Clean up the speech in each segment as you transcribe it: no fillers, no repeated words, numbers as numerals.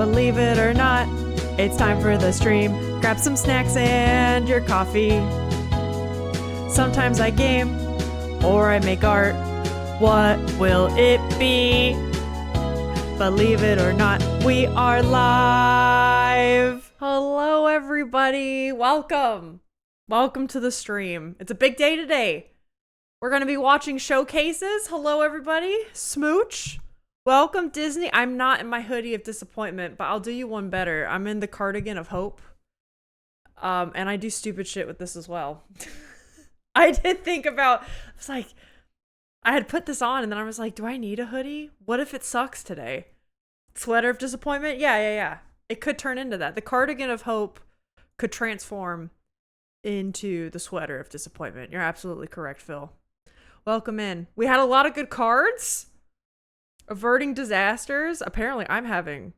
Believe it or not, it's time for the stream. Grab some snacks and your coffee. Sometimes I game or I make art. What will it be? Believe it or not, we are live. Hello, everybody. Welcome. Welcome to the stream. It's a big day today. We're going to be watching showcases. Hello, everybody. Smooch. Welcome, Disney. I'm not in my hoodie of disappointment, but I'll do you one better. I'm in the cardigan of hope. And I do stupid shit with this as well. I did think about, I was like, I had put this on and then I was like, do I need a hoodie? What if it sucks today? Sweater of disappointment? Yeah. It could turn into that. The cardigan of hope could transform into the sweater of disappointment. You're absolutely correct, Phil. Welcome in. We had a lot of good cards. Averting disasters. Apparently, I'm having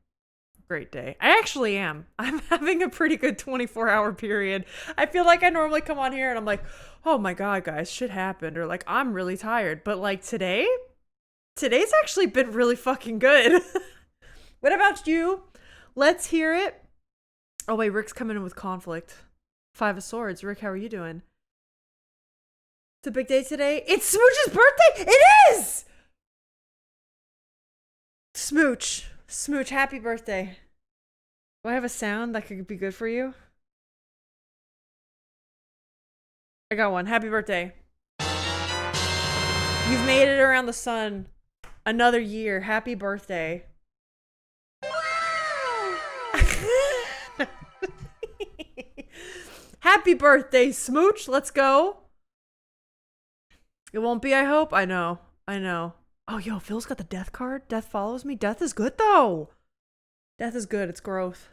a great day. I actually am. I'm having a pretty good 24-hour period. I feel like I normally come on here and I'm like, oh my God, guys, shit happened. Or like, I'm really tired. But like today's actually been really fucking good. What about you? Let's hear it. Oh wait, Rick's coming in with conflict. 5 of Swords. Rick, how are you doing? It's a big day today. It's Smooch's birthday. It is! Smooch, happy birthday. Do I have a sound that could be good for you? I got one. Happy birthday. You've made it around the sun another year. Happy birthday. Wow! Happy birthday, Smooch. Let's go. It won't be, I hope. I know. Oh, yo, Phil's got the death card. Death follows me. Death is good, though. Death is good. It's growth.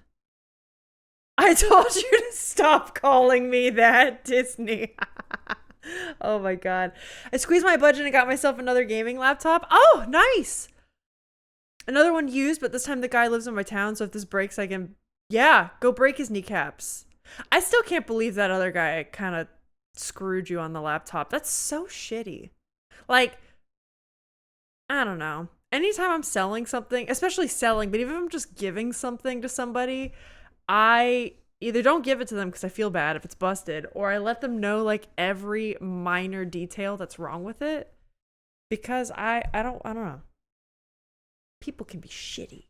I told you to stop calling me that, Disney. Oh, my God. I squeezed my budget and got myself another gaming laptop. Oh, nice. Another one used, but this time the guy lives in my town, so if this breaks, I can... Yeah, go break his kneecaps. I still can't believe that other guy kind of screwed you on the laptop. That's so shitty. Like... I don't know. Anytime I'm selling something, especially selling, but even if I'm just giving something to somebody, I either don't give it to them because I feel bad if it's busted, or I let them know like every minor detail that's wrong with it because I don't know. People can be shitty.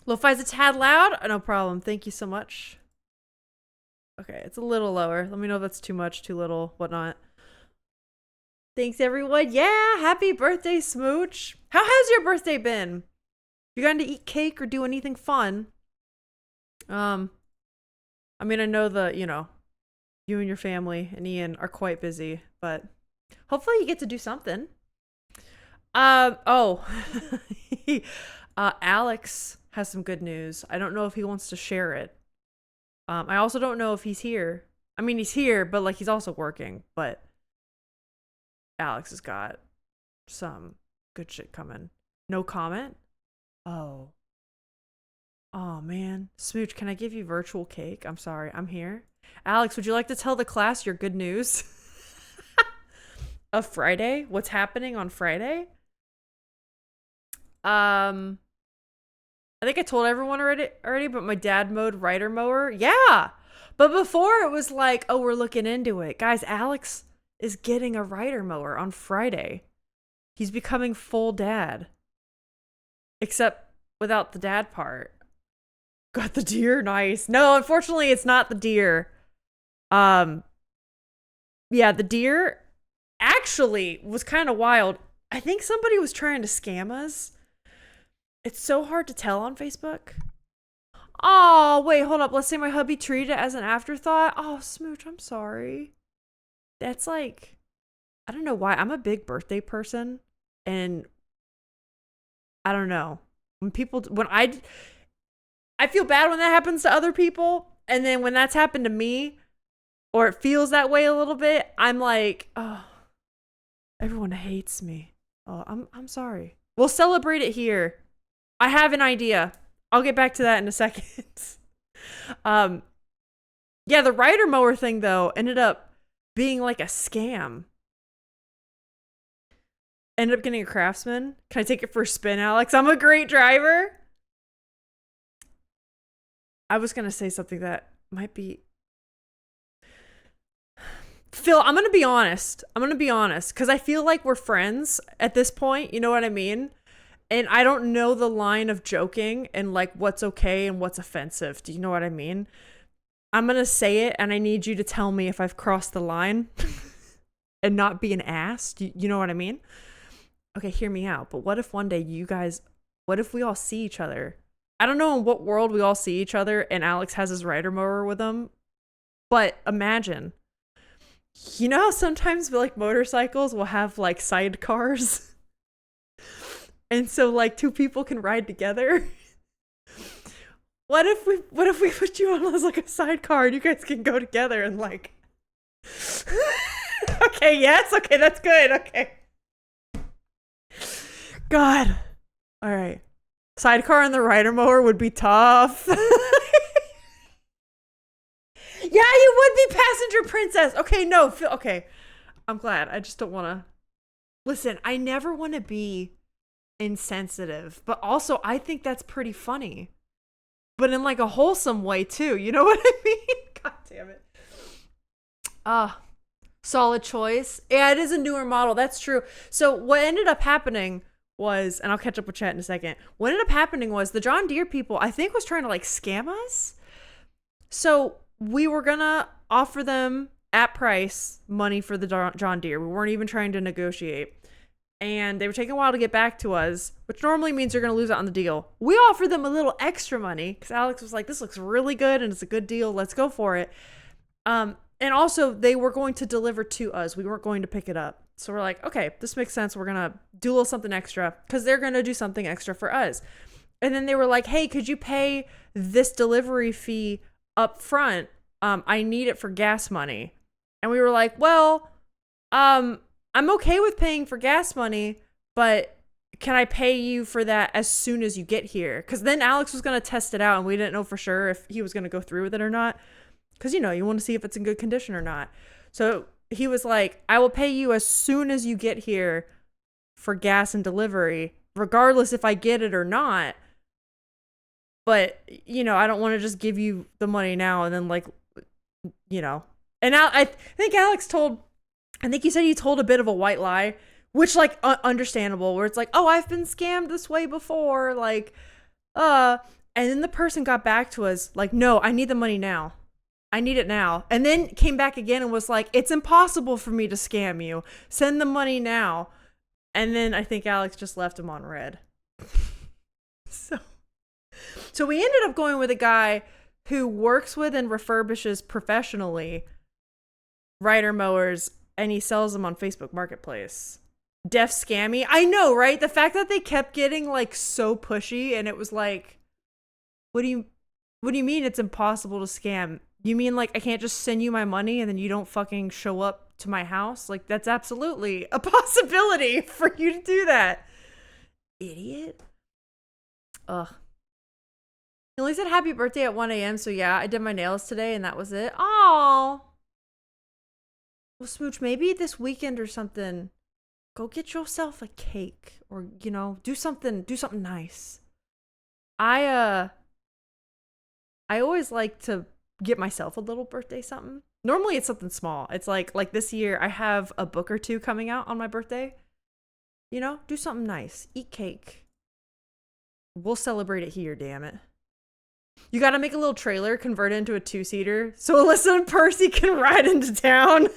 Lo-fi's a tad loud? No problem. Thank you so much. Okay, it's a little lower. Let me know if that's too much, too little, whatnot. Thanks, everyone. Yeah, happy birthday, Smooch. How has your birthday been? You gotten to eat cake or do anything fun? I mean, I know you and your family and Ian are quite busy, but hopefully you get to do something. Alex has some good news. I don't know if he wants to share it. I also don't know if he's here. I mean, he's here, but like he's also working, but Alex has got some good shit coming. No comment? Oh man. Smooch, can I give you virtual cake? I'm sorry, I'm here. Alex, would you like to tell the class your good news? Of Friday? What's happening on Friday? I think I told everyone already, but my dad mowed rider mower. Yeah! But before it was like, oh, we're looking into it. Guys, Alex is getting a rider mower on Friday. He's becoming full dad. Except without the dad part. Got the deer? Nice. No, unfortunately, it's not the deer. Yeah, the deer actually was kind of wild. I think somebody was trying to scam us. It's so hard to tell on Facebook. Oh, wait, hold up. Let's say my hubby treated it as an afterthought. Oh, Smooch, I'm sorry. That's like, I don't know why. I'm a big birthday person, and I don't know. I feel bad when that happens to other people, and then when that's happened to me, or it feels that way a little bit, I'm like, oh, everyone hates me. Oh, I'm sorry. We'll celebrate it here. I have an idea. I'll get back to that in a second. Yeah, the rider mower thing though ended up being like a scam. Ended up getting a Craftsman. Can I take it for a spin, Alex? I'm a great driver. I was gonna say something that might be Phil, I'm gonna be honest. Because I feel like we're friends at this point, you know what I mean? And I don't know the line of joking and like what's okay and what's offensive. Do you know what I mean? I'm gonna say it and I need you to tell me if I've crossed the line and not be an ass. You know what I mean? Okay, hear me out. But what if one day what if we all see each other? I don't know in what world we all see each other and Alex has his rider mower with him. But imagine, you know how sometimes like motorcycles will have like sidecars? And so like two people can ride together? What if we put you on as like a sidecar and you guys can go together and like Okay, yes, okay, that's good. Okay. God. All right. Sidecar on the rider mower would be tough. Yeah, you would be passenger princess. Okay, no. Okay. I'm glad. I just don't want to. Listen, I never want to be insensitive, but also I think that's pretty funny. But in like a wholesome way too. You know what I mean? God damn it. Solid choice. Yeah, it is a newer model. That's true. So what ended up happening was, and I'll catch up with chat in a second. What ended up happening was the John Deere people, I think, was trying to like scam us. So we were gonna offer them at price money for the John Deere. We weren't even trying to negotiate. And they were taking a while to get back to us, which normally means you're going to lose out on the deal. We offered them a little extra money because Alex was like, this looks really good and it's a good deal. Let's go for it. And also they were going to deliver to us. We weren't going to pick it up. So we're like, okay, this makes sense. We're going to do a little something extra because they're going to do something extra for us. And then they were like, hey, could you pay this delivery fee up front? I need it for gas money. And we were like, well, I'm okay with paying for gas money, but can I pay you for that as soon as you get here? Because then Alex was going to test it out and we didn't know for sure if he was going to go through with it or not. Because, you know, you want to see if it's in good condition or not. So he was like, I will pay you as soon as you get here for gas and delivery, regardless if I get it or not. But, you know, I don't want to just give you the money now and then like, you know. And now I think he said he told a bit of a white lie, which like understandable, where it's like, oh, I've been scammed this way before. Like, and then the person got back to us like, no, I need the money now. I need it now. And then came back again and was like, it's impossible for me to scam you. Send the money now. And then I think Alex just left him on red. So we ended up going with a guy who works with and refurbishes professionally rider mowers, and he sells them on Facebook Marketplace. Def scammy. I know, right? The fact that they kept getting like so pushy and it was like, what do you mean it's impossible to scam? You mean like I can't just send you my money and then you don't fucking show up to my house? Like that's absolutely a possibility for you to do that. Idiot. Ugh. He only said happy birthday at 1 a.m. So yeah, I did my nails today and that was it. Aww. Well, Smooch, maybe this weekend or something, go get yourself a cake or, you know, do something nice. I always like to get myself a little birthday something. Normally it's something small. It's like this year I have a book or two coming out on my birthday. You know, do something nice. Eat cake. We'll celebrate it here, damn it. You got to make a little trailer, convert it into a 2-seater so Alyssa and Percy can ride into town.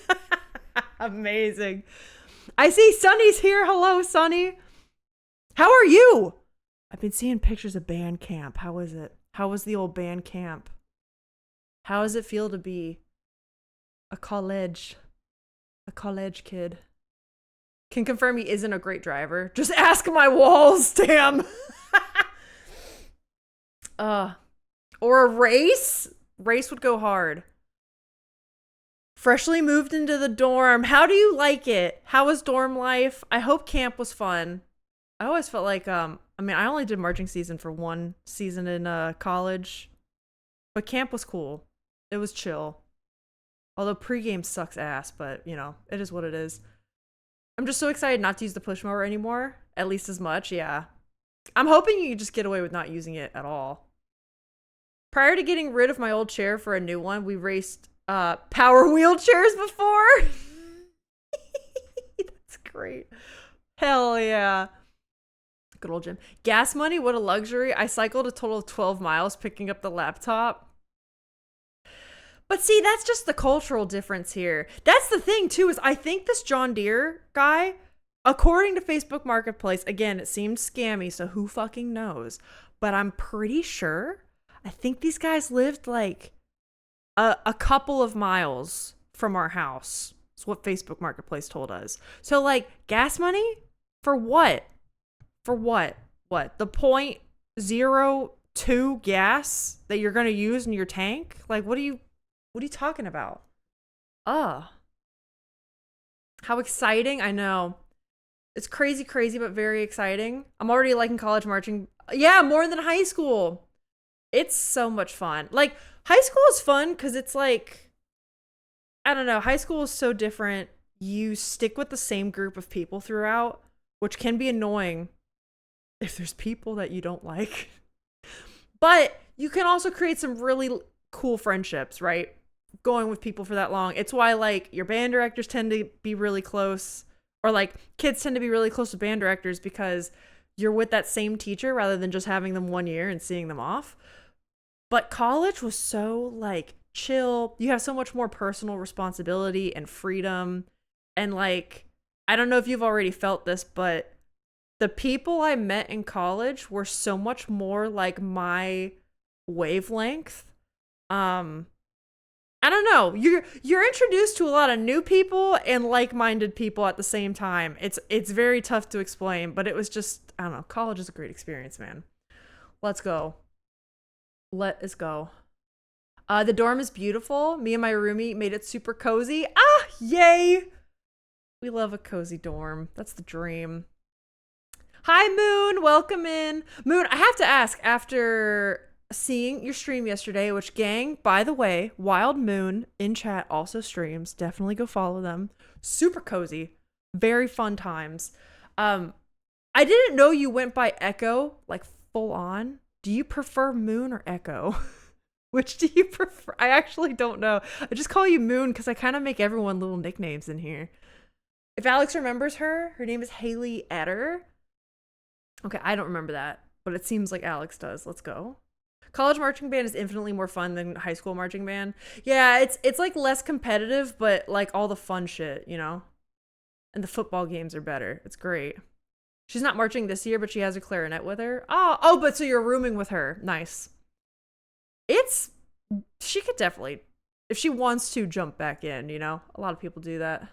Amazing. I see Sunny's here. Hello, Sunny. How are you? I've been seeing pictures of band camp. How is it? How was the old band camp? How does it feel to be a college kid? Can confirm he isn't a great driver. Just ask my walls, damn. Or a race? Race would go hard. Freshly moved into the dorm. How do you like it? How was dorm life? I hope camp was fun. I always felt like, I only did marching season for one season in college. But camp was cool. It was chill. Although pregame sucks ass, but, you know, it is what it is. I'm just so excited not to use the push mower anymore. At least as much, yeah. I'm hoping you just get away with not using it at all. Prior to getting rid of my old chair for a new one, we raced power wheelchairs before. That's great. Hell yeah. Good old Jim. Gas money, what a luxury. I cycled a total of 12 miles picking up the laptop. But see, that's just the cultural difference here. That's the thing, too, is I think this John Deere guy, according to Facebook Marketplace, again, it seemed scammy, so who fucking knows? But I'm pretty sure, I think these guys lived like a couple of miles from our house. That's what Facebook Marketplace told us. So, like, gas money? For what? For what? What? The 0.02 gas that you're going to use in your tank? Like, what are you talking about? How exciting. I know. It's crazy, but very exciting. I'm already liking college marching. Yeah, more than high school. It's so much fun. Like, high school is fun because it's like, I don't know. High school is so different. You stick with the same group of people throughout, which can be annoying if there's people that you don't like. But you can also create some really cool friendships, right? Going with people for that long. It's why, like, your band directors tend to be really close, or like kids tend to be really close to band directors because you're with that same teacher rather than just having them 1 year and seeing them off. But college was so like chill. You have so much more personal responsibility and freedom. And like, I don't know if you've already felt this, but the people I met in college were so much more like my wavelength. I don't know. You're introduced to a lot of new people and like-minded people at the same time. It's very tough to explain, but it was just, I don't know. College is a great experience, man. Let's go. Let us go. The dorm is beautiful. Me and my roomie made it super cozy. Ah, yay! We love a cozy dorm. That's the dream. Hi, Moon. Welcome in. Moon, I have to ask, after seeing your stream yesterday, which, gang, by the way, Wild Moon in chat also streams. Definitely go follow them. Super cozy. Very fun times. I didn't know you went by Echo, like full on. Do you prefer Moon or Echo? Which do you prefer? I actually don't know. I just call you Moon because I kind of make everyone little nicknames in here. If Alex remembers her name is Haley Etter. Okay, I don't remember that, but it seems like Alex does. Let's go. College marching band is infinitely more fun than high school marching band. Yeah, it's like less competitive, but like all the fun shit, you know? And the football games are better. It's great. She's not marching this year, but she has a clarinet with her. Oh, but so you're rooming with her. Nice. She could definitely, if she wants to, jump back in, you know? A lot of people do that.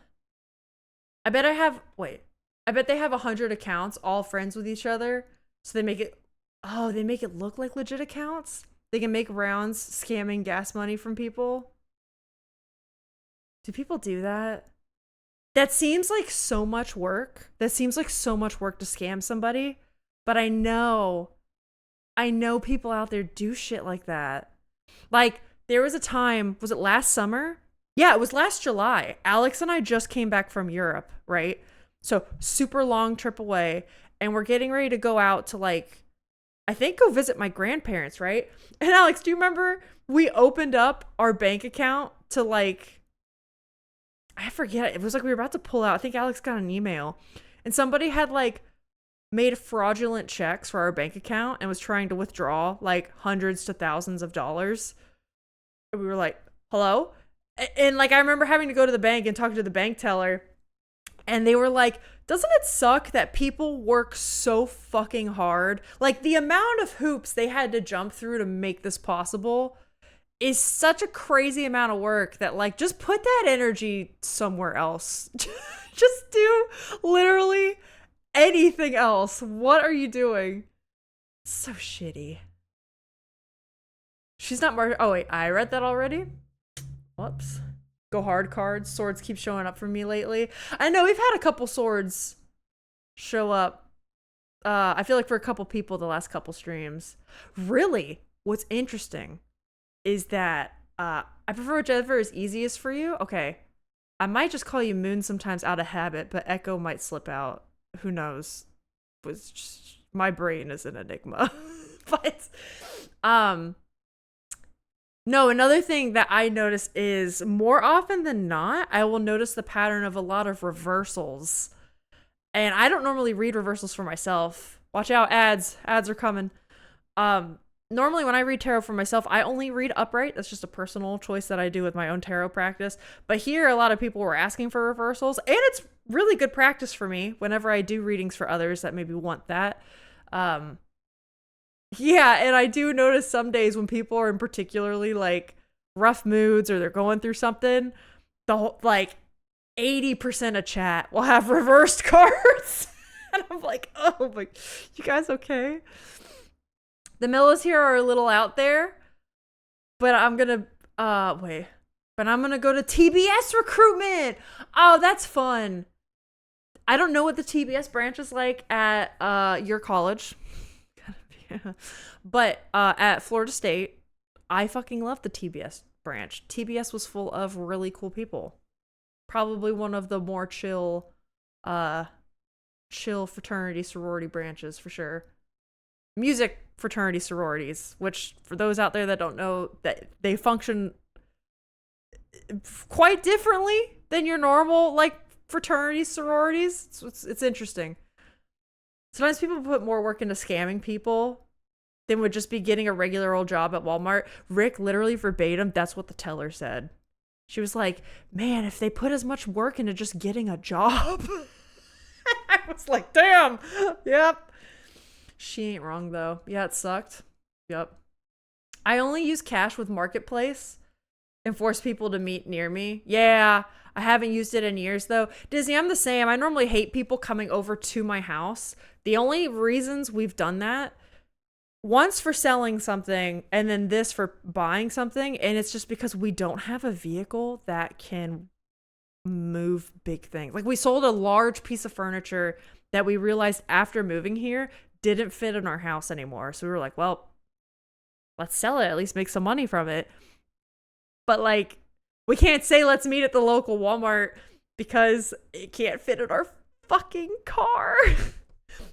I bet they have 100 accounts, all friends with each other. So they make it look like legit accounts. They can make rounds scamming gas money from people. Do people do that? That seems like so much work. That seems like so much work to scam somebody. But I know people out there do shit like that. Like, there was a time, was it last summer? Yeah, it was last July. Alex and I just came back from Europe, right? So super long trip away. And we're getting ready to go out to, like, I think go visit my grandparents, right? And Alex, do you remember we opened up our bank account to, like, I forget. It was like we were about to pull out. I think Alex got an email. And somebody had, like, made fraudulent checks for our bank account and was trying to withdraw, like, hundreds to thousands of dollars. And we were like, hello? And like, I remember having to go to the bank and talk to the bank teller. And they were like, doesn't it suck that people work so fucking hard? Like, the amount of hoops they had to jump through to make this possible is such a crazy amount of work that, like, just put that energy somewhere else. Just do literally anything else. What are you doing? So shitty. She's not oh wait, I read that already. Whoops. Go hard cards. Swords keep showing up for me lately. I know we've had a couple swords show up. I feel like for a couple people the last couple streams. Really, what's interesting is that I prefer whichever is easiest for you. Okay. I might just call you Moon sometimes out of habit, but Echo might slip out. Who knows? My brain is an enigma. But No, another thing that I notice is more often than not, I will notice the pattern of a lot of reversals. And I don't normally read reversals for myself. Watch out, ads. Ads are coming. Um, Normally when I read tarot for myself, I only read upright. That's just a personal choice that I do with my own tarot practice. But here, a lot of people were asking for reversals, and it's really good practice for me whenever I do readings for others that maybe want that. Um, yeah, and I do notice some days when people are in particularly like rough moods or they're going through something, the whole, like 80% of chat will have reversed cards. And I'm like, oh my, you guys okay? The Millos here are a little out there, but I'm gonna wait. But I'm gonna go to TBS recruitment. Oh, that's fun. I don't know what the TBS branch is like at your college. But at Florida State, I fucking love the TBS branch. TBS was full of really cool people. Probably one of the more chill fraternity sorority branches for sure. Music fraternity sororities, which for those out there that don't know, that they function quite differently than your normal like fraternity sororities. It's interesting. Sometimes people put more work into scamming people than would just be getting a regular old job at Walmart. Rick literally verbatim, that's what the teller said. She was like, man, if they put as much work into just getting a job. I was like, damn. Yep. She ain't wrong though. Yeah, it sucked. Yep. I only use cash with Marketplace and force people to meet near me. Yeah, I haven't used it in years though. Disney, I'm the same. I normally hate people coming over to my house. The only reasons we've done that, once for selling something and then this for buying something, and it's just because we don't have a vehicle that can move big things. Like we sold a large piece of furniture that we realized after moving here didn't fit in our house anymore. So we were like, well, let's sell it, at least make some money from it. But like, we can't say let's meet at the local Walmart because it can't fit in our fucking car.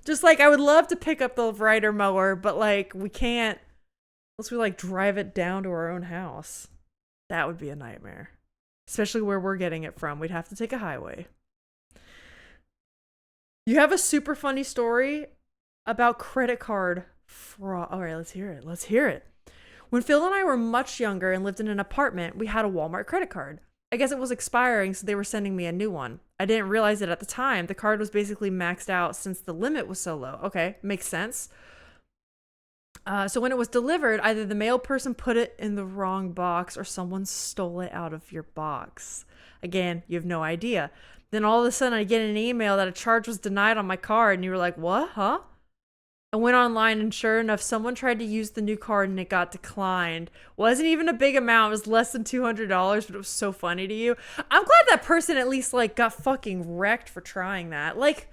Just like I would love to pick up the rider mower, but like we can't unless we like drive it down to our own house. That would be a nightmare. Especially where we're getting it from. We'd have to take a highway. You have a super funny story about credit card fraud. All right, let's hear it. Let's hear it. When Phil and I were much younger and lived in an apartment, we had a Walmart credit card. I guess it was expiring, so they were sending me a new one. I didn't realize it at the time. The card was basically maxed out since the limit was so low. Okay, makes sense. So when it was delivered, either the mail person put it in the wrong box or someone stole it out of your box. Again, you have no idea. Then all of a sudden I get an email that a charge was denied on my card, and you were like, what? Huh? I went online and sure enough, someone tried to use the new card and it got declined. Wasn't even a big amount. It was less than $200, but it was so funny to you. I'm glad that person at least like got fucking wrecked for trying that. Like,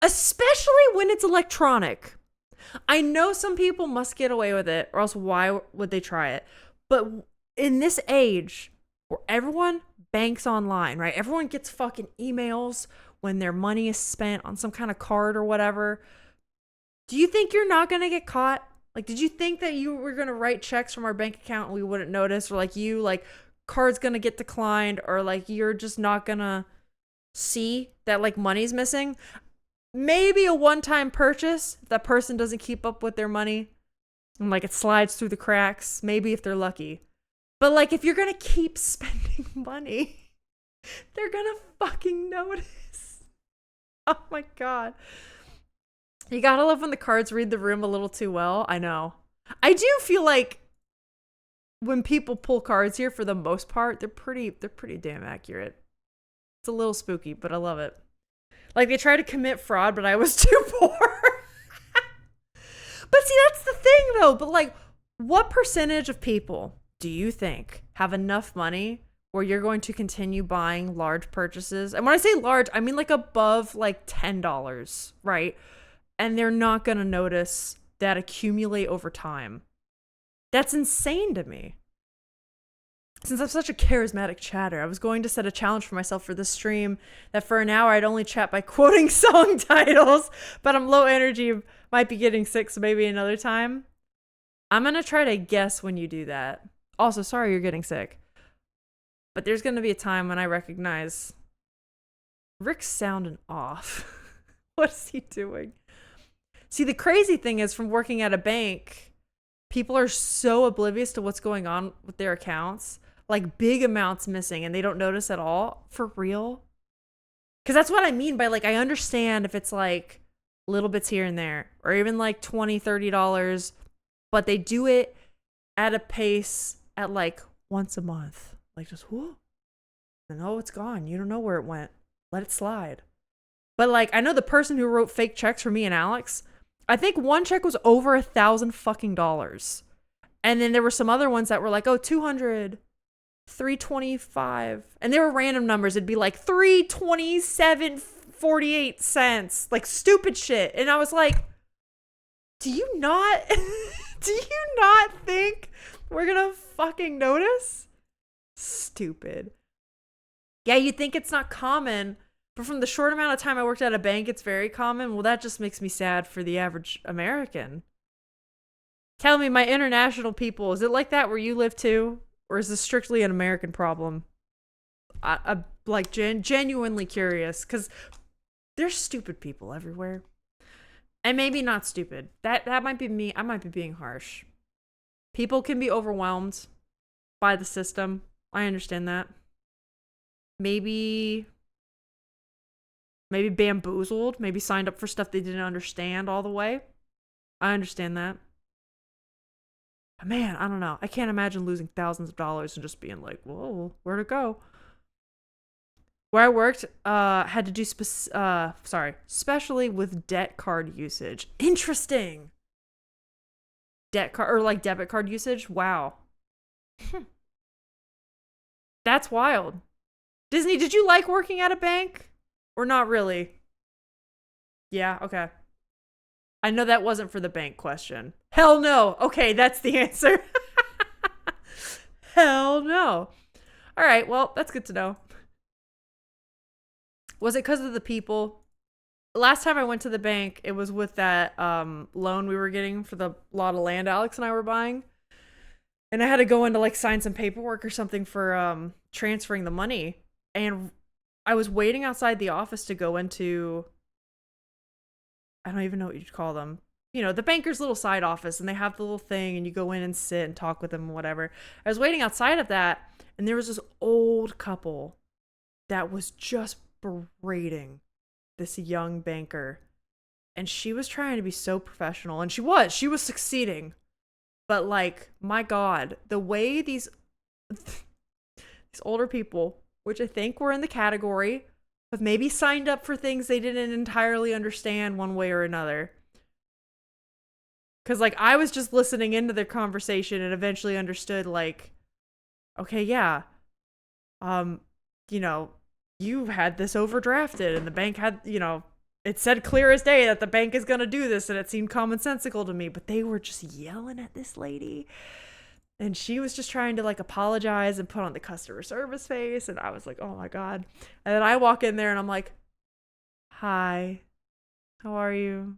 especially when it's electronic. I know some people must get away with it, or else why would they try it? But in this age where everyone banks online, right? Everyone gets fucking emails when their money is spent on some kind of card or whatever. Do you think you're not going to get caught? Like, did you think that you were going to write checks from our bank account and we wouldn't notice? Or like card's going to get declined, or like you're just not going to see that like money's missing? Maybe a one-time purchase if that person doesn't keep up with their money and like it slides through the cracks, maybe if they're lucky. But like if you're going to keep spending money, they're going to fucking notice. Oh my God. You gotta love when the cards read the room a little too well. I know. I do feel like when people pull cards here, for the most part, they're pretty damn accurate. It's a little spooky, but I love it. Like they try to commit fraud, but I was too poor. But see, that's the thing though. But like, what percentage of people do you think have enough money where you're going to continue buying large purchases? And when I say large, I mean like above like $10, right? And they're not going to notice that accumulate over time. That's insane to me. Since I'm such a charismatic chatter, I was going to set a challenge for myself for this stream that for an hour I'd only chat by quoting song titles, but I'm low energy, might be getting sick, so maybe another time. I'm going to try to guess when you do that. Also, sorry you're getting sick. But there's going to be a time when I recognize Rick's sounding off. What is he doing? See, the crazy thing is, from working at a bank, people are so oblivious to what's going on with their accounts. Like, big amounts missing and they don't notice at all. For real? Because that's what I mean by, like, I understand if it's like little bits here and there, or even like $20, $30, but they do it at a pace at like once a month. Like, just whoo, and oh, it's gone. You don't know where it went. Let it slide. But like, I know the person who wrote fake checks for me and Alex, I think one check was over $1,000 fucking dollars. And then there were some other ones that were like, oh, 200, 325. And they were random numbers. It'd be like 327.48. Like stupid shit. And I was like, do you not think we're gonna fucking notice? Stupid. Yeah, you'd think it's not common, but from the short amount of time I worked at a bank, it's very common. Well, that just makes me sad for the average American. Tell me, my international people, is it like that where you live too? Or is this strictly an American problem? I'm like genuinely curious, because there's stupid people everywhere. And maybe not stupid. That might be me. I might be being harsh. People can be overwhelmed by the system. I understand that. Maybe bamboozled. Maybe signed up for stuff they didn't understand all the way. I understand that. But man, I don't know. I can't imagine losing thousands of dollars and just being like, whoa, where'd it go? Where I worked, had to do especially with debt card usage. Interesting. Debt card or like debit card usage. Wow. That's wild. Disney, did you like working at a bank or not really? Yeah, okay. I know that wasn't for the bank question. Hell no. Okay, that's the answer. Hell no. All right, well, that's good to know. Was it because of the people? Last time I went to the bank, it was with that loan we were getting for the lot of land Alex and I were buying. And I had to go in to like sign some paperwork or something for transferring the money. And I was waiting outside the office to go into, I don't even know what you'd call them. You know, the banker's little side office, and they have the little thing and you go in and sit and talk with them and whatever. I was waiting outside of that, and there was this old couple that was just berating this young banker. And she was trying to be so professional, and she was succeeding. But like, my God, the way these older people, which I think were in the category of maybe signed up for things they didn't entirely understand one way or another. Because like, I was just listening into their conversation and eventually understood like, okay, yeah, you know, you had this overdrafted and the bank had, you know, it said clear as day that the bank is going to do this, and it seemed commonsensical to me, but they were just yelling at this lady, and she was just trying to like apologize and put on the customer service face, and I was like, oh my God. And then I walk in there and I'm like, hi, how are you?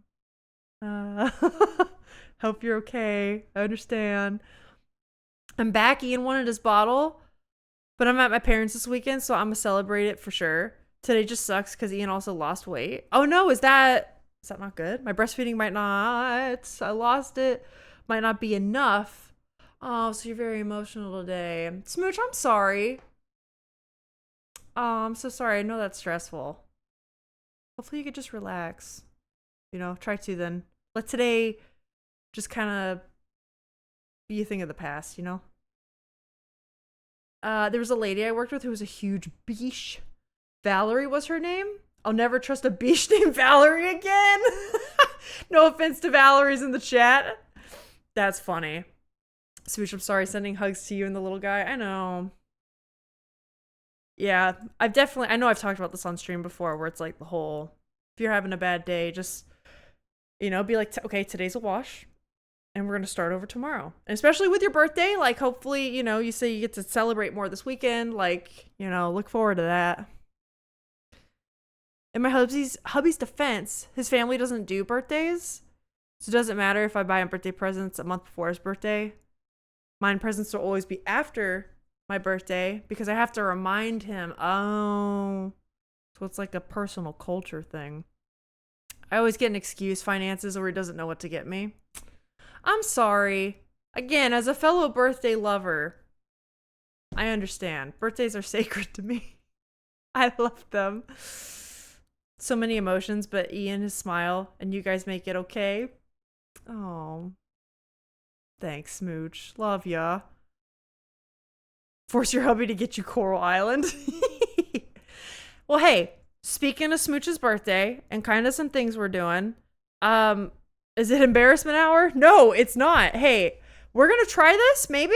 Hope you're okay. I understand. I'm back. Ian wanted his bottle, but I'm at my parents this weekend, so I'm gonna celebrate it for sure. Today just sucks because Ian also lost weight. Oh no, is that not good? My breastfeeding might not. I lost it. Might not be enough. Oh, so you're very emotional today. Smooch, I'm sorry. Oh, I'm so sorry. I know that's stressful. Hopefully you could just relax. You know, try to then. Let today just kind of be a thing of the past, you know? There was a lady I worked with who was a huge biche. Valerie was her name. I'll never trust a biche named Valerie again. No offense to Valerie's in the chat. That's funny. Smooch, I'm sorry. Sending hugs to you and the little guy. I know. Yeah, I know I've talked about this on stream before, where it's like the whole, if you're having a bad day, just, you know, be like, okay, today's a wash. And we're going to start over tomorrow. And especially with your birthday, like, hopefully, you know, you say you get to celebrate more this weekend. Like, you know, look forward to that. In my hubby's defense, his family doesn't do birthdays. So it doesn't matter if I buy him birthday presents a month before his birthday. Mine presents will always be after my birthday because I have to remind him. Oh, so it's like a personal culture thing. I always get an excuse, finances, or he doesn't know what to get me. I'm sorry. Again, as a fellow birthday lover, I understand. Birthdays are sacred to me. I love them. So many emotions, but Ian, his smile, and you guys make it okay. Oh. Thanks, Smooch. Love ya. Force your hubby to get you Coral Island. Well, hey, speaking of Smooch's birthday and kind of some things we're doing, is it embarrassment hour? No, it's not. Hey, we're gonna try this, maybe?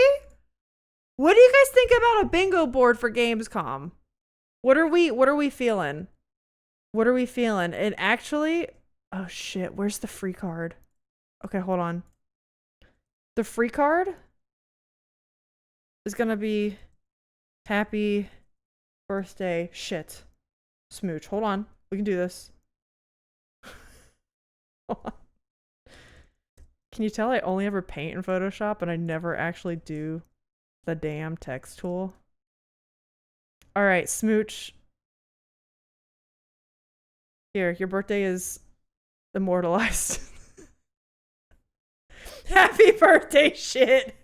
What do you guys think about a bingo board for Gamescom? What are we feeling? What are we feeling? And actually, oh shit, where's the free card? Okay, hold on. The free card is gonna be happy birthday shit. Smooch. Hold on. We can do this. Hold on. Can you tell I only ever paint in Photoshop and I never actually do the damn text tool? Alright, Smooch. Here, your birthday is immortalized. Happy birthday shit.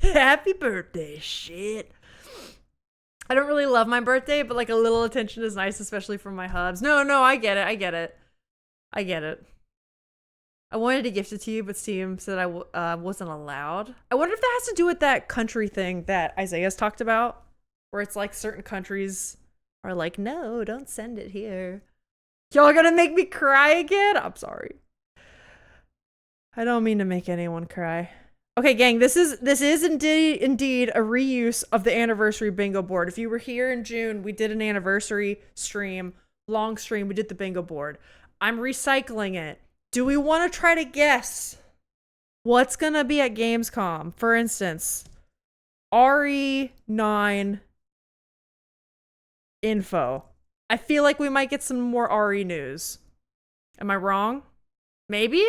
Happy birthday shit. I don't really love my birthday, but like a little attention is nice, especially from my hubs. No, I get it. I get it. I wanted to gift it to you, but Steam said I wasn't allowed. I wonder if that has to do with that country thing that Isaiah's talked about, where it's like certain countries are like, no, don't send it here. Y'all gonna make me cry again? I'm sorry. I don't mean to make anyone cry. Okay, gang, this is indeed a reuse of the anniversary bingo board. If you were here in June, we did an anniversary stream, long stream, we did the bingo board. I'm recycling it. Do we want to try to guess what's gonna be at Gamescom? For instance, RE9 info. I feel like we might get some more RE news. Am I wrong? Maybe?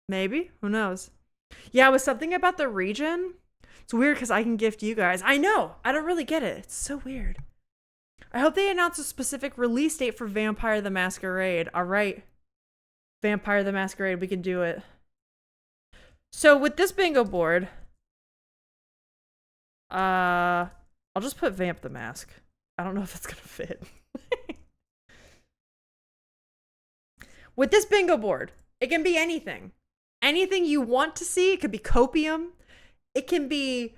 Maybe? Who knows? Yeah, it was something about the region. It's weird because I can gift you guys. I know! I don't really get it. It's so weird. I hope they announce a specific release date for Vampire the Masquerade. Alright. Vampire the Masquerade, we can do it. So with this bingo board, I'll just put Vamp the Mask. I don't know if it's gonna fit. With this bingo board, it can be anything. Anything you want to see. It could be Copium. It can be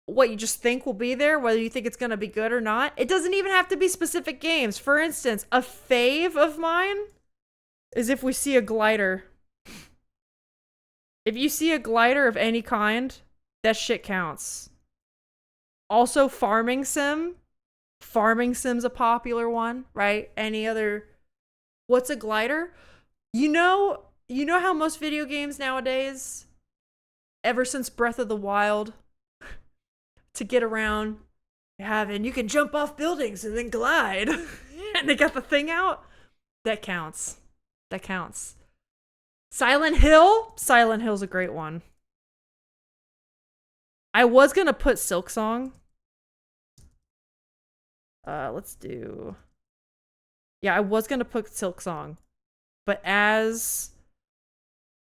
what you just think will be there, whether you think it's going to be good or not. It doesn't even have to be specific games. For instance, a fave of mine is if we see a glider. If you see a glider of any kind, that shit counts. Also, farming sim. Farming sim's a popular one, right? Any other... What's a glider? You know how most video games nowadays, ever since Breath of the Wild, to get around, and you can jump off buildings and then glide, and they got the thing out? That counts. That counts. Silent Hill? Silent Hill's a great one. I was gonna put Silk Song. Let's do... Yeah, I was gonna put Silk Song. But as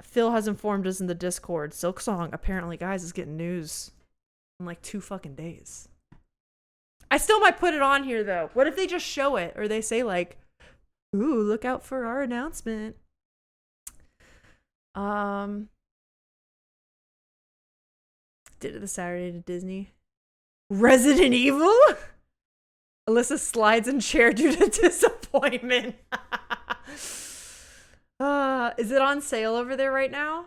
Phil has informed us in the Discord, Silk Song, apparently, guys, is getting news in like 2 fucking days. I still might put it on here, though. What if they just show it? Or they say, like, ooh, look out for our announcement. Did it the Saturday to Disney. Resident Evil? Alyssa slides in chair due to disappointment. Is it on sale over there right now?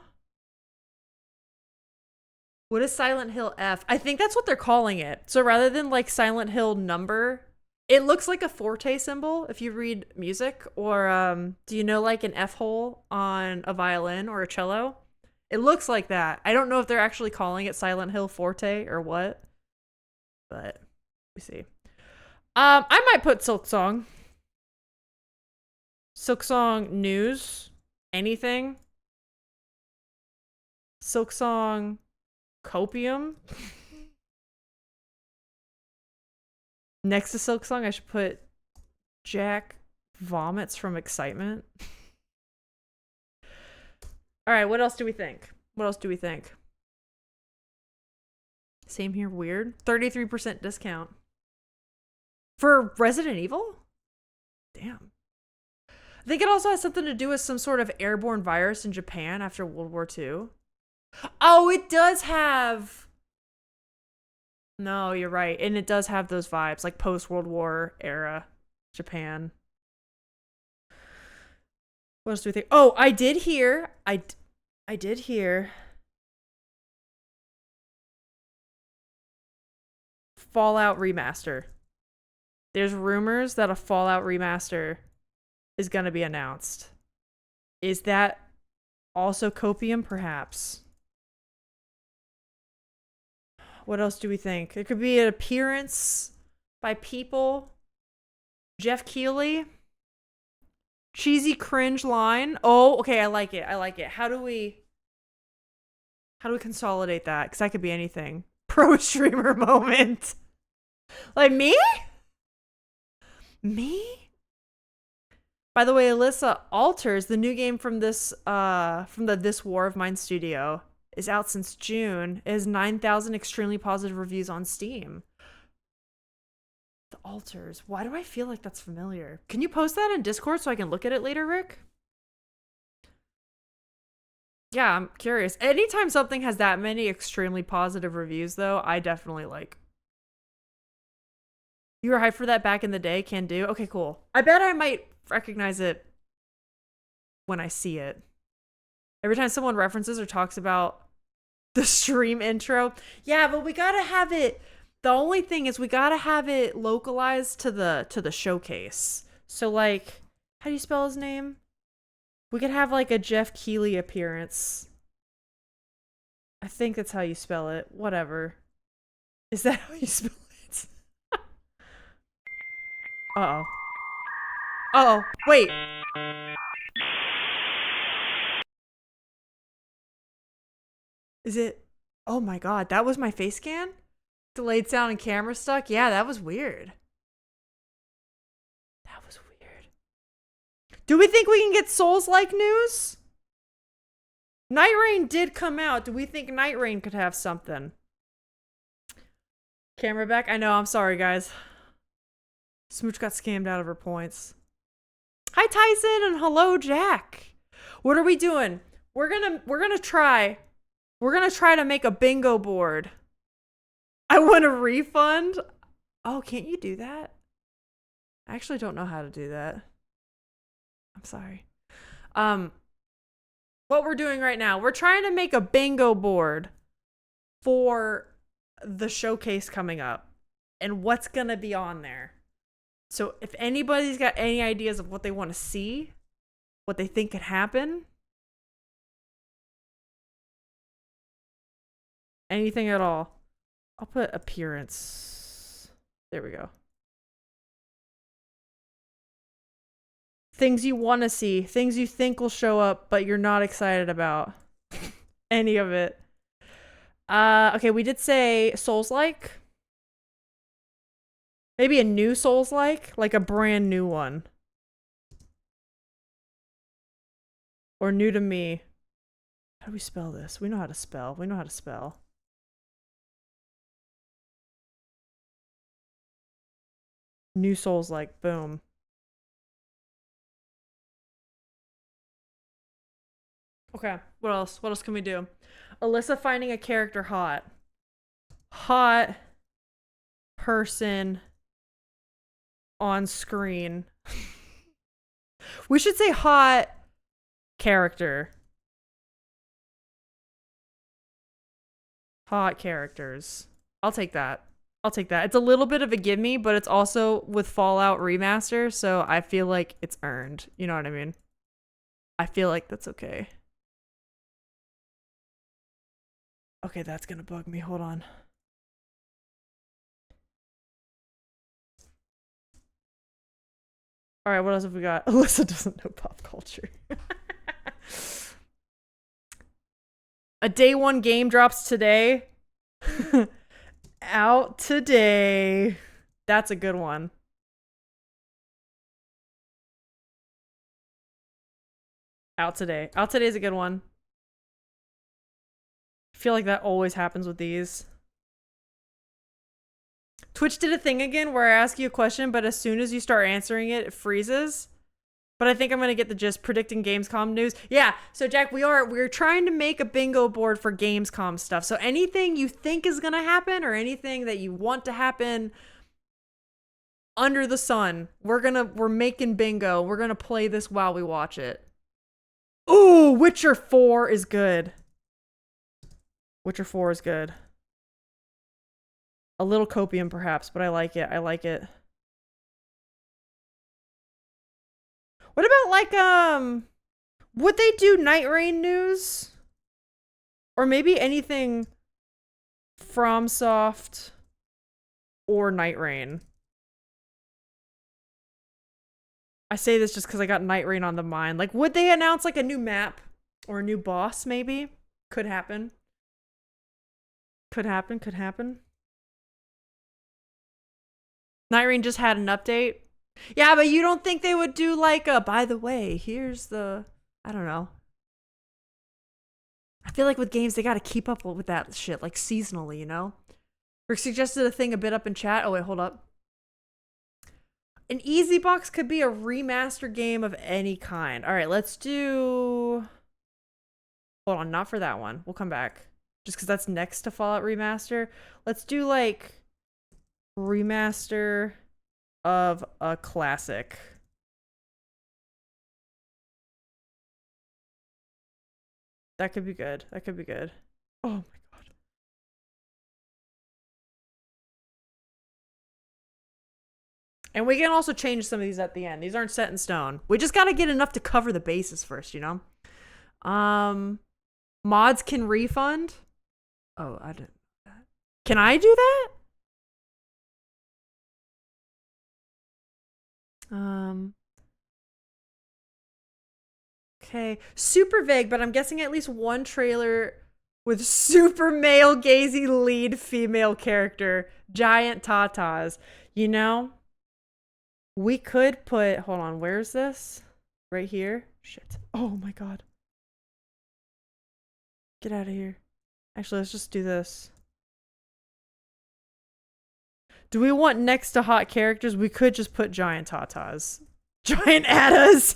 What is Silent Hill F? I think that's what they're calling it. So rather than like Silent Hill number, it looks like a forte symbol if you read music. Or do you know like an F hole on a violin or a cello? It looks like that. I don't know if they're actually calling it Silent Hill Forte or what. But we see. I might put Silk Song. Silk Song news. Anything. Silk Song Copium. Next to Silk Song, I should put Jack vomits from excitement. All right, what else do we think? What else do we think? Same here, weird. 33% discount. For Resident Evil? Damn. I think it also has something to do with some sort of airborne virus in Japan after World War II. Oh, it does have... No, you're right. And it does have those vibes, like post-World War era Japan. What else do we think? Oh, I did hear... I did hear... Fallout Remaster. There's rumors that a Fallout Remaster is going to be announced. Is that also Copium, perhaps? What else do we think? It could be an appearance by people. Jeff Keighley. Cheesy cringe line. Oh, okay, I like it. I like it. How do we consolidate that? Because that could be anything. Pro streamer moment. Like me? Me? By the way, Alyssa, Alters, the new game from this from the This War of Mine studio, is out since June. It has 9,000 extremely positive reviews on Steam. The Alters. Why do I feel like that's familiar? Can you post that in Discord so I can look at it later, Rick? Yeah, I'm curious. Anytime something has that many extremely positive reviews, though, I definitely like. You were hyped for that back in the day, can do? Okay, cool. I bet I might recognize it when I see it. Every time someone references or talks about the stream intro. Yeah, but we gotta have it. The only thing is we gotta have it localized to the showcase. So like, how do you spell his name? We could have like a Jeff Keighley appearance. I think that's how you spell it. Whatever. Is that how you spell it? Uh-oh. Uh-oh. Wait. Is it? Oh my god, that was my face scan? Delayed sound and camera stuck? Yeah, that was weird. That was weird. Do we think we can get Souls-like news? Night Rain did come out. Do we think Night Rain could have something? Camera back? I know, I'm sorry, guys. Smooch got scammed out of her points. Hi, Tyson, and hello, Jack. What are we doing? We're gonna try to make a bingo board. I want a refund. Oh, can't you do that? I actually don't know how to do that. I'm sorry. What we're doing right now, we're trying to make a bingo board for the showcase coming up and what's gonna be on there. So if anybody's got any ideas of what they want to see, what they think could happen, anything at all, I'll put appearance. There we go. Things you want to see, things you think will show up, but you're not excited about. Any of it. Okay, we did say Souls-like. Maybe a new Souls-like a brand new one. Or new to me. How do we spell this? We know how to spell. We know how to spell. New Souls-like. Boom. Okay, what else? What else can we do? Alyssa finding a character hot. Hot person on screen. We should say hot character. Hot characters. I'll take that. I'll take that. It's a little bit of a gimme, but it's also with Fallout Remaster, so I feel like it's earned. You know what I mean? I feel like that's okay. Okay, that's gonna bug me. Hold on. All right, what else have we got? Alyssa doesn't know pop culture. A day one game drops today. Out today. That's a good one. Out today. Out today is a good one. I feel like that always happens with these. Twitch did a thing again where I ask you a question, but as soon as you start answering it, it freezes. But I think I'm gonna get the gist. Predicting Gamescom news. Yeah, so Jack, we're trying to make a bingo board for Gamescom stuff. So anything you think is gonna happen or anything that you want to happen under the sun, we're making bingo. We're gonna play this while we watch it. Ooh, Witcher 4 is good. Witcher 4 is good. A little copium, perhaps, but I like it. I like it. What about, like, would they do Night Rain news? Or maybe anything FromSoft or Night Rain? I say this just because I got Night Rain on the mind. Like, would they announce, like, a new map? Or a new boss, maybe? Could happen. Could happen, could happen. Night Rain just had an update. Yeah, but you don't think they would do like a, by the way, here's the, I don't know. I feel like with games, they got to keep up with that shit, like seasonally, you know? Rick suggested a thing a bit up in chat. Oh, wait, hold up. An easy box could be a remaster game of any kind. All right, let's do... Hold on, not for that one. We'll come back. Just because that's next to Fallout Remaster. Let's do like... remaster of a classic. That could be good. That could be good. Oh my god. And we can also change some of these at the end. These aren't set in stone. We just gotta get enough to cover the bases first, you know? Mods can refund. Oh, I didn't. Can I do that? Okay. Super vague, but I'm guessing at least one trailer with super male gazy lead female character. Giant tatas. You know? We could put... Hold on, where's this? Right here? Shit. Oh my god. Get out of here. Actually, let's just do this. Do we want next to hot characters? We could just put giant tatas. Giant Attas!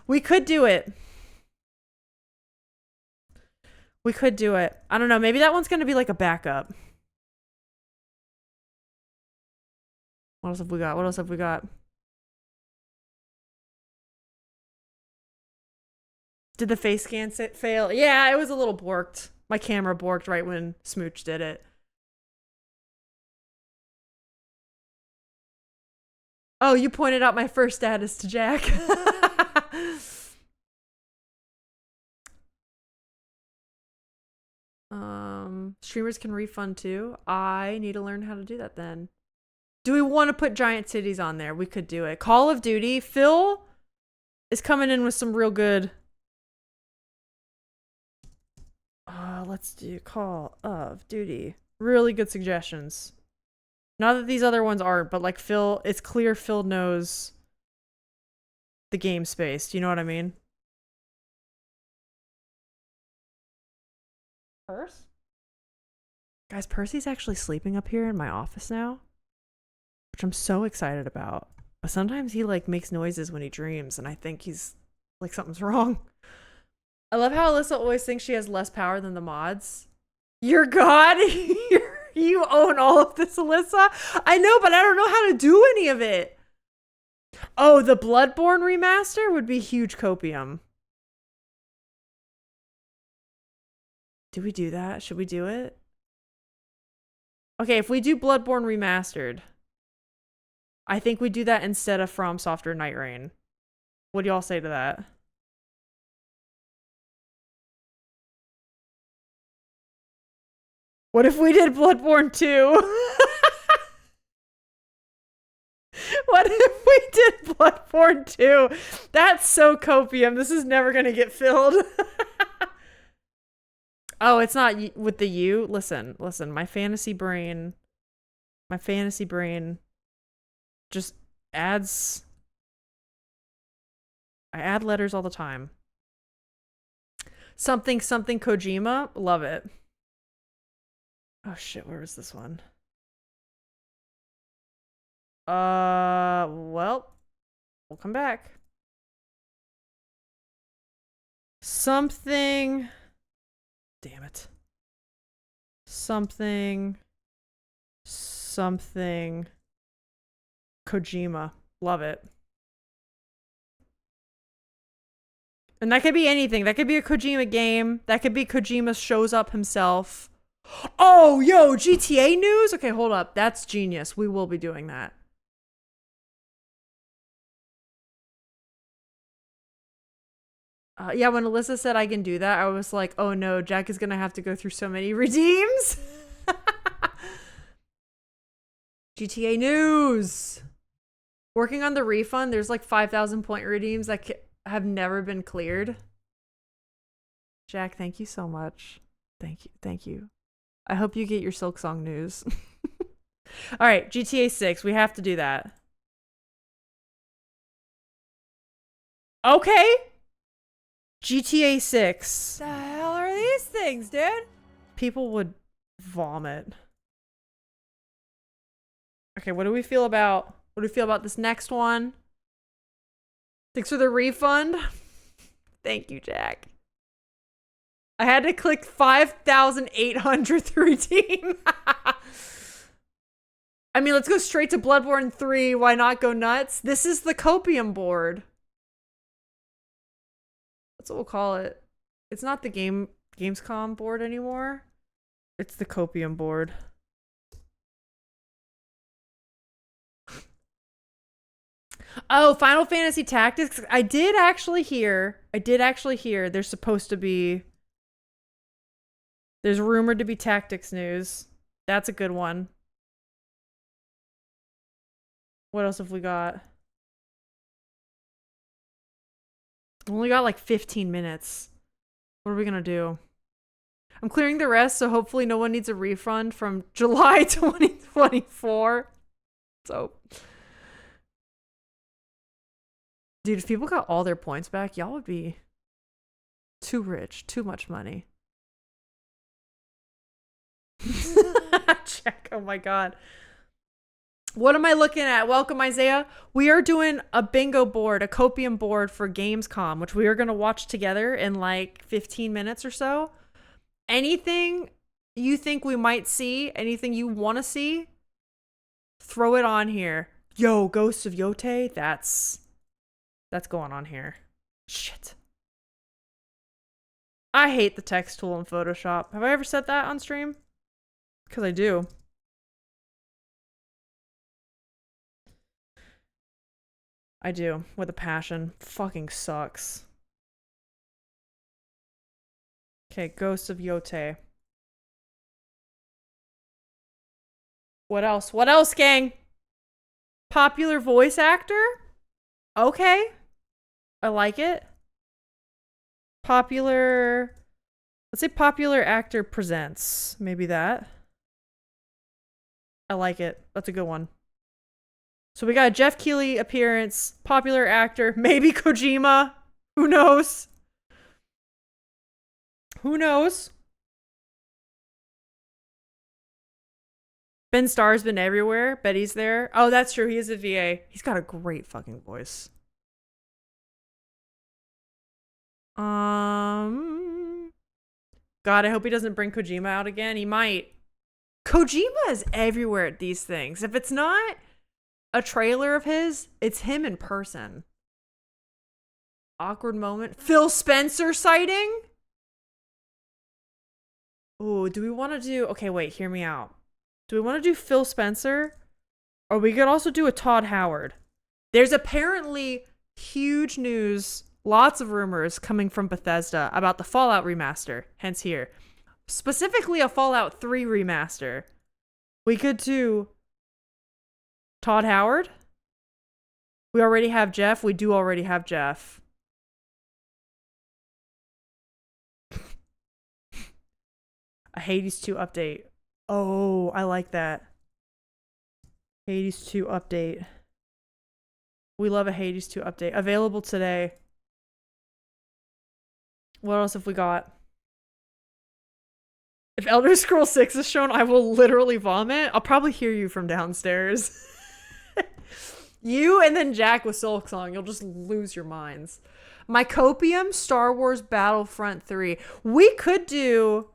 We could do it. We could do it. I don't know. Maybe that one's going to be like a backup. What else have we got? What else have we got? Did the face scan fail? Yeah, it was a little borked. My camera borked right when Smooch did it. Oh, you pointed out my first status to Jack. Streamers can refund too. I need to learn how to do that then. Do we want to put giant cities on there? We could do it. Call of Duty. Phil is coming in with some real good... let's do Call of Duty. Really good suggestions. Not that these other ones aren't, but like Phil, it's clear Phil knows the game space. Do you know what I mean? Percy? Guys, Percy's actually sleeping up here in my office now, which I'm so excited about. But sometimes he like makes noises when he dreams, and I think he's like something's wrong. I love how Alyssa always thinks she has less power than the mods. You're God. You own all of this, Alyssa. I know, but I don't know how to do any of it. Oh, the Bloodborne remaster would be huge copium. Do we do that? Should we do it? Okay, if we do Bloodborne remastered, I think we do that instead of FromSoft or Night Rain. What do y'all say to that? What if we did Bloodborne 2? What if we did Bloodborne Bloodborne 2. That's so copium. This is never going to get filled. Oh, it's not with the U. Listen. My fantasy brain just adds. I add letters all the time. Something Kojima. Love it. Oh shit, where was this one? Well, we'll come back. Something. Damn it. Something Kojima. Love it. And that could be anything. That could be a Kojima game. That could be Kojima shows up himself. Oh, yo, GTA news? Okay, hold up. That's genius. We will be doing that. Yeah, when Alyssa said I can do that, I was like, oh no, Jack is going to have to go through so many redeems. GTA news. Working on the refund, there's like 5,000 point redeems that have never been cleared. Jack, thank you so much. Thank you. I hope you get your Silk Song news. All right, GTA 6, we have to do that. Okay. GTA 6. The hell are these things, dude? People would vomit. Okay, what do we feel about this next one? Thanks for the refund. Thank you, Jack. I had to click 5,800 to redeem. I mean, let's go straight to Bloodborne 3. Why not go nuts? This is the Copium board. That's what we'll call it. It's not the Gamescom board anymore. It's the Copium board. Oh, Final Fantasy Tactics. I did actually hear there's rumored to be Tactics news. That's a good one. What else have we got? We only got like 15 minutes. What are we gonna do? I'm clearing the rest, so hopefully no one needs a refund from July 2024. So, dude, if people got all their points back, y'all would be too rich, too much money. Check. Oh my god. What am I looking at? Welcome, Isaiah. We are doing a bingo board, a Copium board for Gamescom, which we are going to watch together in like 15 minutes or so. Anything you think we might see, anything you want to see, throw it on here. Yo, Ghosts of Yote, that's going on here. Shit. I hate the text tool in Photoshop. Have I ever said that on stream? Because I do. I do, with a passion. Fucking sucks. Okay, Ghosts of Yote. What else? What else, gang? Popular voice actor? Okay. I like it. Popular... Let's say popular actor presents. Maybe that. I like it. That's a good one. So we got a Jeff Keighley appearance, popular actor, maybe Kojima. Who knows? Who knows? Ben Starr's been everywhere. Betty's there. Oh, that's true. He is a VA. He's got a great fucking voice. God, I hope he doesn't bring Kojima out again. He might. Kojima is everywhere at these things. If it's not a trailer of his, it's him in person. Awkward moment. Phil Spencer sighting? Ooh, do we want to do... Okay, wait, hear me out. Do we want to do Phil Spencer? Or we could also do a Todd Howard. There's apparently huge news, lots of rumors coming from Bethesda about the Fallout remaster, hence here. Specifically a Fallout 3 remaster. We could do Todd Howard? We already have Jeff. We do already have Jeff. A Hades 2 update. Oh, I like that. Hades 2 update. We love a Hades 2 update. Available today. What else have we got? If Elder Scrolls 6 is shown, I will literally vomit. I'll probably hear you from downstairs. You and then Jack with Silksong. You'll just lose your minds. My Copium, Star Wars Battlefront 3. We could do...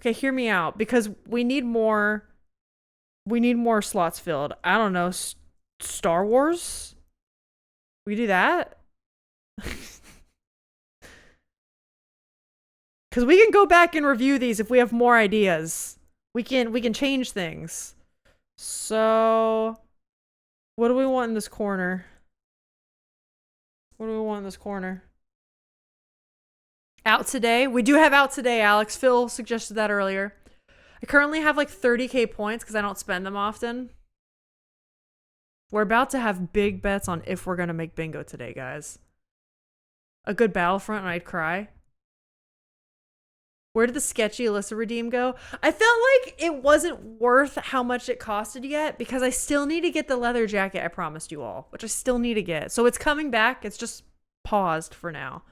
Okay, hear me out. Because we need more... We need more slots filled. I don't know. Star Wars? We do that? Because we can go back and review these if we have more ideas. We can change things. So... What do we want in this corner? What do we want in this corner? Out today? We do have out today, Alex. Phil suggested that earlier. I currently have like 30k points because I don't spend them often. We're about to have big bets on if we're going to make bingo today, guys. A good Battlefront and I'd cry. Where did the sketchy Alyssa redeem go? I felt like it wasn't worth how much it costed yet because I still need to get the leather jacket I promised you all, which I still need to get. So it's coming back. It's just paused for now.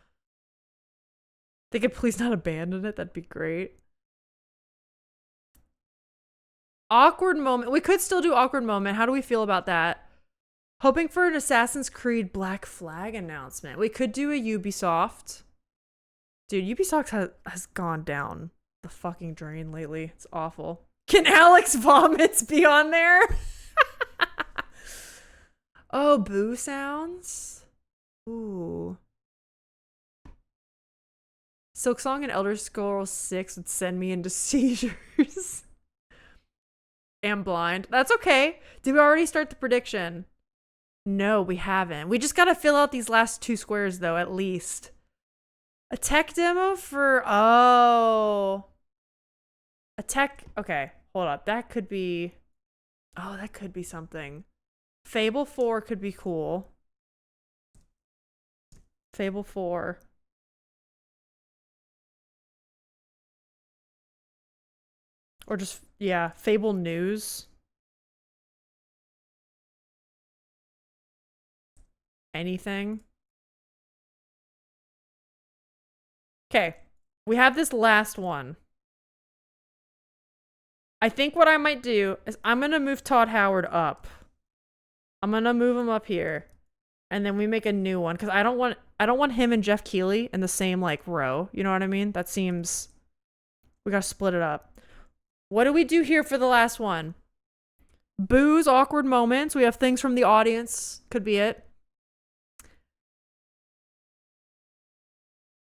They could please not abandon it. That'd be great. Awkward moment. We could still do awkward moment. How do we feel about that? Hoping for an Assassin's Creed Black Flag announcement. We could do a Ubisoft. Dude, Ubisoft has gone down the fucking drain lately. It's awful. Can Alex vomits be on there? Oh, boo sounds? Ooh. Silksong and Elder Scrolls 6 would send me into seizures. Am blind. That's okay. Did we already start the prediction? No, we haven't. We just gotta fill out these last 2 squares, though, at least. A tech demo for... Oh. A tech... Okay, hold up. That could be... Oh, that could be something. Fable 4 could be cool. Fable 4. Or just, yeah, Fable News. Anything. Okay, we have this last one. I think what I might do is I'm going to move Todd Howard up. I'm going to move him up here. And then we make a new one. Because I don't want him and Jeff Keighley in the same, like, row. You know what I mean? That seems... We got to split it up. What do we do here for the last one? Booze, awkward moments. We have things from the audience. Could be it.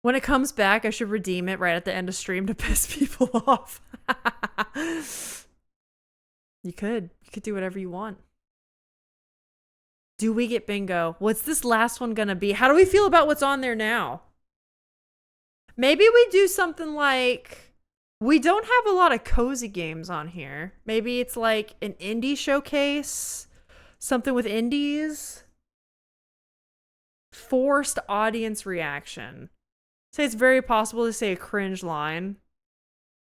When it comes back, I should redeem it right at the end of stream to piss people off. You could do whatever you want. Do we get bingo? What's this last one gonna be? How do we feel about what's on there now? Maybe we do something like... We don't have a lot of cozy games on here. Maybe it's like an indie showcase. Something with indies. Forced audience reaction. Say it's very possible to say a cringe line.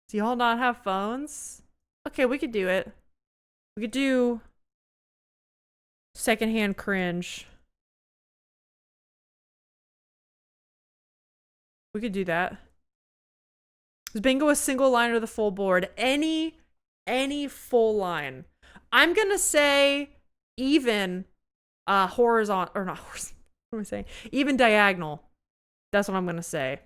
Do y'all not have phones? Okay, we could do it. We could do secondhand cringe. We could do that. Is bingo a single line or the full board? Any full line. I'm gonna say even horizontal, or not horizontal, what am I saying? Even diagonal. That's what I'm gonna say.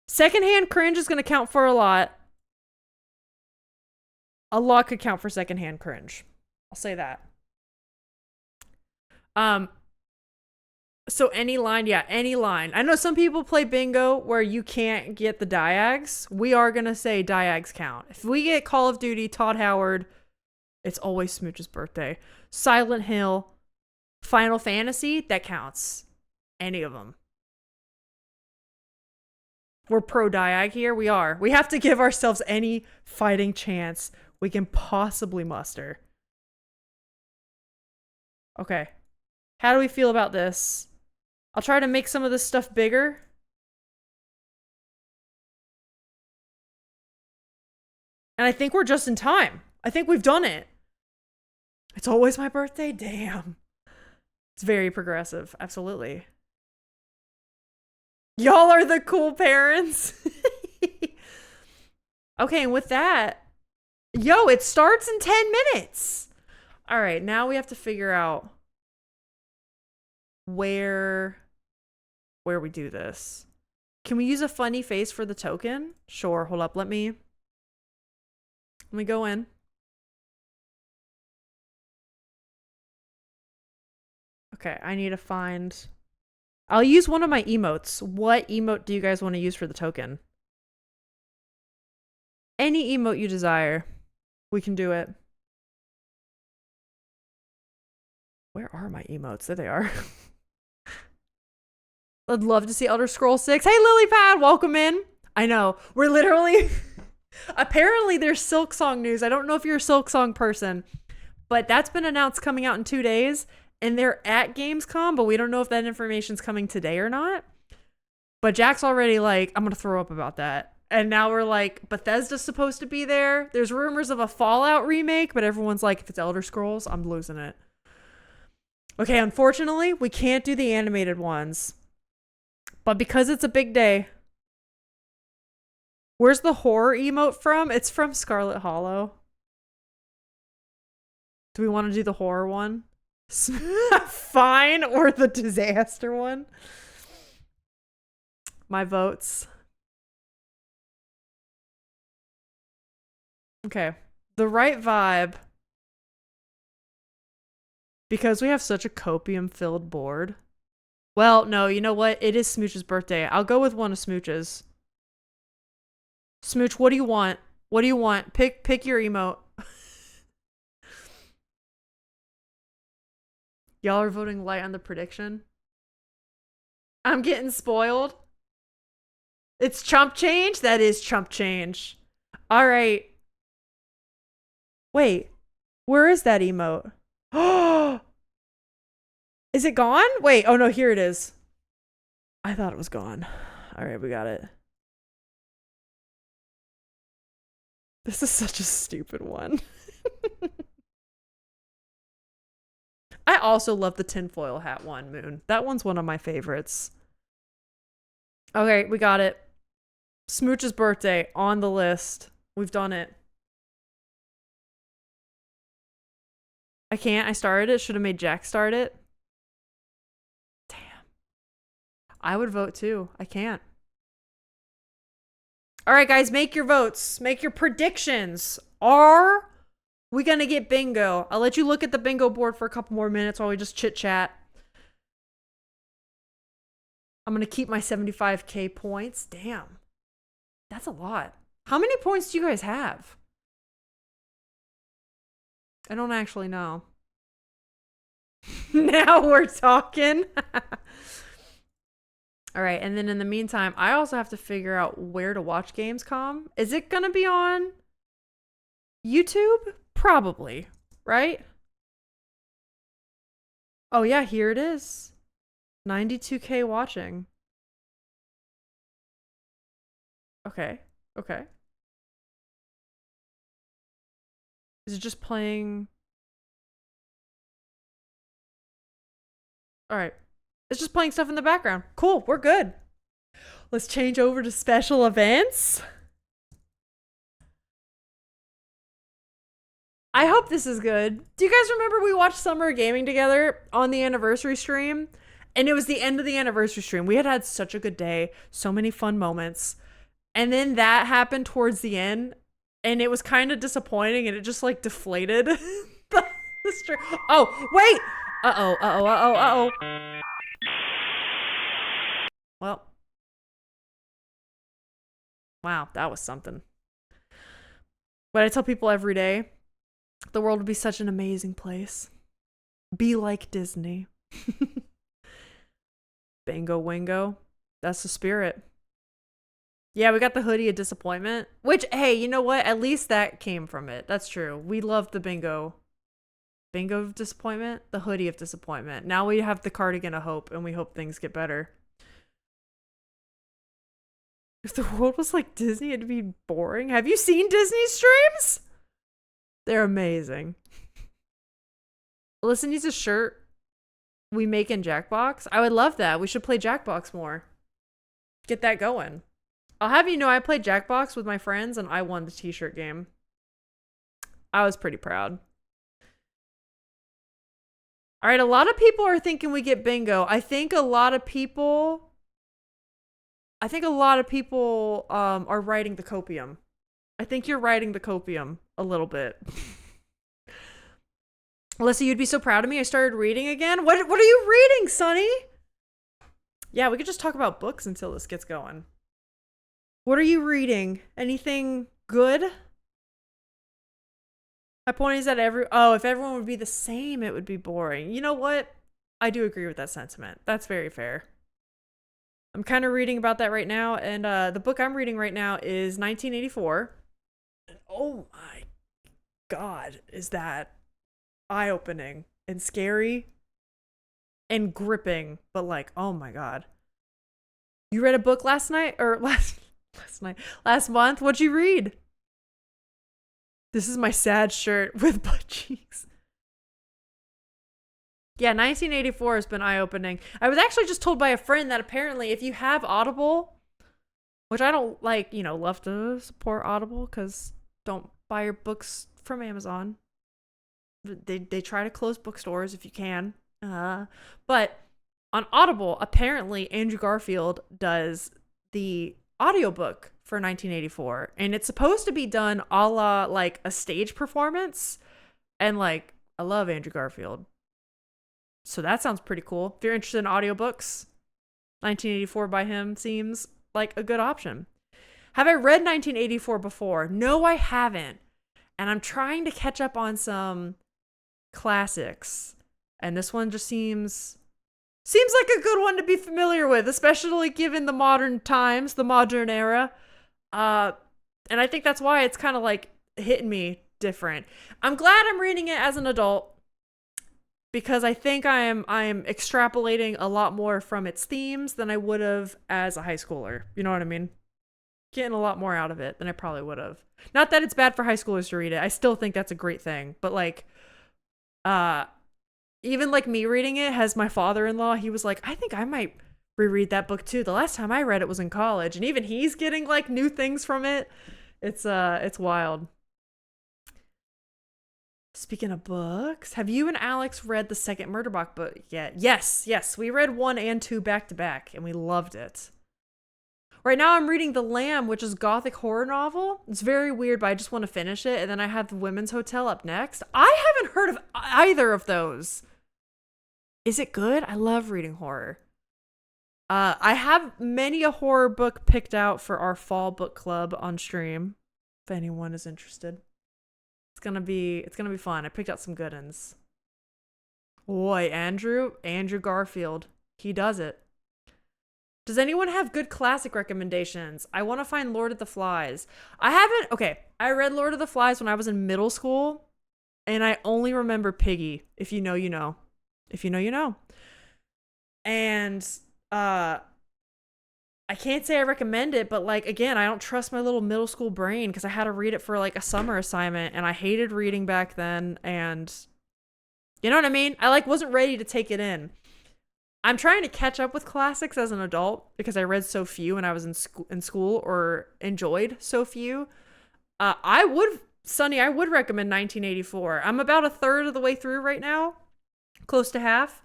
Secondhand cringe is gonna count for a lot. A lot could count for secondhand cringe. I'll say that. So any line, yeah, any line. I know some people play bingo where you can't get the diags. We are gonna say diags count. If we get Call of Duty, Todd Howard, it's always Smooch's birthday. Silent Hill, Final Fantasy, that counts. Any of them. We're pro diag here. We are. We have to give ourselves any fighting chance we can possibly muster. Okay. How do we feel about this? I'll try to make some of this stuff bigger. And I think we're just in time. I think we've done it. It's always my birthday? Damn. It's very progressive. Absolutely. Y'all are the cool parents. Okay, and with that, yo, it starts in 10 minutes. All right, now we have to figure out where we do this. Can we use a funny face for the token? Sure, hold up. Let me go in. Okay, I need to find... I'll use one of my emotes. What emote do you guys want to use for the token? Any emote you desire. We can do it. Where are my emotes? There they are. I'd love to see Elder Scrolls 6. Hey, Lilypad, welcome in. I know. We're literally... Apparently, there's Silksong news. I don't know if you're a Silksong person, but that's been announced coming out in 2 days, and they're at Gamescom, but we don't know if that information's coming today or not. But Jack's already like, I'm going to throw up about that. And now we're like, Bethesda's supposed to be there. There's rumors of a Fallout remake, but everyone's like, if it's Elder Scrolls, I'm losing it. Okay, unfortunately, we can't do the animated ones. But because it's a big day... Where's the horror emote from? It's from Scarlet Hollow. Do we want to do the horror one? Fine, or the disaster one? My votes. Okay. The right vibe. Because we have such a copium-filled board. Well, no, you know what? It is Smooch's birthday. I'll go with one of Smooch's. Smooch, what do you want? What do you want? Pick your emote. Y'all are voting light on the prediction. I'm getting spoiled. It's chump change? That is chump change. All right. Wait. Where is that emote? Oh! Is it gone? Wait. Oh, no. Here it is. I thought it was gone. All right. We got it. This is such a stupid one. I also love the tinfoil hat one, Moon. That one's one of my favorites. Okay, we got it. Smooch's birthday on the list. We've done it. I can't. I started it. Should have made Jack start it. Damn. I would vote too. I can't. All right, guys, make your votes. Make your predictions. Are we going to get bingo? I'll let you look at the bingo board for a couple more minutes while we just chit chat. I'm going to keep my 75K points. Damn. That's a lot. How many points do you guys have? I don't actually know. Now we're talking. All right, and then in the meantime, I also have to figure out where to watch Gamescom. Is it going to be on YouTube? Probably, right? Oh yeah, here it is. 92K watching. Okay, okay. Is it just playing? All right. It's just playing stuff in the background. Cool, we're good. Let's change over to special events. I hope this is good. Do you guys remember we watched Summer Gaming together on the anniversary stream? And it was the end of the anniversary stream. We had such a good day, so many fun moments. And then that happened towards the end, and it was kind of disappointing, and it just like deflated the stream. Oh, wait! Uh-oh, uh-oh, uh-oh, uh-oh. Well. Wow, that was something. But I tell people every day, the world would be such an amazing place. Be like Disney. Bingo wingo. That's the spirit. Yeah, we got the hoodie of disappointment. Which, hey, you know what? At least that came from it. That's true. We love the bingo. Bingo of disappointment? The hoodie of disappointment. Now we have the cardigan of hope, and we hope things get better. If the world was like Disney, it'd be boring. Have you seen Disney streams? They're amazing. Alyssa needs a shirt we make in Jackbox. I would love that. We should play Jackbox more. Get that going. I'll have you know I played Jackbox with my friends and I won the t-shirt game. I was pretty proud. All right, a lot of people are thinking we get bingo. I think a lot of people are writing the copium. I think you're writing the copium a little bit. Alyssa, you'd be so proud of me. I started reading again. What are you reading, Sonny? Yeah, we could just talk about books until this gets going. What are you reading? Anything good? My point is that if everyone would be the same, it would be boring. You know what? I do agree with that sentiment. That's very fair. I'm kind of reading about that right now, and the book I'm reading right now is 1984. Oh my God, is that eye-opening and scary and gripping, but like, oh my God. You read a book last month? What'd you read? This is my sad shirt with butt cheeks. Yeah, 1984 has been eye-opening. I was actually just told by a friend that apparently if you have Audible, which I don't love to support Audible because don't buy your books from Amazon. They try to close bookstores if you can. But on Audible, apparently Andrew Garfield does the audiobook for 1984, and it's supposed to be done a la like a stage performance, and like I love Andrew Garfield, so that sounds pretty cool. If you're interested in audiobooks, 1984 by him seems like a good option. Have I read 1984 before? No, I haven't, and I'm trying to catch up on some classics, and this one just seems like a good one to be familiar with, especially given the modern times, the modern era. And I think that's why it's kind of like hitting me different. I'm glad I'm reading it as an adult because I think I'm extrapolating a lot more from its themes than I would have as a high schooler. You know what I mean? Getting a lot more out of it than I probably would have. Not that it's bad for high schoolers to read it. I still think that's a great thing. But like, even like me reading it has my father-in-law. He was like, I think I might reread that book too. The last time I read it was in college, and even he's getting like new things from it. It's wild. Speaking of books, have you and Alex read the second Murderbach book yet? Yes. We read 1 and 2 back to back, and we loved it. Right now I'm reading The Lamb, which is a gothic horror novel. It's very weird, but I just want to finish it. And then I have The Women's Hotel up next. I haven't heard of either of those. Is it good? I love reading horror. I have many a horror book picked out for our fall book club on stream. If anyone is interested, it's gonna be fun. I picked out some good ones. Boy, Andrew Garfield, he does it. Does anyone have good classic recommendations? I want to find Lord of the Flies. I read Lord of the Flies when I was in middle school, and I only remember Piggy. If you know, you know. If you know, you know. And I can't say I recommend it, but like, again, I don't trust my little middle school brain because I had to read it for like a summer assignment, and I hated reading back then, and you know what I mean? I like wasn't ready to take it in. I'm trying to catch up with classics as an adult because I read so few when I was in school or enjoyed so few. I would recommend 1984. I'm about a third of the way through right now, close to half,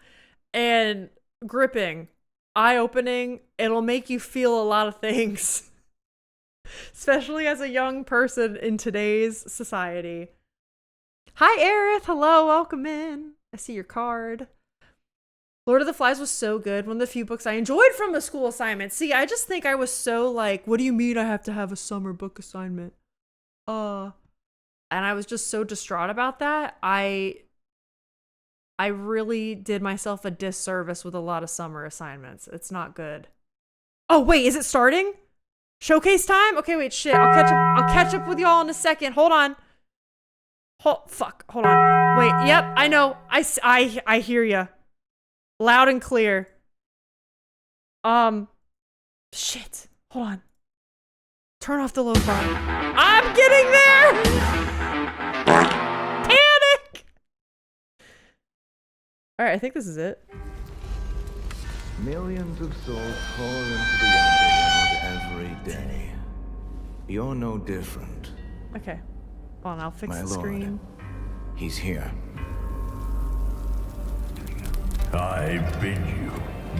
and gripping, eye-opening. It'll make you feel a lot of things, especially as a young person in today's society. Hi, Aerith. Hello, welcome in. I see your card. Lord of the Flies was so good. One of the few books I enjoyed from a school assignment. See, I just think I was so like, what do you mean I have to have a summer book assignment? And I was just so distraught about that. I really did myself a disservice with a lot of summer assignments. It's not good. Oh, wait, is it starting? Showcase time? Okay, wait, shit. I'll catch up with y'all in a second. Hold on. Hold on. Wait, yep, I know. I hear ya. Loud and clear. Shit. Hold on. Turn off the lo-fi. I'm getting there! Panic! Alright, I think this is it. Millions of souls pour into the underworld every day. You're no different. Okay. Hold on, I'll fix My the lord. screen. He's here. I bid you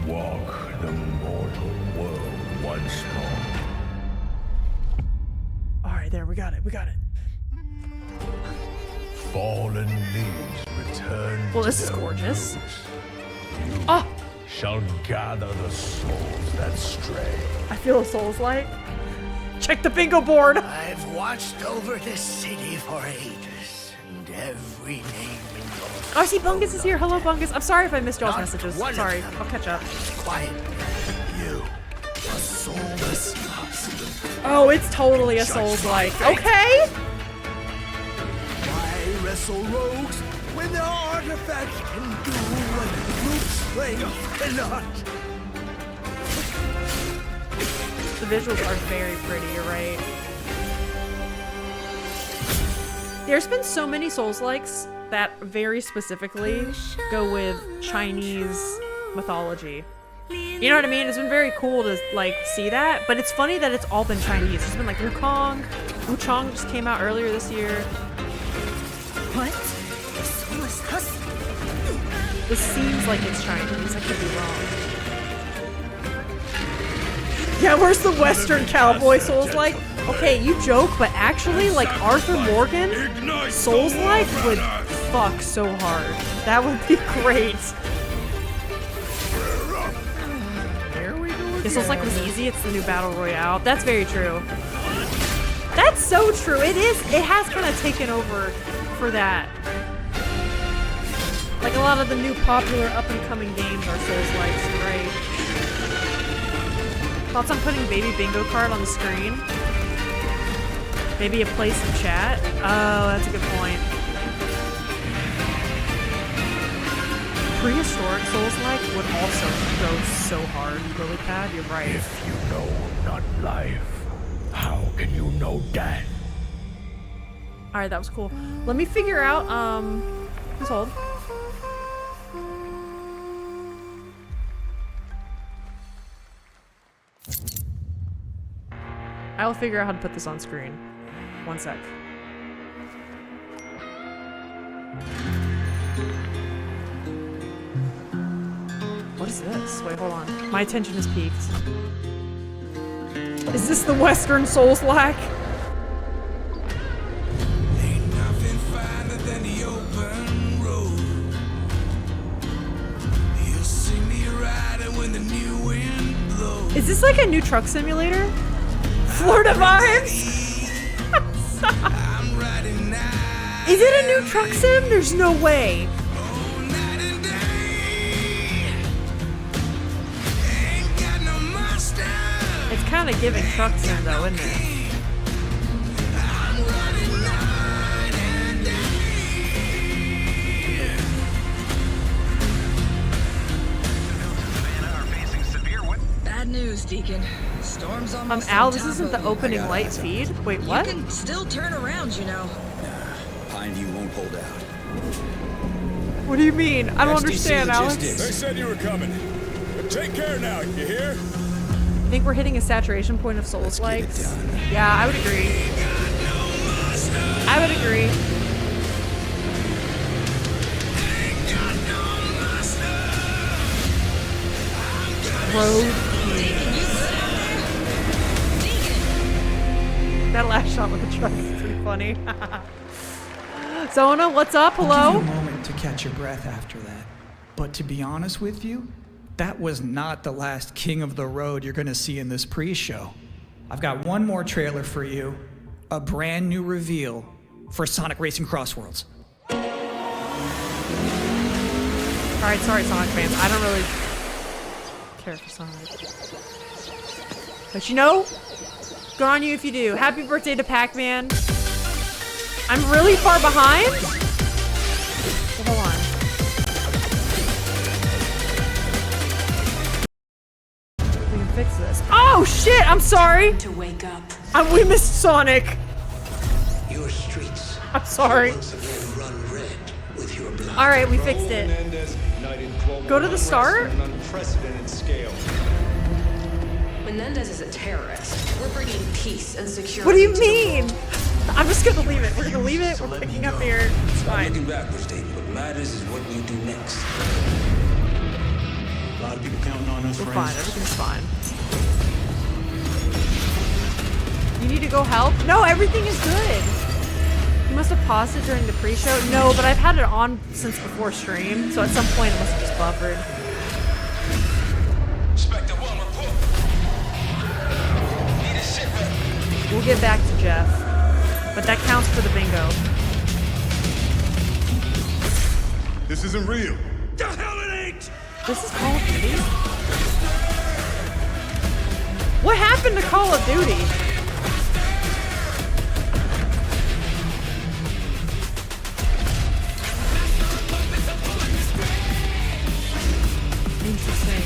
walk the mortal world once more. Alright, there, we got it. Fallen leaves return. Well, to this is their gorgeous. roots. Oh! Shall gather the souls that stray. I feel a soul's light. Check the bingo board! I've watched over this city for ages, and every name in your Oh, I see Bungus is here. Hello, Bungus. I'm sorry if I missed y'all's Not messages. one of Sorry. them. I'll catch up. quiet. You, a soulless husk. Oh, it's totally a soul's light. Okay! Why wrestle rogues when their artifacts can do what brute strength cannot? The visuals are very pretty, you're right. There's been so many Souls-likes that very specifically go with Chinese mythology. You know what I mean? It's been very cool to like see that, but it's funny that it's all been Chinese. It's been like Wukong. Wuchang just came out earlier this year. What? The soulless husk? This seems like it's Chinese. I could be wrong. Yeah, where's the Western cowboy Souls-like? Okay, you joke, but actually, like Arthur Morgan, Souls-like would fuck so hard. That would be great. If Souls-like was easy, it's the new Battle Royale. That's very true. That's so true. It is. It has kind of taken over for that. Like a lot of the new popular up-and-coming games are Souls-likes, right? Thoughts on putting Baby Bingo card on the screen? Maybe a place in chat? Oh, that's a good point. Prehistoric Souls-like would also go so hard. Lily Pad, you're right. If you know not life, how can you know death? Alright, that was cool. Let me figure out, just hold. I'll figure out how to put this on screen. One sec. What is this? Wait, hold on. My attention is peaked. Is this the Western Souls-like? Ain't nothing finer than the open road. You'll see me riding when the new wind blows. Is this like a new truck simulator? Florida vibes? Stop. I'm riding night, Is it a new truck sim? There's no way. night and day. Ain't got no master. It's kind of giving truck sim though, isn't it? I'm riding night and day. Bad news, Deacon. Storm's almost Al, on this top isn't of the you. opening light feed? Wait, what? You can still turn around, you know. Pineview won't hold out. What do you mean? I don't understand, Alex. They said you were coming. But take care now, you hear? I think we're hitting a saturation point of Souls likes. Yeah, I would agree. I would agree. Road. That last shot with the truck is pretty funny. Zona, what's up? I'll Hello? give you a moment to catch your breath after that. But to be honest with you, that was not the last king of the road you're gonna see in this pre-show. I've got one more trailer for you, a brand new reveal for Sonic Racing Crossworlds. Alright, sorry, Sonic fans. I don't really care for Sonic. But you know, good on you if you do. Happy birthday to Pac-Man. I'm really far behind. fix this. Oh shit! I'm sorry. To wake up. We missed Sonic. Your streets I'm sorry. once again run red with your blood. All right, we fixed it. Go to the start. Menendez is a terrorist. We're bringing peace and security. What do you to the mean? world. I'm just gonna leave it. We're gonna leave it. We're picking up here. It's fine. Looking backwards, Dave. What matters is what we do next. A lot of people counting on us, We're fine. Everything's fine. You need to go help? No, everything is good. You must have paused it during the pre-show. No, but I've had it on since before stream, so at some point it must have just buffered. Inspector, one report. Need a shit rep. We'll get back to Jeff, but that counts for the bingo. This isn't real. The hell it ain't! This is Call of Duty? What happened to Call of Duty? Interesting.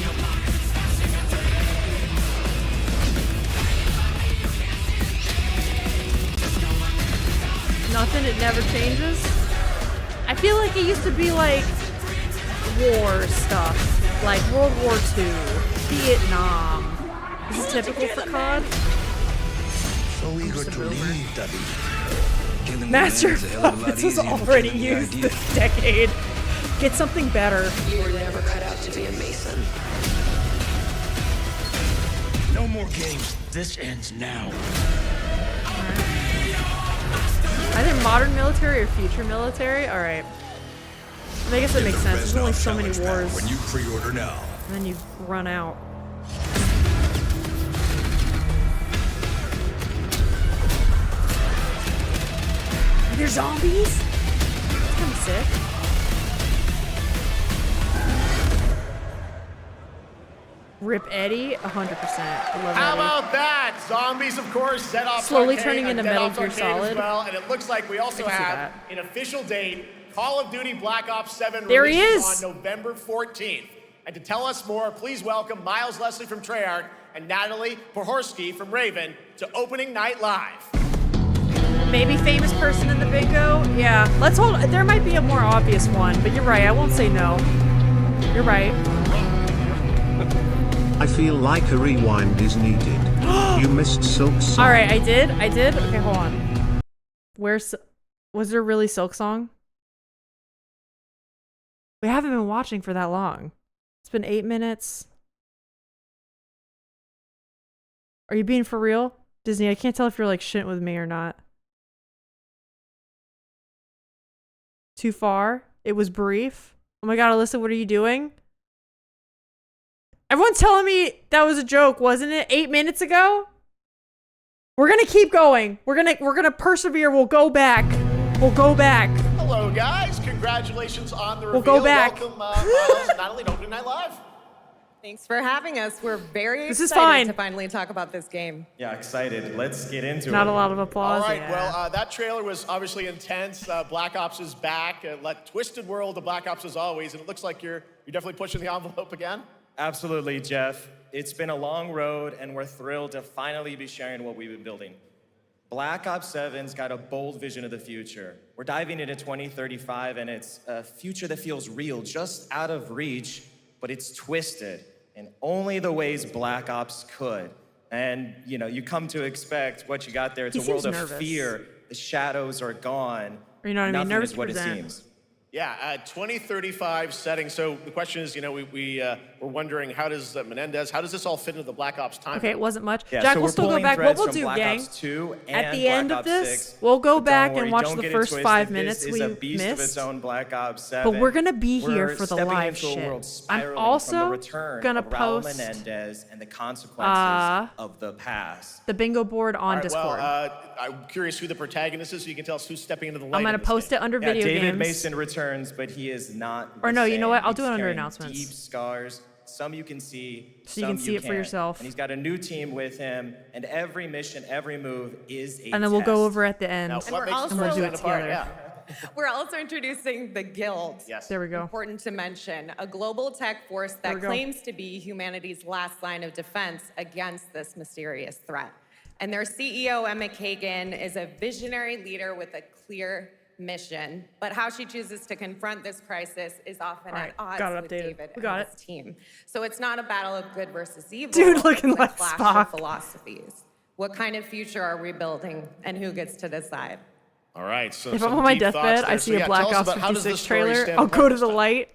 Nothing, it never changes. I feel like it used to be like war stuff, like World War II, Vietnam. This is typical for COD. So eager to leave, David. Killing Master Menendez is a hell of a lot Puppets was easier than already killing the used idea. this decade. Get something better. You were never cut out to be a Mason. No more games. This ends now. Either modern military or future military. All right. I guess that makes sense. There's only so many wars, When you pre-order now. and then you run out. Are there zombies? That's kind of sick. Rip Eddie, 100%. I love How Eddie. about that? Zombies, of course, Dead Off Slowly Arcade, turning into Dead Metal Off Gear Arcade Solid. As well, and it looks like we also I can see have that. an official date. Call of Duty Black Ops 7 There he releases is. on November 14th. And to tell us more, please welcome Miles Leslie from Treyarch and Natalie Pohorsky from Raven to Opening Night Live. Maybe famous person in the bingo? Yeah. Let's hold. There might be a more obvious one, but you're right. I won't say no. You're right. I feel like a rewind is needed. You missed Silk Song. All right, I did. Okay, hold on. Was there really Silk Song? We haven't been watching for that long. It's been 8 minutes. Are you being for real, Disney? I can't tell if you're like shitting with me or not. Too far? It was brief? Oh my god, Alyssa, what are you doing? Everyone's telling me that was a joke, wasn't it? 8 minutes ago? We're gonna keep going. We're gonna persevere. We'll go back. We'll go back. Hello, guys. Congratulations on the reveal. We'll go back. Welcome, Miles and Natalie to Opening Night Live. Thanks for having us. We're very This is excited fine. to finally talk about this game. Yeah, excited. Let's get into it. Not a lot of applause. All right, yeah. well, that trailer was obviously intense. Black Ops is back. Twisted world of Black Ops as always, and it looks like you're definitely pushing the envelope again. Absolutely, Jeff. It's been a long road, and we're thrilled to finally be sharing what we've been building. Black Ops 7's got a bold vision of the future. We're diving into 2035, and it's a future that feels real, just out of reach, but it's twisted in only the ways Black Ops could. And, you know, you come to expect what you got there. It's He a world seems of nervous. fear. The shadows are gone. Or you know what I mean? Nothing Nervous is what it present. seems. Yeah, 2035 setting. So the question is, we're wondering, how does Menendez, how does this all fit into the Black Ops time? Okay, it wasn't much. Yeah, Jack, so we'll we're still go pulling back. What threads we'll from do, Black gang, Ops 2 at and the end Black of Ops this, 6. we'll go But back don't worry, and watch don't the get it first twisted. 5 minutes This we is a beast of its missed. own, Black Ops 7. But we're gonna be here We're for the stepping live into a shit. world I'm spiraling from also the return gonna of Raul post Menendez and the consequences of the past. the bingo board on All right, Discord. well, I'm curious who the protagonist is, so you can tell us who's stepping into the light. I'm gonna post it under Yeah, video David games. Mason returns, but he is not. Or the no, you know same. what? I'll He's do it under carrying announcements. Deep scars. Some you can see, So you can some see it for can't. yourself. And he's got a new team with him, and every mission, every move is a And then we'll go test. over at the end. Now, And what we're makes also this we'll do it stand apart? together. Yeah. We're also introducing the Guild. Yes. There we go. Important to mention, a global tech force There that we go. claims to be humanity's last line of defense against this mysterious threat. And their CEO, Emma Kagan, is a visionary leader with a clear mission. But how she chooses to confront this crisis is often All right, at odds got it with updated. David We got and it. his team. So it's not a battle of good versus evil. Dude looking it's a like clash Spock. of philosophies. What kind of future are we building, and who gets to decide? All right, so If I'm some on my deep thoughts deathbed, I there. see So a yeah, Black tell us Ops about how does the 56 story trailer. stand I'll go to apart the this light.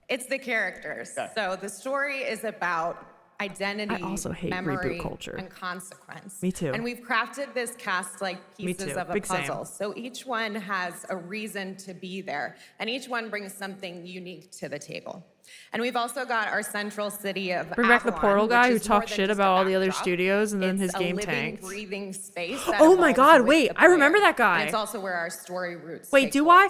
It's the characters. Okay. So the story is about identity, I also hate memory, reboot culture. and consequence. Me too. And we've crafted this cast like Me pieces too. of a Big same. puzzle. So each one has a reason to be there, and each one brings something unique to the table. And we've also got our central city of Bring back the Avalon, Portal guy which who is more talks than shit just a about all the other backdrop. studios and then It's his a game living, tanks. breathing space that Oh my evolves God, with wait, the I remember player. that guy. And it's also where our story roots Wait, take do hold. I?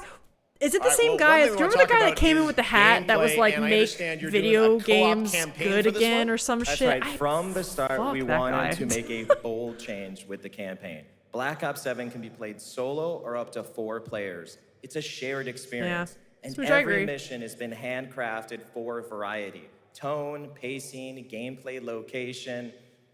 Is it the All right, same well, guy? one Do thing you we remember wanna the guy talk that came in about with the is hat that was gameplay, like and I make understand you're doing a video co-op games campaign good for this again one? or some That's shit? right. From the start, fuck we that wanted guy. to make a bold change with the campaign. Black Ops 7 can be played solo or up to 4 players. It's a shared experience. And Which I every agree. mission has been handcrafted for variety. Tone, pacing, gameplay, location.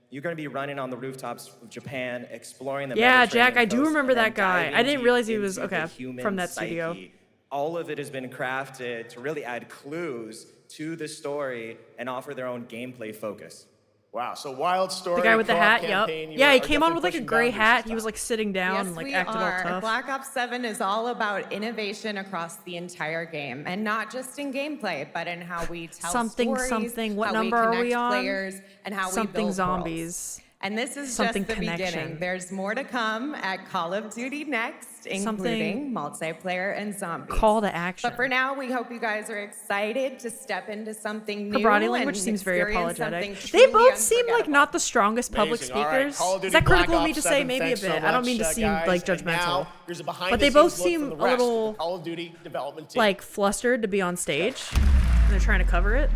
You're going to be running on the rooftops of Japan, exploring the Yeah, Mediterranean Jack, I do coast, remember and then that guy. diving I didn't deep realize he was- into the okay, human from that studio. psyche. All of it has been crafted to really add clues to the story and offer their own gameplay focus. Wow, so wild story. The guy with the co-op hat, yep. campaign, you Yeah, he are came on definitely with like a pushing gray boundaries hat. this He was time. like sitting down Yes, and like we acted all are. tough. Black Ops 7 is all about innovation across the entire game, and not just in gameplay, but in how we tell Something, stories, something. What how number are we connect on? players, and how Something we build zombies. worlds. And this is Something just the connection. beginning. There's more to come at Call of Duty Next, including multiplayer and zombies. Call to action. But for now, we hope you guys are excited to step into something new. Her body and language seems very experience apologetic. something They truly both seem like not the strongest public Amazing. All right, speakers. Call of Duty Is that Black critical of me Ops to say? 7, Maybe a thanks bit. so I don't mean to much, seem guys. like And now, judgmental. here's a behind But the they both scenes look seem from the a rest of the little Call of Duty development team. like flustered to be on stage. And they're trying to cover it.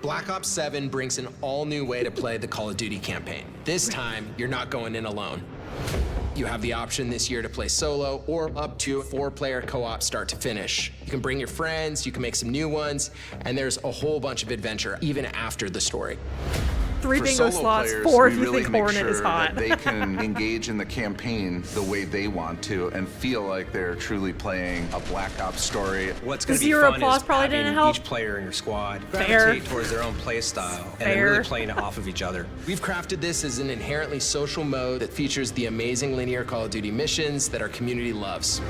Black Ops 7 brings an all-new way to play the Call of Duty campaign. This time, you're not going in alone. You have the option this year to play solo or up to 4-player co-op start to finish. You can bring your friends, you can make some new ones, and there's a whole bunch of adventure even after the story. 3 For bingo solo slots, players, 4 if we you really think make Hornet sure is hot. that they can engage in the campaign the way they want to and feel like they're truly playing a Black Ops story. What's going to The be zero fun applause is probably having didn't help. each player in your squad Fair. gravitate towards their own play style and then Fair. really playing it off of each other. We've crafted this as an inherently social mode that features the amazing linear Call of Duty missions that our community loves.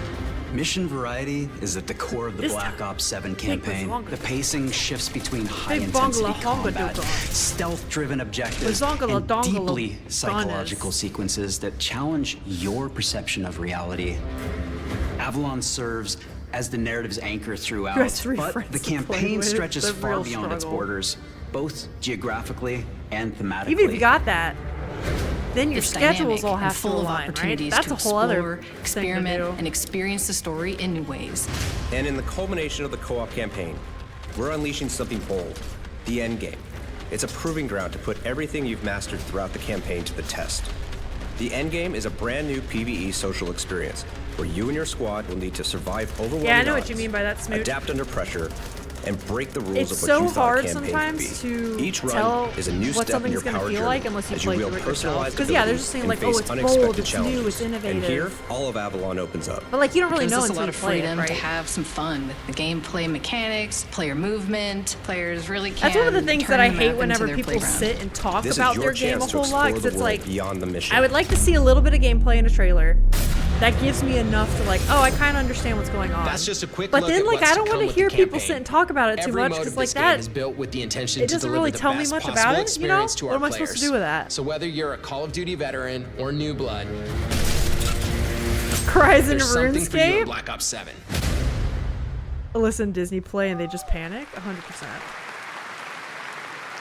Mission variety is at the core of the This Black time, Ops 7 Nick was campaign. longer. The pacing shifts between Big high-intensity bongala honga combat, dogon. stealth-driven objectives, Bazongala and dongala deeply psychological donas. sequences that challenge your perception of reality. Avalon serves as the narrative's anchor throughout, That's 3 but friends the to play campaign with. stretches The far real beyond its struggle. borders, both geographically and thematically. Even if you got that, then your It's schedules dynamic all and have to full of align, right? opportunities That's to a whole other explore, thing to experiment, do. and experience the story in new ways. And in the culmination of the co-op campaign, we're unleashing something bold, the end game. It's a proving ground to put everything you've mastered throughout the campaign to the test. The end game is a brand new PvE social experience where you and your squad will need to survive overwhelming Yeah, I know what odds, you mean by that, Smooch. adapt under pressure, and break the rules It's of what so you thought hard a campaign sometimes could be. to Each run tell is a new what step in your something's gonna power feel journey like unless you as play wield through it yourself. personalized Because yeah, they're abilities just saying and like, oh, face it's bold, unexpected it's new, challenges. it's innovative. And here, all of Avalon opens up. But like you don't really Gives know us a until lot you of play it, freedom right? to have some fun with the gameplay mechanics, player movement. Players really can. That's one of the things that I turn the hate map into whenever their people playground. sit and talk This is about your their game a chance to whole lot explore because the it's world like beyond the mission. I would like to see a little bit of gameplay in a trailer. That gives me enough to like, oh, I kind of understand what's going on. That's just a quick But look then at like what's I to don't come want to with the hear people campaign. sit and talk about it too Every much mode because of like this game that is built with the intention it to doesn't deliver really the tell me best much possible about it, you know? experience to What our am I players. supposed to do with that? So whether you're a Call of Duty veteran or new blood, Cries in there's something for you in RuneScape. Black Ops 7. Listen, Disney play and they just panic 100%.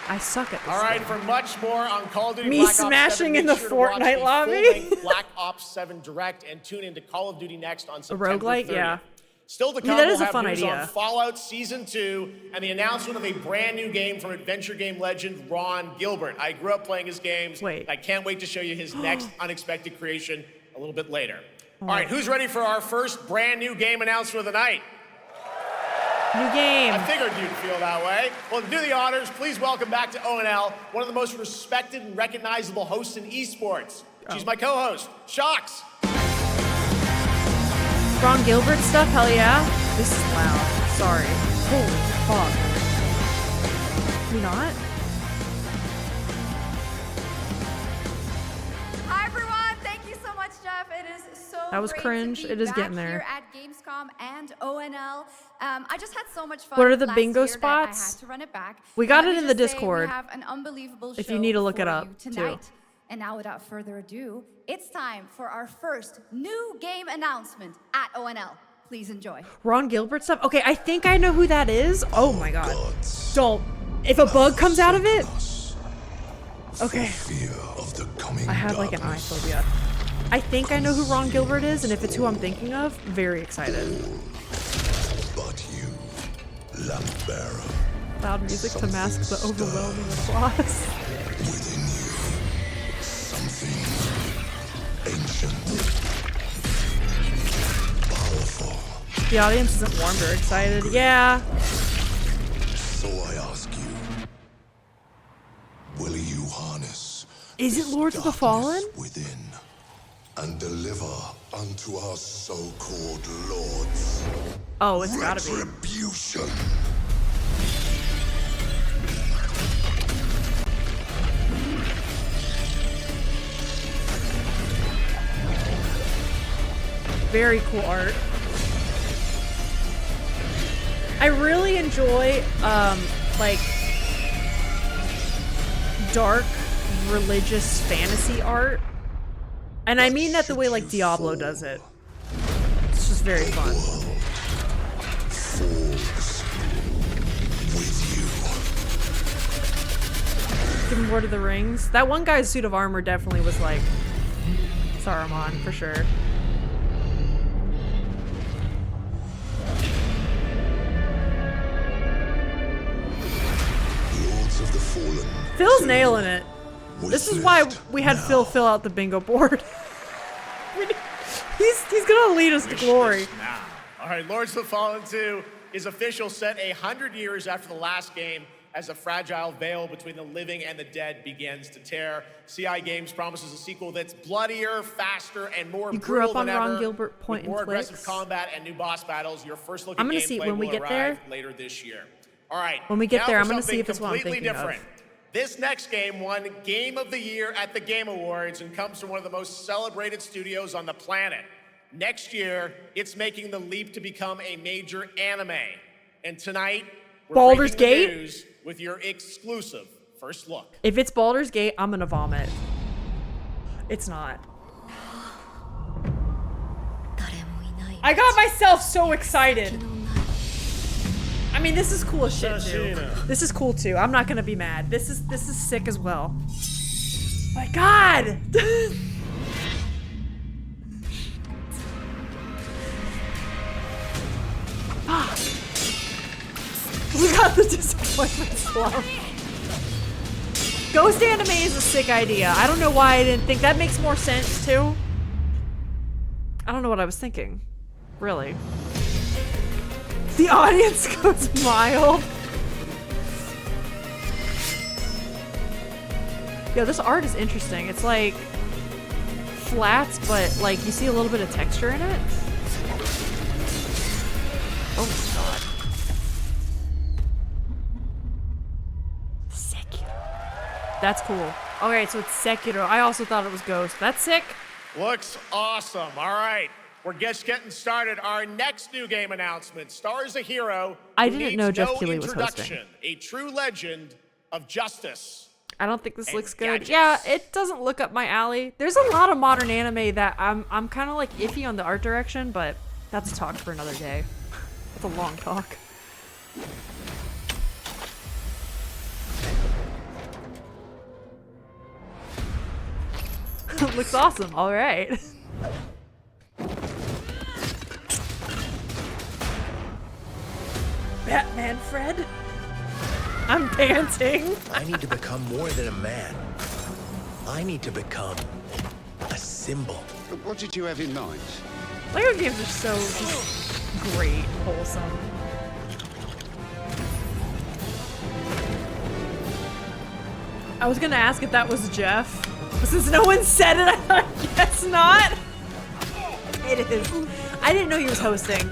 I suck at this. All right, game. for much more on Call of Duty Me Black Ops 7, smashing make in the sure to watch Fortnite the lobby. full-length Black Ops 7 Direct and tune into Call of Duty Next on September roguelite? 30th. Yeah. Still to I come, mean, that we'll is a have fun news idea. on Fallout Season 2 and the announcement of a brand new game from adventure game legend Ron Gilbert. I grew up playing his games. Wait. I can't wait to show you his next unexpected creation a little bit later. All right, who's ready for our first brand new game announcement of the night? New game. I figured you'd feel that way. Well, to do the honors, please welcome back to ONL one of the most respected and recognizable hosts in esports. She's my co-host, Shox. Ron Gilbert stuff? Hell yeah. This is loud. Sorry. Holy fuck. Can we not? Hi everyone, thank you so much, Jeff. It is so That was great cringe. to be It is back getting there. Here at Gamescom and ONL. I just had so much fun. What are the last bingo year that spots? I had to run it back. We got Let it me in the just say Discord. We have an unbelievable If show you need to look for it up, you too. tonight. And now, without further ado, it's time for our first new game announcement at ONL. Please enjoy. Ron Gilbert stuff? Okay, I think I know who that is. Oh my god. Don't. If a bug comes out of it. Okay. I have like an eye phobia. I think I know who Ron Gilbert is, and if it's who I'm thinking of, very excited. But you, lamp bearer. Loud music to mask the overwhelming applause. Within you, something ancient, powerful. The audience isn't warmed or excited. Yeah. So I ask you, will you harness Is it Lords of the Fallen? within and deliver unto our so-called lords Oh, it's gotta be. retribution? Very cool art. I really enjoy like dark religious fantasy art. And I mean that the way like Diablo does it. It's just very fun. Give him Lord of the Rings. That one guy's suit of armor definitely was like Saruman for sure. Lords of the Fallen. Phil's nailing it. This is why we had Phil fill out the bingo board. he's gonna lead us to glory. Now. All right, Lords of the Fallen 2 is official, set 100 years after the last game, as a fragile veil between the living and the dead begins to tear. CI Games promises a sequel that's bloodier, faster, and more You grew brutal up on than Ron ever, Gilbert point with and more aggressive clicks. combat and new boss battles. Your first look I'm at gonna see gameplay when we will get arrive there. later this year. All right. When we get now there, for I'm gonna see something if it's what I'm completely thinking of. different. This next game won Game of the Year at the Game Awards and comes from one of the most celebrated studios on the planet. Next year, it's making the leap to become a major anime. And tonight, we're Baldur's breaking the Gate? news with your exclusive first look. If it's Baldur's Gate, I'm gonna vomit. It's not. I got myself so excited. I mean, this is cool as shit too. This is cool too. I'm not gonna be mad. This is sick as well. My God! Fuck. We got the disappointment slump. Ghost anime is a sick idea. I don't know why I didn't think that makes more sense too. I don't know what I was thinking. Really. The audience goes mild. Yo, this art is interesting. It's like flats, but like you see a little bit of texture in it. Oh my god. Sekiro. That's cool. Okay, so it's Sekiro. I also thought it was Ghost. That's sick. Looks awesome. All right. We're just getting started. Our next new game announcement stars a hero I who didn't know needs Jeff no Keighley was introduction, hosting. a true legend of justice. I don't think this And looks good. gadgets. Yeah, it doesn't look up my alley. There's a lot of modern anime that I'm kind of like iffy on the art direction, but that's a talk for another day. It's a long talk. Looks awesome. All right. Batman Fred? I'm panting. I need to become more than a man. I need to become a symbol. What did you have in mind? Lego games are so just great, wholesome. I was gonna ask if that was Jeff, but since no one said it, I guess not. It is. I didn't know he was hosting.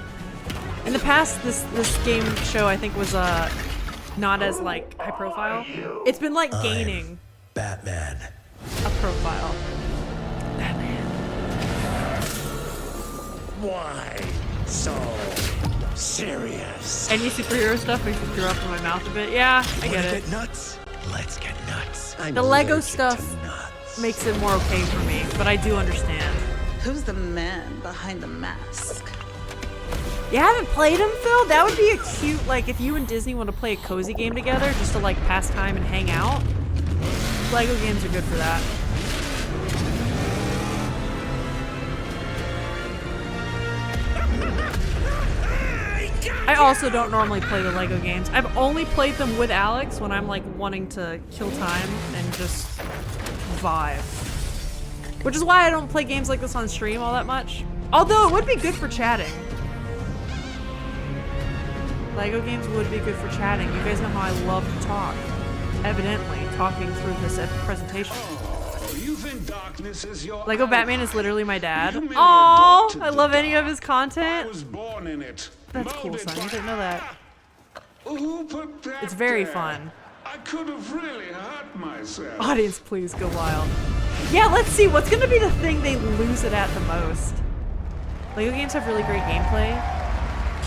In the past, this game show I think was not as like high profile. It's been like gaining Batman. a profile. Batman. Why so serious? Any superhero stuff makes me throw up in my mouth a bit. Yeah, I get it. Get nuts? Let's get nuts. The Lego stuff makes it more okay for me, but I do understand. Who's the man behind the mask? You haven't played them, Phil? That would be a cute, like, if you and Disney want to play a cozy game together, just to, like, pass time and hang out. Lego games are good for that. I also don't normally play the Lego games. I've only played them with Alex when I'm, like, wanting to kill time and just vibe. Which is why I don't play games like this on stream all that much. Although it would be good for chatting. Lego games would be good for chatting. You guys know how I love to talk. Evidently, talking through this presentation. Lego Batman is literally my dad. Aww, I love any of his content. That's cool, son. You didn't know that. It's very fun. I could have really hurt myself. Audience, please go wild. Yeah, let's see. What's gonna be the thing they lose it at the most? Lego games have really great gameplay.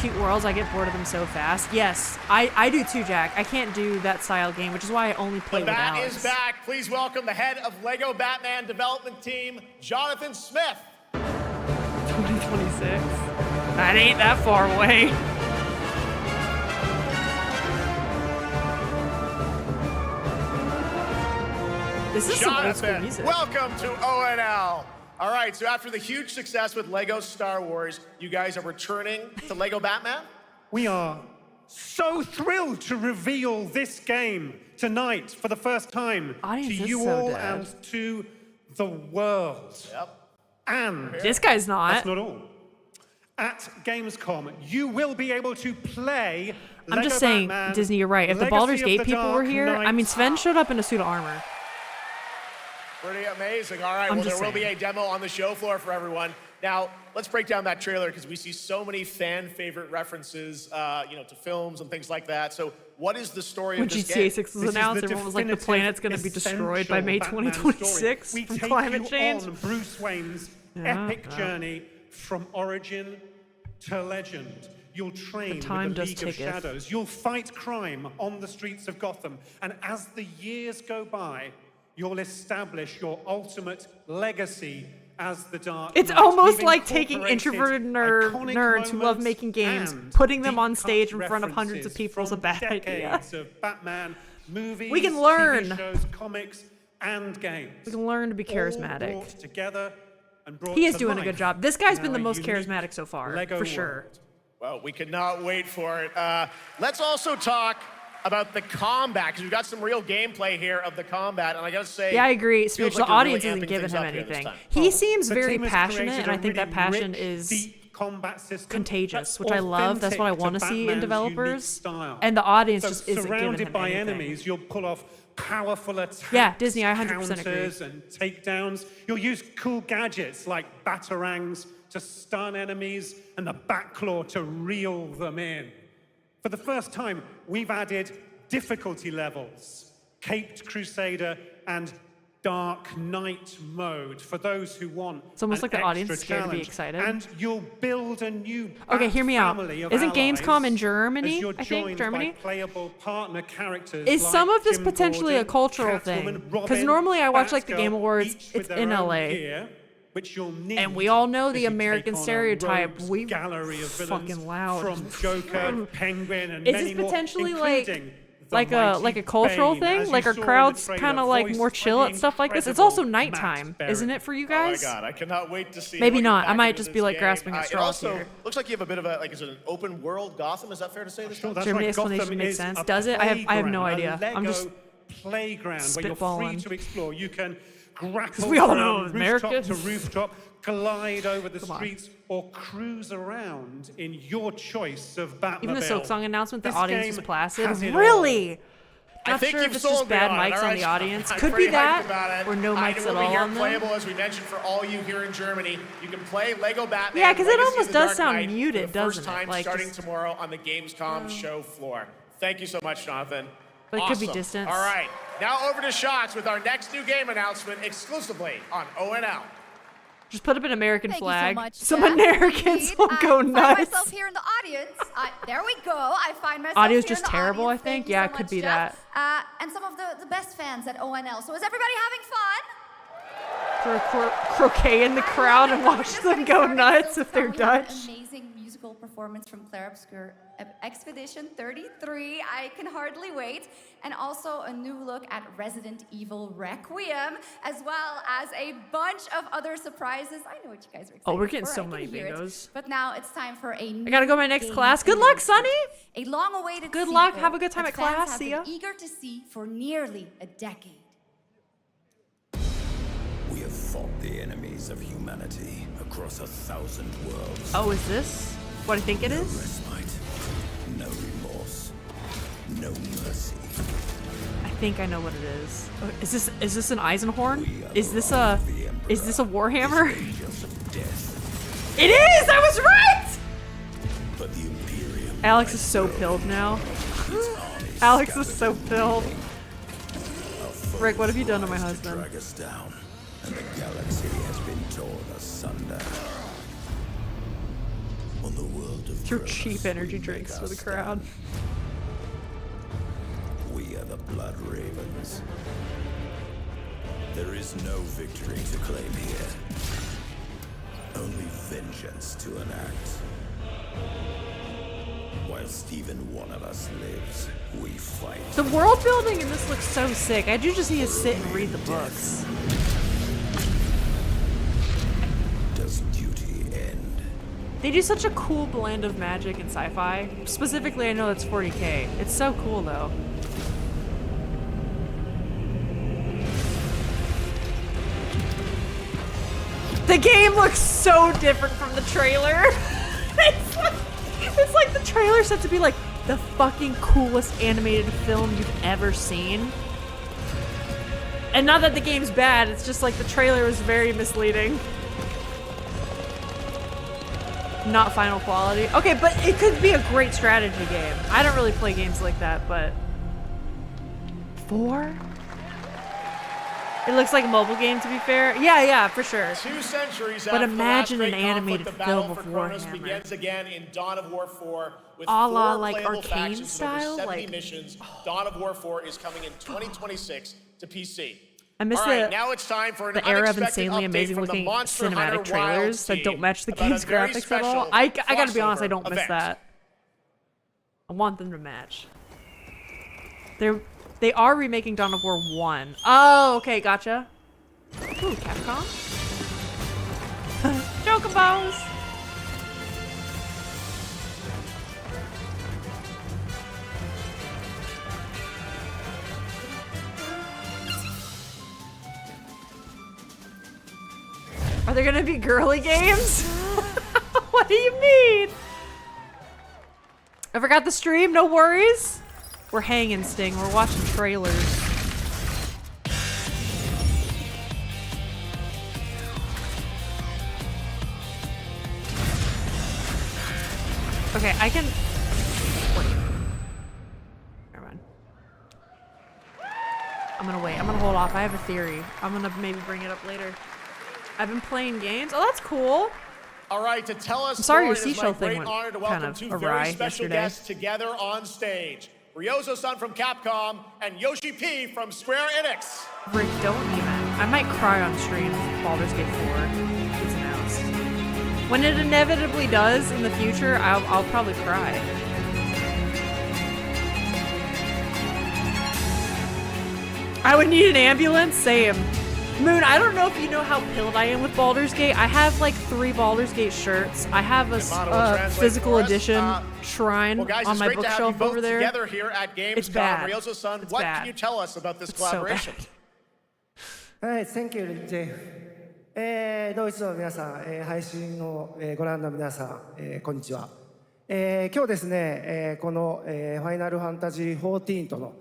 Cute worlds, I get bored of them so fast. Yes, I do too, Jack. I can't do that style game, which is why I only play with Alex. The Bat is back. Please welcome the head of Lego Batman development team, Jonathan Smith. 2026. That ain't that far away. This is some old school music. Welcome to ONL. All right, so after the huge success with Lego Star Wars, you guys are returning to Lego Batman? We are so thrilled to reveal this game tonight for the first time to you all and to the world. Yep. And this guy's not. That's not all. At Gamescom, you will be able to play I'm just saying, Batman, Disney, you're right. If the Baldur's Gate people were here, I mean, Sven showed up in a suit of armor. Pretty amazing. All right, I'm well, just there will be saying. a demo on the show floor for everyone. Now, let's break down that trailer because we see so many fan favorite references, to films and things like that. So, what is the story When of this GTA game? 6 was announced, everyone was like, the planet's going to be destroyed by May 2026 from climate change. On Bruce Wayne's epic journey from origin to legend. You'll train with the League of Shadows. You'll fight crime on the streets of Gotham. And as the years go by, you'll establish your ultimate legacy as the Dark Knight. It's almost You've like taking incorporated introverted iconic nerds who love moments making games, and putting them on deep stage in cut front of hundreds of references people is a from bad idea. decades of Batman movies, We can learn. TV shows, comics, and games. We can learn to be All charismatic. brought together and brought He is to doing a life good job. This guy's in been the our most unique charismatic so far, Lego for sure. world. Well, we cannot wait for it. Let's also talk about the combat, because we've got some real gameplay here of the combat, and I gotta say... Yeah, I agree. it feels Spiritual like you're audience really isn't amping giving things him up here this anything. time. He seems The very team has passionate, created and I a think that really passion rich, is deep combat system contagious, that's which I love. That's what I authentic want to see in Batman's developers. unique style. And the audience So just isn't giving surrounded him by anything. enemies, you'll pull off powerful attacks, Yeah, Disney, I 100% agree. counters, and takedowns. You'll use cool gadgets like batarangs to stun enemies and the backclaw to reel them in. For the first time, we've added difficulty levels, Caped Crusader and Dark Knight mode for those who want It's almost an like the audience is extra scared to be challenge. excited. And you'll build a new Okay, hear me out. family of Isn't allies Gamescom in as Germany? you're I think joined Germany. by playable partner characters Is like some of this Jim potentially a Gordon, cultural Catwoman, thing? Because Robin, normally I watch like the Batgirl, Game Awards, each with it's their in own LA. gear, which you'll need And we all know as the you American take on a stereotype. rogues We gallery of villains fucking loud. from Joker, Penguin, and Is many this more, potentially including the like mighty a cultural Bane, thing? as Like you are saw in the crowds trailer, kind of like voiced more by chill the at stuff like this? It's also incredible nighttime, Matt isn't Berry. it for you Oh guys? my god, I cannot wait to see. Maybe how you not. get I back might into just this be like game. grasping at It straws also here. looks like you have a bit of a is it an open world Gotham? Is that fair to say this time? That's German right. explanation Gotham makes is sense. a Does it? I have no playground, idea. a I'm just Lego playground where you're free spitballing. to explore. You can grapple we all from know rooftop Americans. to rooftop, glide over the streets, or cruise around in your choice of Batmobile. Even the Silksong announcement, the This audience game was placid. has it all. Really? I Not think sure you've if it's just sold me bad on it, mics all on right, the Sean. audience. I'm Could be pretty hyped that, about it. or no mics It at will be all here on them. playable, as we mentioned, for all you here in Germany. You can play Lego Batman. Yeah, 'cause it Legacy of almost the does Dark sound Knight muted, for the first doesn't it? time Like, starting just- tomorrow on the Gamescom show floor. Thank you so much, Jonathan. But it could be Awesome. distance. All right, now over to Shots with our next new game announcement exclusively on ONL. Just put up an American Thank flag. you so much, Some Jeff. Americans Indeed, will go I find nuts. myself here in the audience. There we go. I find myself Audio's here just in the terrible, audience. I think. Thank you Yeah, so it could much, be Jeff. And some of the best fans at ONL. So is everybody having fun? Throw croquet in the crowd and watch them go nuts if they're We have an Dutch. amazing musical performance from Claire Obscure Expedition 33. I can hardly wait. And also a new look at Resident Evil Requiem, as well as a bunch of other surprises. I know what you guys are excited Oh, we're getting for. so I can many hear it. bingos. But now it's time for a new I gotta go to my next game class. Good luck, Sonny. A long-awaited Good luck. sequel Have a good time that at class. fans have See been ya. eager to see for nearly a decade. We have fought the enemies of humanity across 1,000 worlds. Oh, is this what I think it No is? respite, no remorse, no mercy. I think I know what it is. Oh, is this an Eisenhorn? Is this a Warhammer? It is! I was right! But the Imperium Alex is so pilled now. Alex is so pilled. Rick, what have you done to my husband? drag us down, and the galaxy has been torn asunder. On the world of Through Kronos, cheap energy we drinks make for our the crowd. We are the Blood Ravens. There is no victory to claim here. Only vengeance to enact. Whilst even one of us lives, we fight. The world building in this looks so sick. I do just need to sit and read the books. Does duty end? They do such a cool blend of magic and sci-fi. Specifically, I know it's 40K. It's so cool though. The game looks so different from the trailer. It's like the trailer set to be like the fucking coolest animated film you've ever seen. And not that the game's bad, it's just like the trailer was very misleading. Not final quality. Okay, but it could be a great strategy game. I don't really play games like that, but 4? It looks like a mobile game, to be fair. Yeah, for sure. 2 centuries But after imagine the an last great animated conflict, the film battle of for Kronos Warhammer. begins again in Dawn of War 4 with A la, 4 like, playable Arcane factions and over style, 70 like- missions. Dawn of War 4 is coming in 2026 to PC. I miss All the- right, now it's time for an The era of unexpected insanely update amazing from the looking Monster cinematic Hunter trailers Wilds that don't team match the about a game's very graphics at all. special I gotta be honest, I crossover don't miss event. that. I want them to match. They are remaking Dawn of War 1. Oh, okay, gotcha. Ooh, Capcom? Chocobos! Are there gonna be girly games? What do you mean? I forgot the stream, no worries. We're hanging, Sting. We're watching trailers. Okay, I can... Wait. Never mind. I'm gonna wait. I'm gonna hold off. I have a theory. I'm gonna maybe bring it up later. I've been playing games. Oh, that's cool. All right, to tell us I'm sorry more, your it is seashell my thing great went honor to kind welcome of 2 awry very special yesterday. guests together on stage. Ryozo-san from Capcom and Yoshi P from Square Enix. Rick, don't even. I might cry on stream if Baldur's Gate 4 gets announced. When it inevitably does in the future, I'll probably cry. I would need an ambulance, same. Moon, I don't know if you know how pilled I am with Baldur's Gate. I have like 3 Baldur's Gate shirts. I have a physical edition shrine Well, guys, on it's my great to have you bookshelf both over there. together here at Gamescom. It's bad. Ryozo-san, It's what bad. can you tell us about this It's so collaboration? bad. はい、Thank you, Jeff。ドイツの皆さん、配信を、ご覧の皆さん、こんにちは。今日ですね、この、ファイナルファンタジー14との、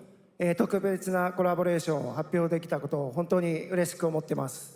特別なコラボレーションを発表できたことを本当に嬉しく思ってます。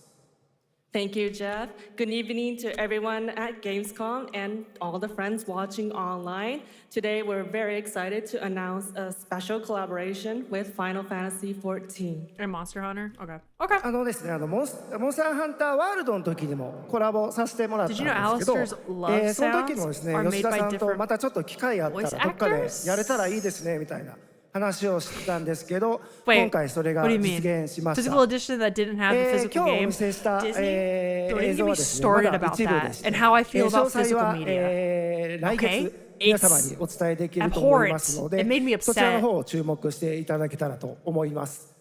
Thank you, Jeff. Good evening to everyone at Gamescom and all the friends watching online. Today, we're very excited to announce a special collaboration with Final Fantasy XIV. And Monster Hunter? Okay. ですね、モンスターハンターワールドの時にもコラボさせてもらったんですけど、 Alistair's love その時もですね、 sounds are 吉 made 田 by さんと different またちょっと機会あったら voice どっかで actors? やれたらいいですねみたいな話をしてたんですけど、 Wait, 今回それが what do you 実 mean? 現しました Physical edition that didn't have the physical 今日お game? 見せした Disney? 映 Don't even 像 get は me ですね、ま started だ about 一部で that して and how I feel 詳 about 細 physical は media. 来 Okay? 月皆様にお伝えできると思いますので、 It made me そちらの upset. 方を注目していただけたらと思います。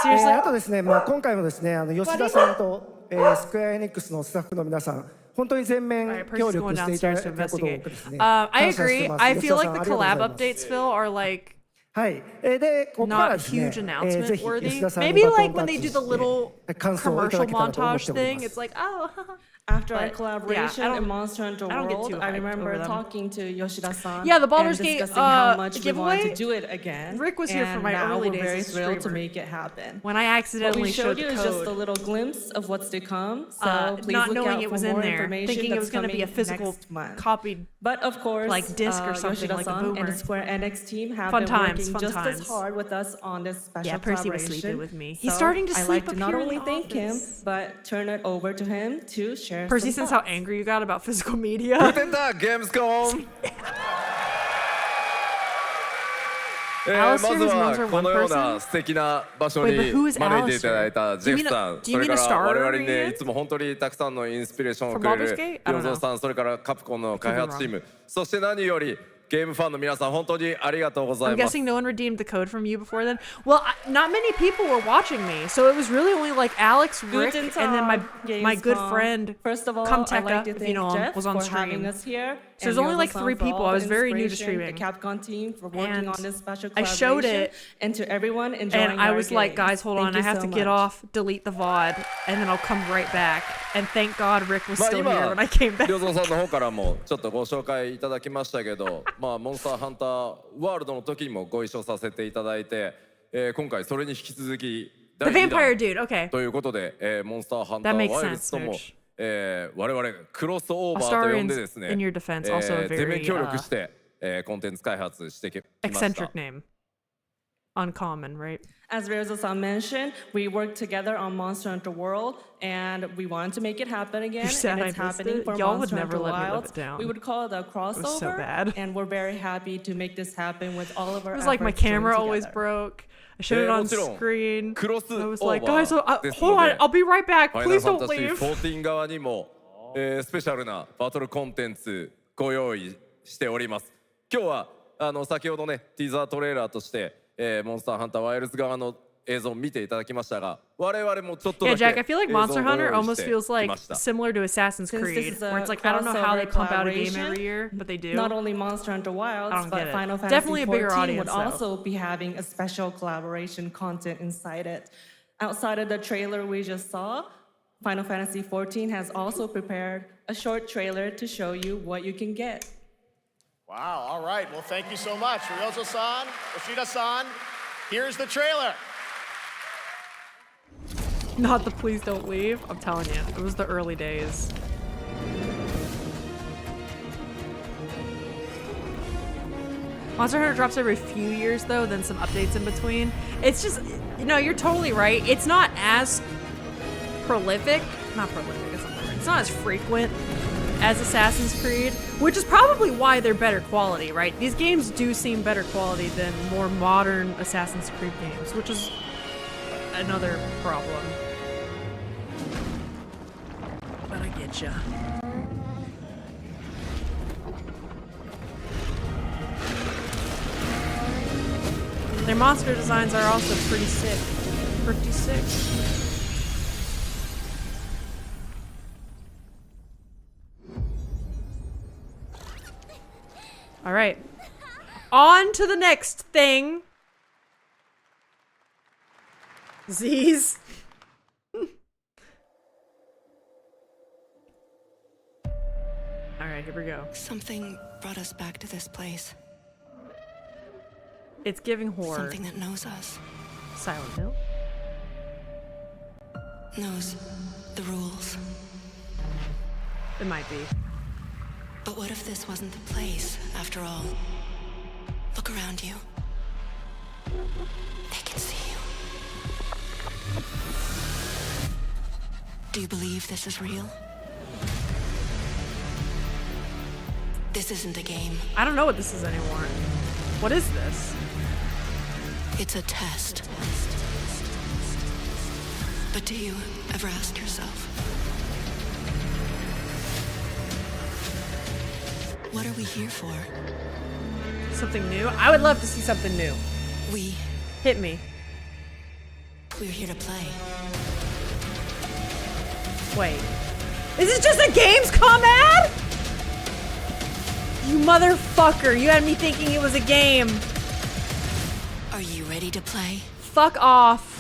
Seriously? あとですね、今回もですね、吉田さんと、スクエアエニックスのスタッフの皆さん、本当に全面協力していただいたことをですね、 I 感謝し agree. てます。 I 吉 feel 田さん like あ the りがとうござい collab ます。 updates, Phil, are like はい。で、ここから not ですね、 huge ぜ announcement ひ worthy. 吉田さんに Maybe バト like ンタ when ッ they チ do the して little 感想をいた commercial だけたらと思っ montage ており thing, ます。 it's like, oh. After our But, collaboration yeah, in Monster Hunter I don't get World, too I hyped remember over them. talking to Yoshida-san Yeah, the Baldur's and Gate, discussing how much we wanted giveaway. to do it again. Rick was here for and my now early we're days very as a thrilled to streamer. make it happen. When I What accidentally we showed showed you the is just a code, little glimpse of what's to come. So please not look knowing out it for was in more there, information thinking it that's was going to be a coming physical next month. copied, But of course, like disc or something like the Yoshida-san and Boomer. the Square Enix team have Fun been times, working fun just times. as hard with us on this special Yeah, Percy was collaboration. sleeping with me. He's So starting to I sleep like to up not here in only the thank him, office. but turn it over to him to share Percy, some sense how thoughts. angry you got about physical media. Guten Tag, Gamescom! まずはこのような素敵な場所に招いていただいたジェフさん、それから我々にねいつも本当にたくさんのインスピレーションをくれるヨゾさん、それからカプコンの開発チーム、そして何よりゲームファンの皆さん本当にありがとうござい I'm ます。 guessing no one redeemed the code from you before then. Well, not many people were watching me, so it was really only like Alex, Rick, Guten and then my good Gamescom. friend First of all, I'd like Kamteka, to if thank you know him, Jeff was on for having stream. us here. So there's and only like Yozo-san 3 for people. all I was the very new to inspiration, streaming. The Capcom team for working And on this special I collaboration. showed it, and to everyone enjoying and I our was like, games. guys, hold on, Thank I you have so to get much. off, delete the VOD, and then I'll come right back. And thank God Rick was まあ still here 今 when I came back. ヨゾさんの方からもちょっとご紹介いただきましたけど、まあモンスターハンターワールドの時にもご一緒させていただいて、今回それに引き続き The Vampire Dude, okay. ということで、モンスターハンタ That ー makes ワイル sense, ズとも Serge. 我々クロスオーバーと呼んでですね、 in your defense, also a very, 全面協力して、コンテンツ開発してきました。 eccentric name. Uncommon, right? As Ryozo-san mentioned, we worked together on Monster Hunter World, and we wanted to make it happen again. You're sad and I it's missed happening it? for Y'all would Monster never Hunter let me live Wilds. it down. We would call it a crossover, was so bad. and we're very happy to make this happen with all of our It was like my efforts joined camera always together. broke. I showed it on screen. I was like, オーバー guys, です hold の on, で I'll be right back. ファイナル Please ファン don't タジー leave. 14側にも、スペシャルなバトルコンテンツご用意しております。今日は先ほどねティザートレーラーとして、モンスターハンターワイルズ側の映像を見ていただきましたが、我々もちょっと Yeah, だけ Jack, I feel like 映像を Monster ご Hunter 用意 almost して feels き like ました。 similar to Assassin's Since this Creed, is a where it's like, I don't know how they crossover pump out a game collaboration, every year, but they do. Not only Monster Hunter I Wilds, don't but get it. Final Fantasy Definitely a bigger 14 audience, would though. also be having a special collaboration content inside it. Outside of the trailer we just saw, Final Fantasy 14 has also prepared a short trailer to show you what you can get. Wow, all right. Well, thank you so much. Ryozo-san, Yoshida-san, here's the trailer. Not the please don't leave. I'm telling you, it was the early days. Monster Hunter drops every few years though, then some updates in between. It's just, you know, you're totally right. It's not as prolific, not prolific, it's not the right. It's not as frequent as Assassin's Creed, which is probably why they're better quality, right? These games do seem better quality than more modern Assassin's Creed games, which is another problem. But I get ya. Their monster designs are also pretty sick. Pretty sick. All right. On to the next thing. Z's. All right, here we go. Something brought us back to this place. It's giving horror. Something that knows us. Silent Hill? Knows the rules. It might be. But what if this wasn't the place, after all? Look around you. They can see you. Do you believe this is real? This isn't a game. I don't know what this is anymore. What is this? It's a test. But do you ever ask yourself, what are we here for? Something new? I would love to see something new. Hit me. We're here to play. Wait. Is this just a Gamescom ad? You motherfucker. You had me thinking it was a game. Are you ready to play? Fuck off.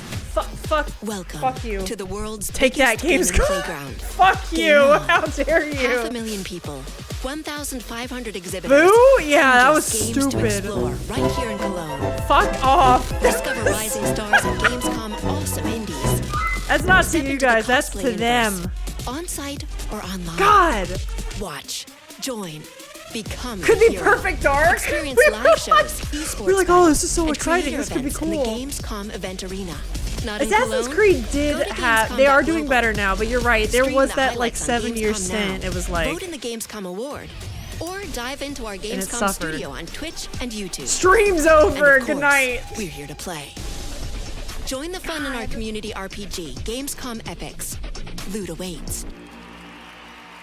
Fuck. Welcome. Fuck you. To the world's Take that, biggest gaming Gamescom. playground. Fuck Game you. on. How dare you? 500,000 people. 1,500 exhibitors. Boo? Yeah, that was Games to stupid. explore right here in Cologne. Fuck off. Discover rising stars and Gamescom awesome indies. That's not to Step you into guys, the that's cosplay to them. universe, on-site or online. God. Watch, join, become Could a be hero. Perfect Dark. Experience We were live like- shows, esports we were like, oh, this battles, is so and exciting. creator This could be events in the cool. Gamescom event arena. Not in Assassin's Cologne? Creed did Go to have, they are Gamescom.global. doing better now, but you're right. There Stream was the that like highlights on 7-year Gamescom stint. now. It was like Vote in the Gamescom award. Or dive into our it Gamescom suffered. studio on Twitch and YouTube. Stream's And over. of Good course, night. We're here to play. Join the fun in our community RPG, Gamescom Epics. Loot awaits.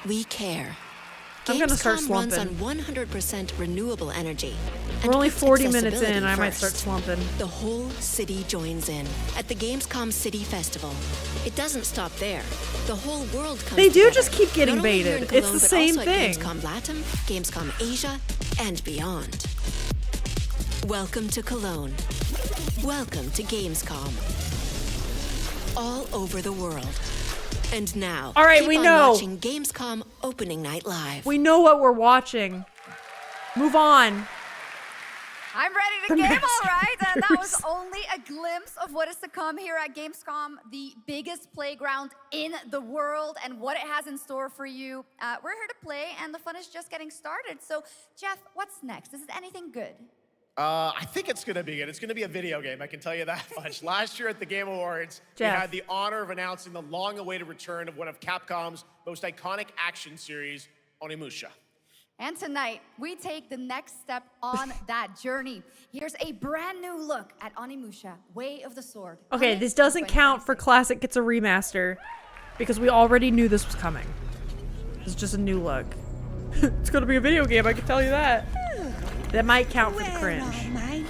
We care. I'm gonna start Gamescom runs on slumping. 100% renewable energy. We're and only puts 40 minutes accessibility in. I might first. start slumping. The whole city joins in at the Gamescom City Festival. It doesn't stop there. The whole world comes They do together. just keep getting Not only here in baited. It's Cologne, the but same also at thing. Gamescom Latin, Gamescom Asia, and beyond. Welcome to Cologne. Welcome to Gamescom. All over the world. And now, All right, keep we on know. watching Gamescom Opening Night Live. We know what we're watching. Move on. I'm ready to The game, Master all right? And that was Race. only a glimpse of what is to come here at Gamescom, the biggest playground in the world, and what it has in store for you. We're here to play, and the fun is just getting started. So, Jeff, what's next? Is it anything good? I think it's going to be good. It's going to be a video game, I can tell you that much. Last year at the Game Awards, Jeff. we had the honor of announcing the long-awaited return of one of Capcom's most iconic action series, Onimusha. And tonight, we take the next step on that journey. Here's a brand new look at Onimusha, Way of the Sword. Okay, this doesn't count for Classic Gets a Remaster because we already knew this was coming. It's just a new look. It's gonna be a video game, I can tell you that. That might count for the cringe. My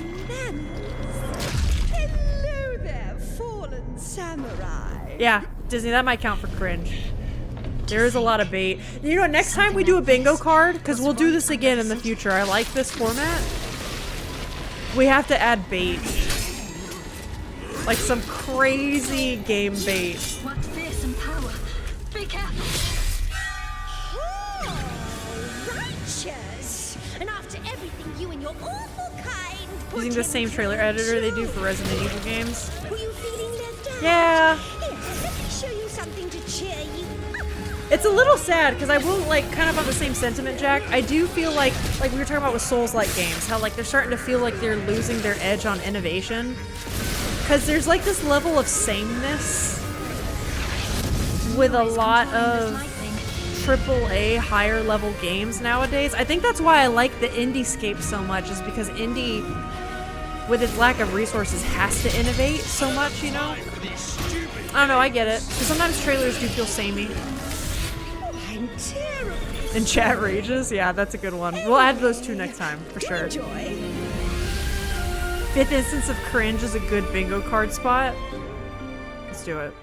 hello there, fallen samurai. Yeah, Disney, that might count for cringe. There is a lot of bait. You know what, next time we do a bingo card, because we'll do this again in the future. I like this format. We have to add bait. Like some crazy game bait. What fearsome power. Be careful. Righteous. And after everything you and your awful kind put Using the in same trailer editor they do for Resident Evil games. Were you feeling left out? Yeah. Here, let me show you something to cheer you up. It's a little sad because I will like kind of on the same sentiment, Jack. I do feel like we were talking about with Souls-like games, how like they're starting to feel like they're losing their edge on innovation. Because there's like this level of sameness with a lot of AAA higher level games nowadays. I think that's why I like the indie-scape so much, is because indie, with its lack of resources, has to innovate so much, you know? I don't know, I get it. Because sometimes trailers do feel samey. I'm terrible. And chat rages? Yeah, that's a good one. We'll add those two next time, for sure. Enjoy. Fifth instance of cringe is a good bingo card spot. Let's do it.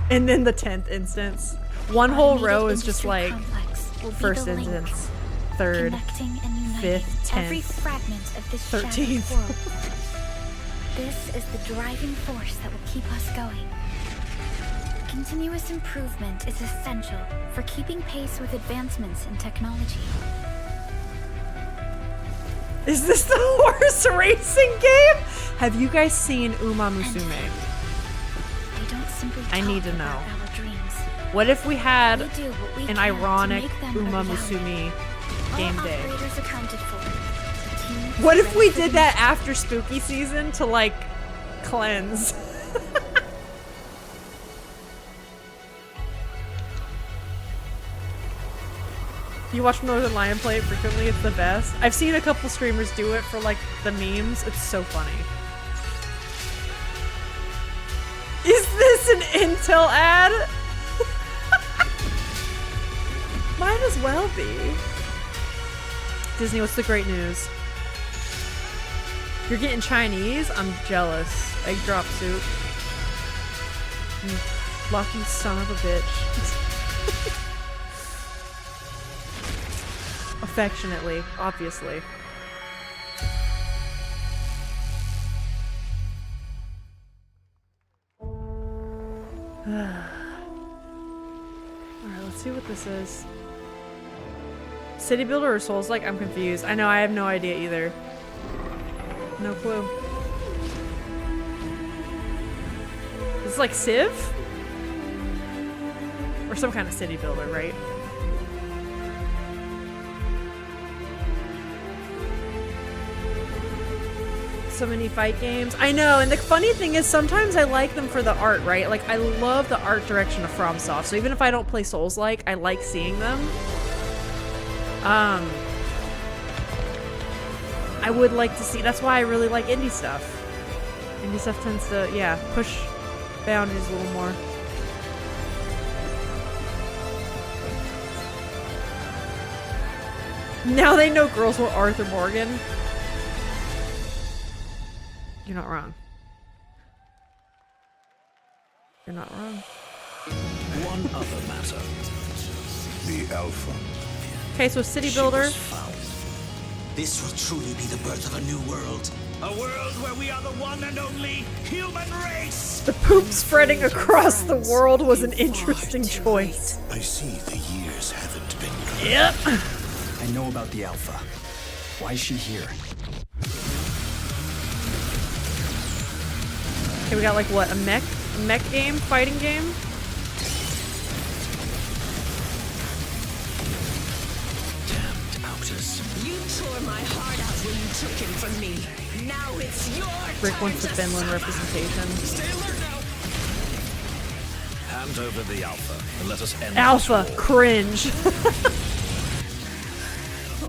And then the 10th instance. One whole row is just like first instance, third, fifth, 10th, every fragment of this 13th. shattered world. This is the driving force that will keep us going. Continuous improvement is essential for keeping pace with advancements in technology. Is this the horse racing game? Have you guys seen Uma Musume? They don't simply I need to talk know. about our dreams. What if we had We do what we an can to ironic make them a Uma reality. Musume game All day? operators accounted for. The team is What if we ready for did the that after spooky season to like cleanse? You watch Northern Lion play it frequently, it's the best. I've seen a couple streamers do it for like the memes. It's so funny. Is this an Intel ad? Might as well be. Disney, what's the great news? You're getting Chinese? I'm jealous. Egg drop soup. Lucky son of a bitch. Affectionately, obviously. Alright, let's see what this is. City Builder or Souls-like? I'm confused. I know, I have no idea either. No clue. This is like Civ? Or some kind of city builder, right? So many fight games. I know, and the funny thing is sometimes I like them for the art, right? Like, I love the art direction of FromSoft, so even if I don't play Souls-like, I like seeing them. I would like to see, that's why I really like indie stuff. Indie stuff tends to, yeah, push boundaries a little more. Now they know girls want Arthur Morgan. You're not wrong. You're not wrong. One other matter. The Alpha. Okay, so City Builder. This will truly be the birth of a new world. A world where we are the one and only human race! The poop spreading across the world was an interesting choice. I see the years haven't been good. Yep. I know about the Alpha. Why is she here? Okay, we got like what, a mech game, fighting game? Damned outers. You tore my heart out when you took him from me. Now it's your Rick wants the Finland representation. Stay alert now. Hand over the Alpha and let us end Alpha, this war. cringe.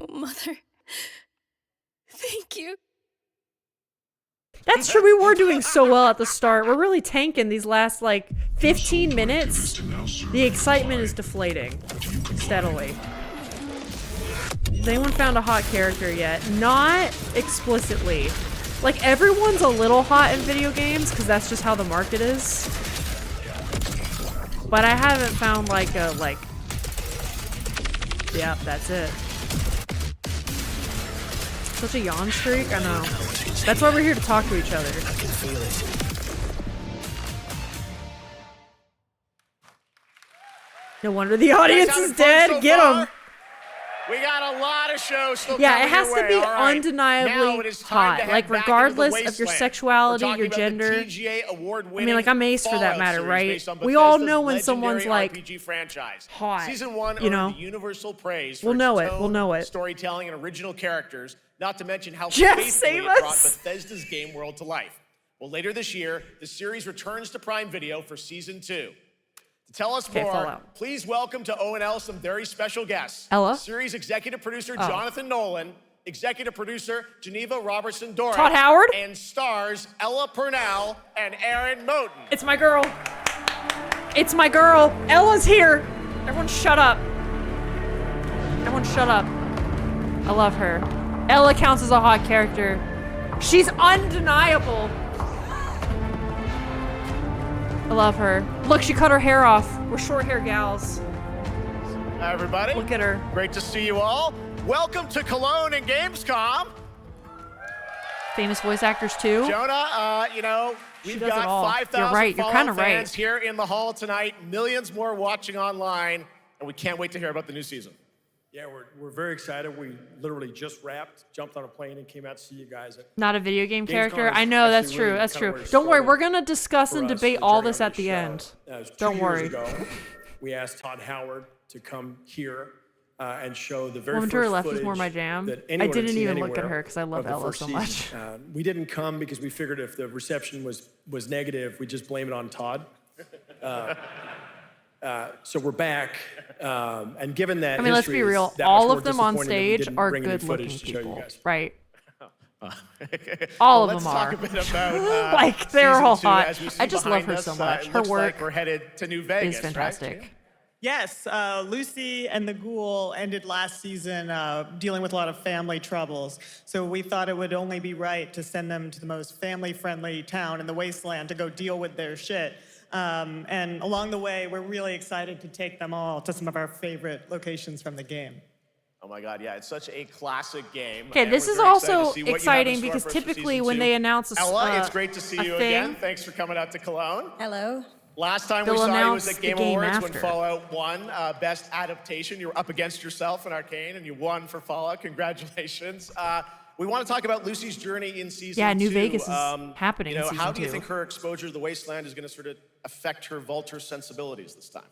Oh, Mother. Thank you. That's true, we were doing so well at the start. We're really tanking these last like 15 minutes. The excitement is deflating steadily. Has anyone found a hot character yet? Not explicitly. Like, everyone's a little hot in video games because that's just how the market is. But I haven't found like a, like, yep, that's it. Such a yawn streak? I know. That's why we're here to talk to each other. I can feel it. No wonder the audience Guys, is having fun dead. so Get far? them. We got a lot of shows still Yeah, coming it has your to way. be All right. Now undeniably it is time hot. to head Like, back regardless into the of your wasteland. sexuality, We're your talking about the gender. TGA I award-winning mean, like, I'm ace for that Fallout matter, series right? based on We all Bethesda's know when someone's legendary like RPG franchise. hot, Season 1 you know? earned universal praise for We'll know its it. tone, We'll know it. storytelling, and original characters, not to mention how Jeff, faithfully save it brought us. Bethesda's game world to life. Well, later this year, the series returns to Prime Video for Season 2. To tell us Okay, more, Fallout. please welcome to ONL some very special guests. Ella? Series executive producer Oh. Jonathan Nolan, executive producer Geneva Robertson-Dorick, Todd Howard? and stars Ella Purnell and Aaron Moten. It's my girl. It's my girl. Ella's here. Everyone shut up. Everyone shut up. I love her. Ella counts as a hot character. She's undeniable. I love her. Look, she cut her hair off. We're short hair gals. Hi, everybody. Look at her. Great to see you all. Welcome to Cologne and Gamescom. famous voice actors too. Jonah, we've does it got all. 5,000 You're right. You're Fallout kind of right. fans here in the hall tonight, millions more watching online, and we can't wait to hear about the new season. Yeah, we're very excited. We literally just wrapped, jumped on a plane, and came out to see you guys. Not a video game Gamescom character. is I know, that's actually true. really That's kinda true. where it Don't worry, started we're gonna discuss for and us, debate the all journey this on at the show. end. It was 2 Don't years worry. ago. We asked Todd Howard to come here and show the very Woman first to her left footage is more my jam. that I anyone had didn't seen even look at anywhere her because I love of the Ella first so season. much. We didn't come because we figured if the reception was negative, we'd just blame it on Todd. So we're back, and given that I mean, let's history be real. is that All much of more them on disappointing that we stage didn't are bring any good-looking footage to show you people, guys. right? All of them are. Let's talk a bit about like they're all season 2. hot. As we see I just love behind her us, so much. it Her looks work like we're headed to New Vegas, is fantastic. Right? Yes, Lucy and the Ghoul ended last season dealing with a lot of family troubles. So we thought it would only be right to send them to the most family-friendly town in the Wasteland to go deal with their shit. And along the way, we're really excited to take them all to some of our favorite locations from the game. Oh my God, yeah, it's such a classic game. Okay, and this we're is very excited to also see what you have in exciting store because for us for typically season when 2. they announce Ella, it's great to see a you thing, again. Thanks for coming out to Cologne. Hello. Last time we They'll saw you was announce at the Game game Awards when after. Fallout won Best Adaptation. You were up against yourself in Arcane, and you won for Fallout. Congratulations. We want to talk about Lucy's journey in season 2. Yeah, New Vegas is happening in season How do you 2. think her exposure to the Wasteland is going to sort of affect her Vulture sensibilities this time?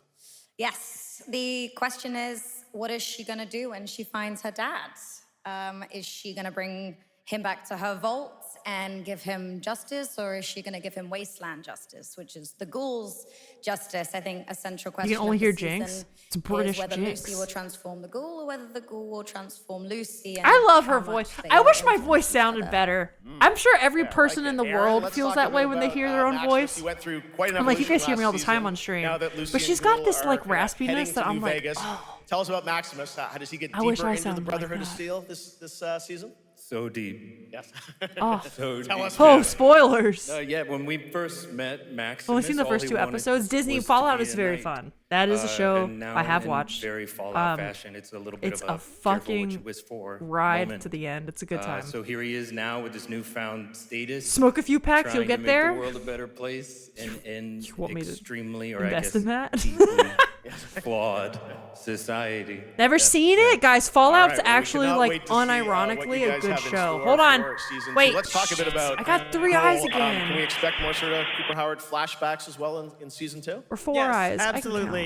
Yes, the question is, what is she gonna do when she finds her dad? Is she gonna bring him back to her vault and give him justice, or is she gonna give him Wasteland justice, which is the Ghoul's justice? I think a central question. You can only of hear the season Jinx. It's British is whether Jinx. Lucy will transform the Ghoul, or whether the Ghoul will transform Lucy. And I love her how voice. much they I wish are my influenced voice each sounded other. better. I'm sure every person in the Aaron, world let's feels talk that a way bit when they about, hear their own Maximus. voice. You went through quite an I'm like, you guys evolution hear me all the last time season. on stream. Now that Lucy But and she's got Ghoul this are like heading raspiness to that I'm New like, Vegas. oh. Tell us about Maximus. How does he get I wish deeper I into the sounded like Brotherhood of that. Steel this season? So deep. Yes. Oh. So Tell deep. us Oh, more. spoilers. Yeah, when we first met Maximus, I've only seen the all first he 2 wanted episodes. Disney was to Fallout be is a very knight. fun. That is a show and now I have in watched. very Fallout fashion, it's a little bit It's of a careful what fucking you wish for ride moment. to the end. It's a good time. So here he is now with this newfound status. Smoke a few packs, trying you'll get to make there. the world a better place in want me to extremely, or I invest guess, in that? deeply flawed society. Never seen it, guys. Fallout's All right, well, we actually cannot like wait to see, what unironically you a guys good have in show. store Hold on. for season 2. Wait. Let's talk a bit about I got 3 Cole. eyes again. Can we expect more sort of Cooper Howard flashbacks as well in season 2? Or 4 Yes, eyes. I can absolutely.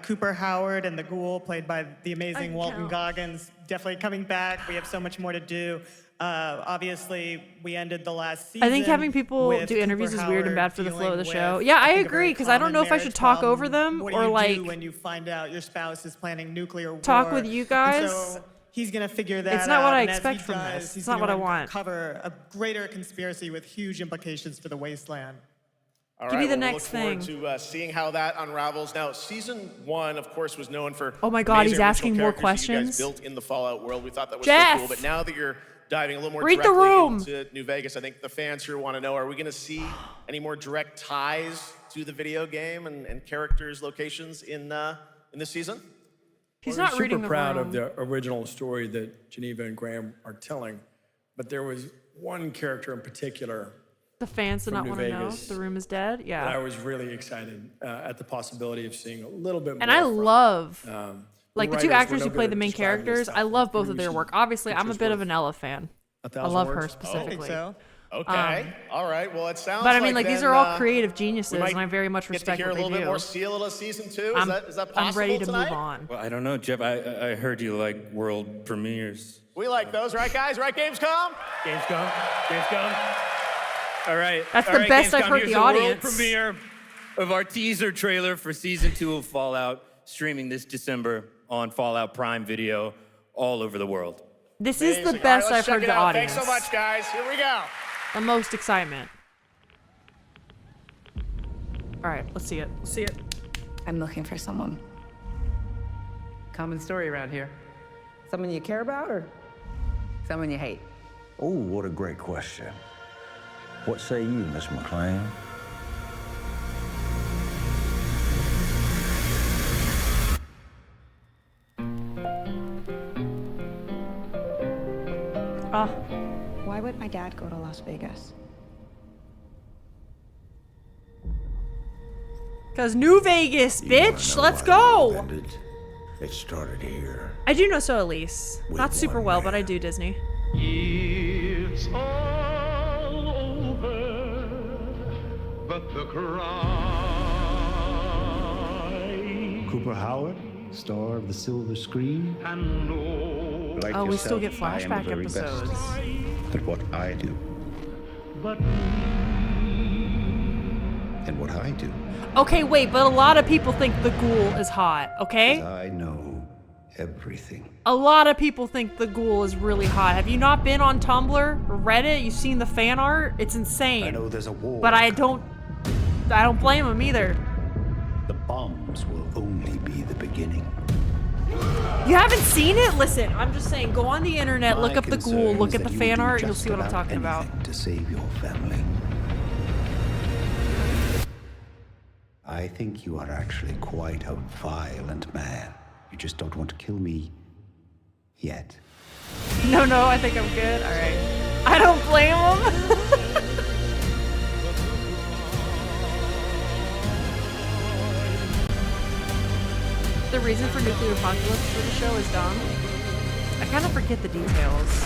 Cooper Howard and the Ghoul, played by the amazing Walton count. Goggins, definitely coming back. We have so much more to do. Obviously, we ended the last season. I think having people with do interviews Cooper is weird and Howard bad for the flow of the dealing show. with, Yeah, I think, a very agree, because I don't know if I should talk common over marriage them problem. or What do you like do when you find out your spouse is planning nuclear war? talk with you And guys. so he's gonna figure that out. It's not what I and as he expect from does, this. he's It's not what gonna I want. Cover a greater conspiracy with huge implications for the Wasteland. All Give right, me the well, next we'll look thing. forward to seeing how that unravels. Now, season 1, of course, was known for Oh my God, he's amazing asking original more characters that you guys questions. built in the Fallout world. We thought that was Jeff! so cool. But now that you're diving a little more Read the directly room. into New Vegas, I think the fans here want to know: are we going to see any more direct ties to the video game and characters, locations in this season? He's Well, not we're reading super the proud room. of the original story that Geneva and Graham are telling, but there was one character in particular The fans did from not New want to know Vegas if the room is dead. that I Yeah. was really excited at the possibility of seeing a little bit more. And I from. love like the writers 2 were actors no who good play at the main describing this characters. stuff. I love both Maybe of we their should work. Obviously, I'm a pictures bit of worth an Ella fan. I 1,000 love words? her I specifically. think so. Okay. All right. Well, it sounds But I mean, like like these then, are all creative geniuses, we might and I very much get to respect hear what a they little do. bit more Seal season 2. I'm- Is that possible I'm ready to tonight? move on. Well, I don't know, Jeff. I heard you like world premieres. We like those, right, guys? Right, Gamescom? Gamescom. All right. That's All the right, best I've Gamescom, heard here's the world audience. premiere of our teaser trailer for season 2 of Fallout, streaming this December on Fallout Prime Video all over the world. This is the Amazing. best All right, let's I've heard check the it out. audience. Thanks so much, guys. Here we go. The most excitement. All right, let's see it. Let's see it. I'm looking for someone. Common story around here. Someone you care about or someone you hate? Oh, what a great question. What say you, Miss McLean? Why would my dad go to Las Vegas? Cause New Vegas, bitch. Let's go. It started here. I do know So Elise. Not super well, but I do Disney. It's all over, but the cry. Cooper Howard, star of the silver screen. And no. Like we still yourself, get I am the flashback very best episodes. at what I do. But And what I do. Okay, wait, but a lot of people think the ghoul is hot, okay? I know everything. A lot of people think the ghoul is really hot. Have you not been on Tumblr or Reddit? You've seen the fan art? It's insane. I know there's a war. But I don't blame him either. The bombs will only be the beginning. You haven't seen it? Listen, I'm just saying, go on the internet, look My up the concern ghoul, is look at that the you fan would do art, and you'll just see what I'm about talking about. anything to save your family. I think you are actually quite a violent man. You just don't want to kill me yet. No, I think I'm good. All right. I don't blame him. The reason for nuclear apocalypse for the show is dumb. I kind of forget the details.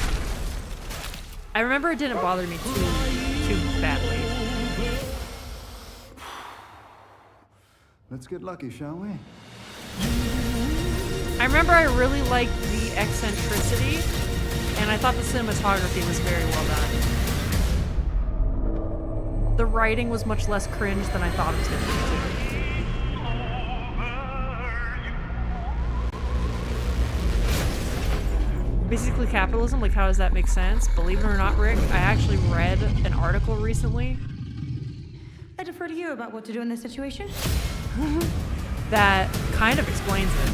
I remember it didn't bother me too badly. Let's get lucky, shall we? I remember I really liked the eccentricity, and I thought the cinematography was very well done. The writing was much less cringe than I thought it was going to be, too. Basically capitalism, like how does that make sense? Believe it or not, Rick, I actually read an article recently I defer to you about what to do in this situation. that kind of explains it.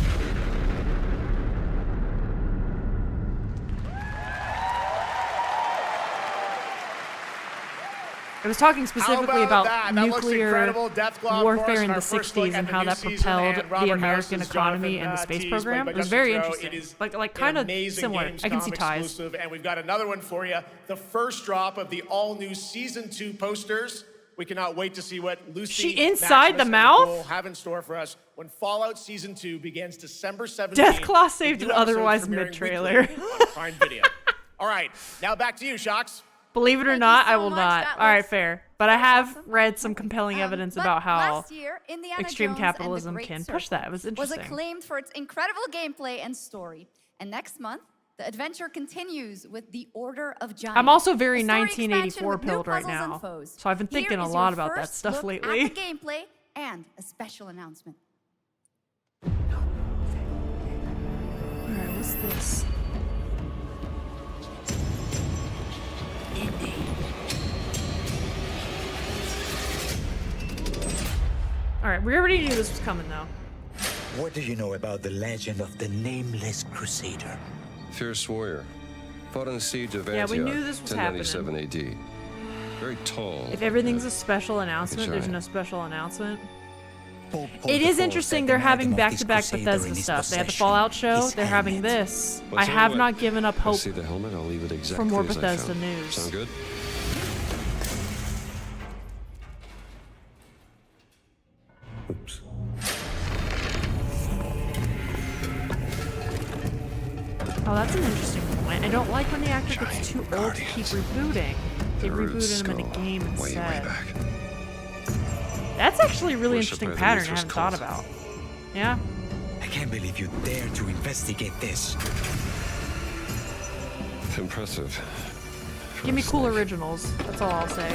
It was talking specifically about nuclear warfare in the 60s and how that propelled the American economy and the space program. It was very interesting. Like kind of similar. I can see ties. And we've got another one for you. The first drop of the all-new Season 2 posters. We cannot wait to see what Lucy She inside the mouth? will have in store for us when Fallout Season 2 begins December 17th. Deathclaw saved it otherwise mid-trailer. Prime Video. All right, now back to you, Shocks. Believe it or not, I will not. All right, fair. But I have read some compelling evidence about how last year, Indiana extreme Jones capitalism and the can Great push that. It was Circle interesting. Was acclaimed for its incredible gameplay and story. And next month, the adventure continues with The Order of Giants. I'm also very a story 1984 expansion with new pilled right puzzles and now. foes. So I've been Here thinking a is lot your about that first stuff look lately. At the gameplay and a special announcement. Alright, what's this? Alright, we already knew this was coming though. What do you know about the legend of the Nameless Crusader? Fierce warrior. Fought in the siege of Antioch, Yeah, we knew this was 1097 AD. Very tall. If everything's a special announcement, there's giant. no special announcement. Paul It is the interesting Fourth they're had the having magnum of this back-to-back crusader Bethesda in his stuff. They had the possession, Fallout show, his they're having helmet. this. Well, I tell you have what, not given up I hope see the helmet. I'll leave it exactly for more as I Bethesda found. news. Sound good? Oops. Oh, that's an interesting point. I don't like when the actor gets too old to keep rebooting. They rebooted him in a game instead. That's actually a really interesting pattern I haven't thought about. Yeah? I can't believe you dare to investigate this. Impressive. Give me cool originals. That's all I'll say.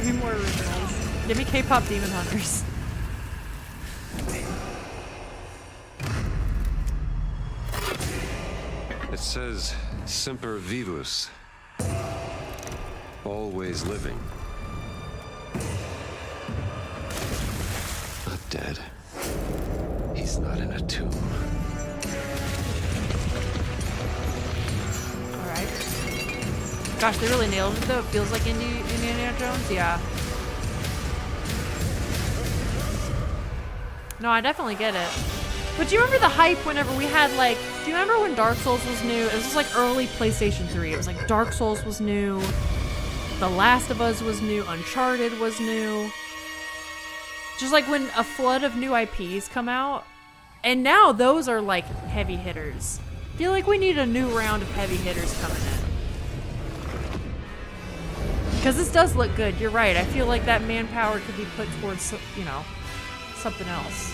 Give me more originals. Give me K-pop Demon Hunters. It says Semper Vivus. Always living. Not dead. He's not in a tomb. Alright. Gosh, they really nailed it though. It feels like Indiana Jones. Yeah. No, I definitely get it. But do you remember the hype whenever we had like Do you remember when Dark Souls was new? It was just like early PlayStation 3. It was like Dark Souls was new. The Last of Us was new. Uncharted was new. Just like when a flood of new IPs come out. And now those are like heavy hitters. I feel like we need a new round of heavy hitters coming in. Because this does look good. You're right. I feel like that manpower could be put towards, you know, something else.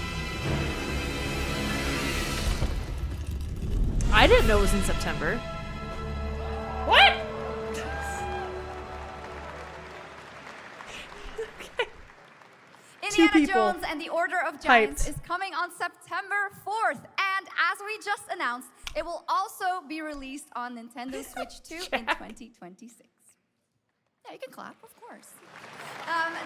I didn't know it was in September. What? Okay. Indiana Jones and the Order of Giants is coming on September 4th. And as we just announced, it will also be released on Nintendo Switch 2 in 2026. Yeah, you can clap, of course.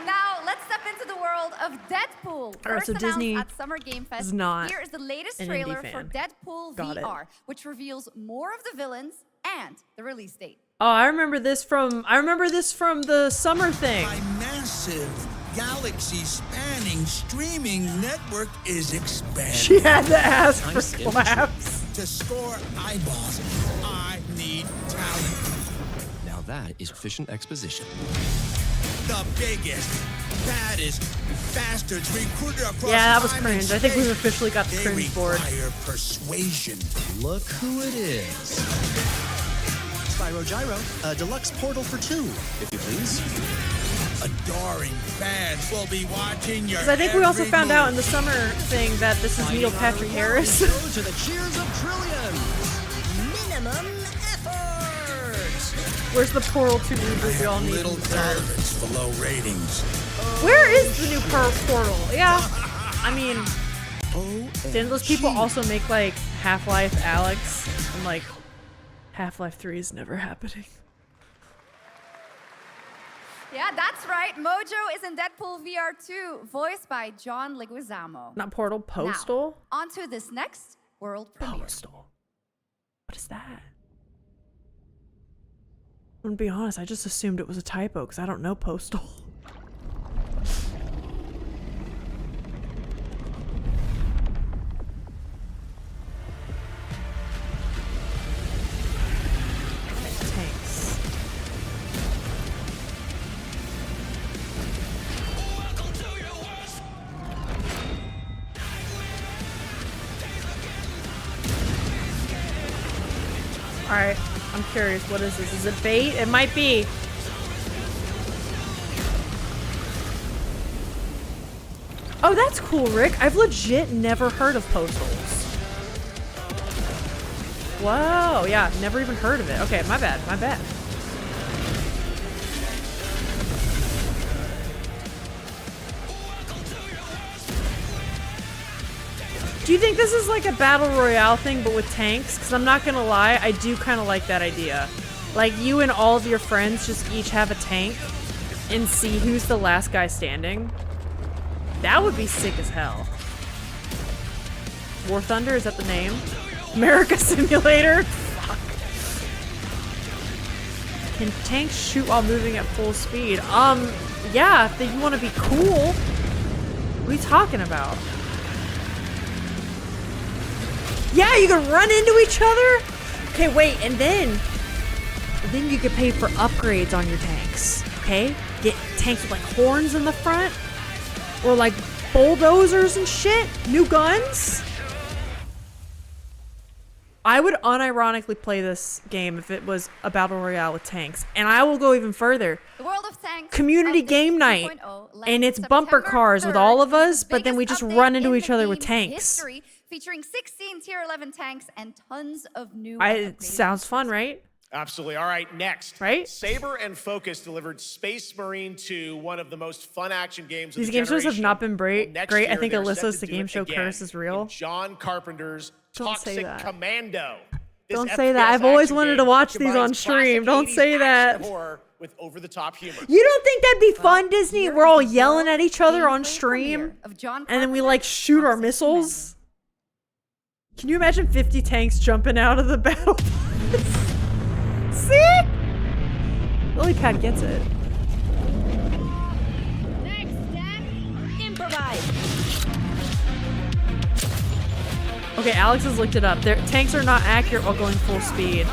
Now, let's step into the world of Deadpool. First announced Disney at Summer Game Fest, is not here is the latest an trailer indie for fan. Deadpool Got VR, which reveals more of the villains and the release date. Oh, I remember this from the summer thing. My massive galaxy-spanning streaming network is expanding. She had to ask for claps. To score eyeballs, I need talent. Now that is efficient exposition. The biggest, baddest bastards recruited across Yeah, that was time cringe. and I think we've space. officially got the cringe board. They require persuasion. Look who it is. Spyro Gyro, a deluxe portal for 2, if you please. Adoring fans will be watching your Because I think we also every found out in move. the summer thing that this is Neil Patrick Harris. Go to the cheers of trillions. Minimum effort. Where's the Portal 2 reboot we all need? Little tolerance for low ratings. Where is the new Portal? Yeah. I mean, didn't those people also make like Half-Life Alyx? And like, Half-Life 3 is never happening. Yeah, that's right. Mojo is in Deadpool VR 2, voiced by John Leguizamo. Not Portal, Postal? Now, on to this next world premiere. Postal. What is that? I'm gonna be honest, I just assumed it was a typo because I don't know Postal. Tanks. Alright, I'm curious. What is this? Is it bait? It might be. Oh, that's cool, Rick. I've legit never heard of Postals. Whoa, yeah, never even heard of it. Okay, my bad, my bad. Do you think this is like a battle royale thing but with tanks? Because I'm not gonna lie, I do kind of like that idea. Like you and all of your friends just each have a tank and see who's the last guy standing. That would be sick as hell. War Thunder, is that the name? America Simulator? Fuck. Can tanks shoot while moving at full speed? Yeah, if you want to be cool. What are you talking about? Yeah, you can run into each other? Okay, wait, and then you can pay for upgrades on your tanks, okay? Get tanks with like horns in the front, or like bulldozers and shit, new guns. I would unironically play this game if it was a battle royale with tanks. And I will go even further. The World of Tanks Community game night, and it's bumper cars with all of us, but then we just run into each other with tanks. History, featuring 16 Tier 11 tanks and tons of new. It sounds fun, right? Absolutely. All right, next. Right? Saber and Focus delivered Space Marine 2, one of the most fun action games of These the game shows have generation. not been great. Next I year, think they're set Alyssa's to the do game it show again curse is real. in John Carpenter's Don't say Toxic that. Commando. This Don't say that. FPS I've always action wanted game to watch these on combines stream. classic Don't 80s say that. action horror with over-the-top humor. You don't think that'd be fun, Disney? We're all yelling at each other on stream, and then we like shoot our missiles. Can you imagine 50 tanks jumping out of the battle? Sick! Lilypad gets it. Improvise. Okay, Okay, Alex has looked it up. Their tanks are not accurate while going full speed,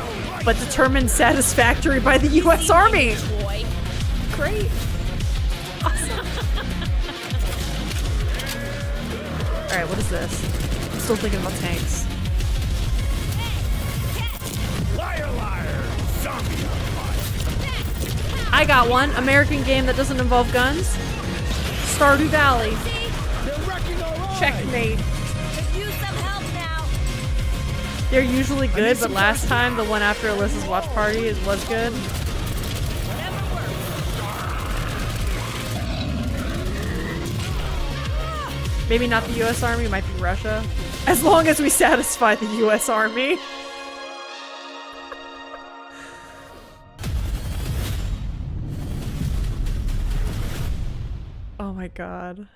but determined satisfactory by the U.S. Army. Great. Awesome. All right, what is this? I'm still thinking about tanks. Liar, liar, zombie. I got one. American game that doesn't involve guns. Stardew Valley. Checkmate. They're usually good, but last time, the one after Alyssa's watch party, was good. Maybe not the US Army, might be Russia. As long as we satisfy the US Army. Oh my god.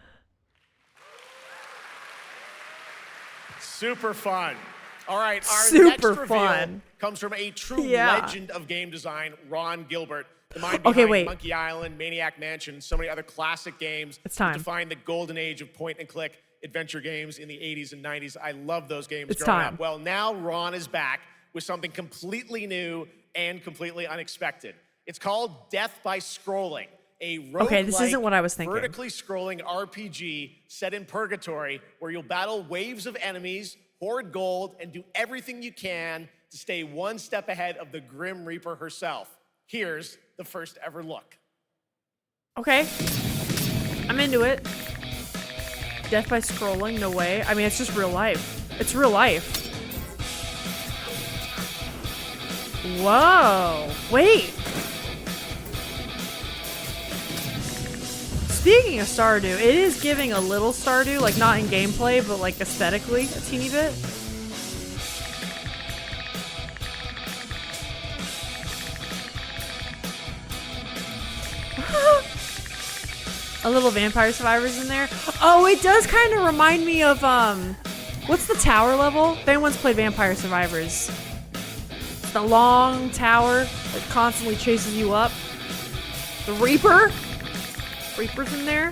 Super fun. All right, our Super next reveal fun. comes from a true Yeah. legend of game design, Ron Gilbert. The mind Okay, behind wait. Monkey Island, Maniac Mansion, and so many other classic games It's time. that defined the golden age of point-and-click adventure games in the 80s and 90s. I love those games It's growing time. up. Well, now Ron is back with something completely new and completely unexpected. It's called Death by Scrolling, a Okay, this isn't roguelike, what I was thinking. vertically scrolling RPG set in purgatory where you'll battle waves of enemies, hoard gold, and do everything you can to stay one step ahead of the Grim Reaper herself. Here's the first ever look. Okay. I'm into it. Death by scrolling, no way. I mean, it's just real life. It's real life. Whoa. Wait. Speaking of Stardew, it is giving a little Stardew, like not in gameplay, but like aesthetically, a teeny bit. A little Vampire Survivors in there. Oh, it does kind of remind me of, what's the tower level? If anyone's played Vampire Survivors. The long tower that constantly chases you up. The Reaper. Reaper's in there.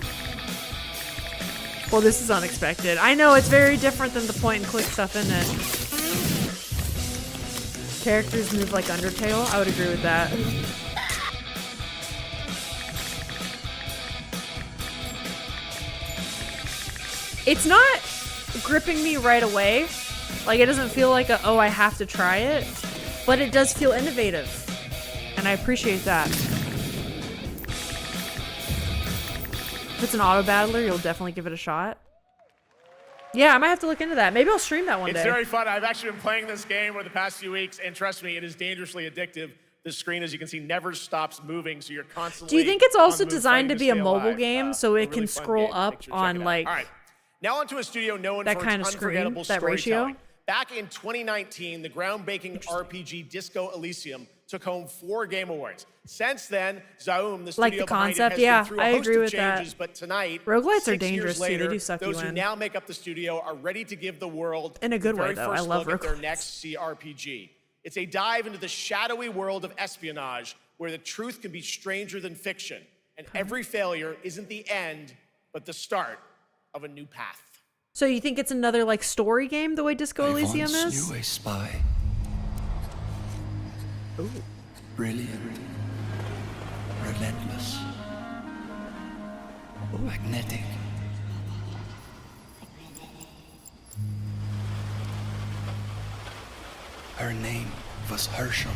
Well, this is unexpected. I know it's very different than the point and click stuff, isn't it? Characters move like Undertale. I would agree with that. It's not gripping me right away. Like, it doesn't feel like a, oh, I have to try it. But it does feel innovative. And I appreciate that. If it's an auto battler, you'll definitely give it a shot. Yeah, I might have to look into that. Maybe I'll stream that one day. It's very fun. I've actually been playing this game over the past few weeks, and trust me, it is dangerously addictive. The screen, as you can see, never stops moving, so you're constantly. Do you think it's also on the move, designed to fighting be a stay mobile alive. game so it A can really fun scroll game. up Make sure to check on it out. like All right. Now onto a studio known that for kind its of screen, unforgettable that ratio? storytelling. Back in 2019, the groundbreaking RPG Disco Elysium took home 4 Game Awards. Since then, Zaum, the studio Like the behind it, concept, has yeah, been through a I host agree of with that. changes, but tonight, Roguelites are 6 years dangerous, too. They later, do suck you those who in. now make up the studio are ready to give the world In a good the very way, though. I first love look at their roguelites. next CRPG. It's a dive into the shadowy world of espionage, where the truth can be stranger than fiction, and every failure isn't the end, but the start of a new path. So you think it's another like story game the way Disco Elysium once is? knew a spy. Ooh. Brilliant. Relentless. Magnetic. Her name was Herschel.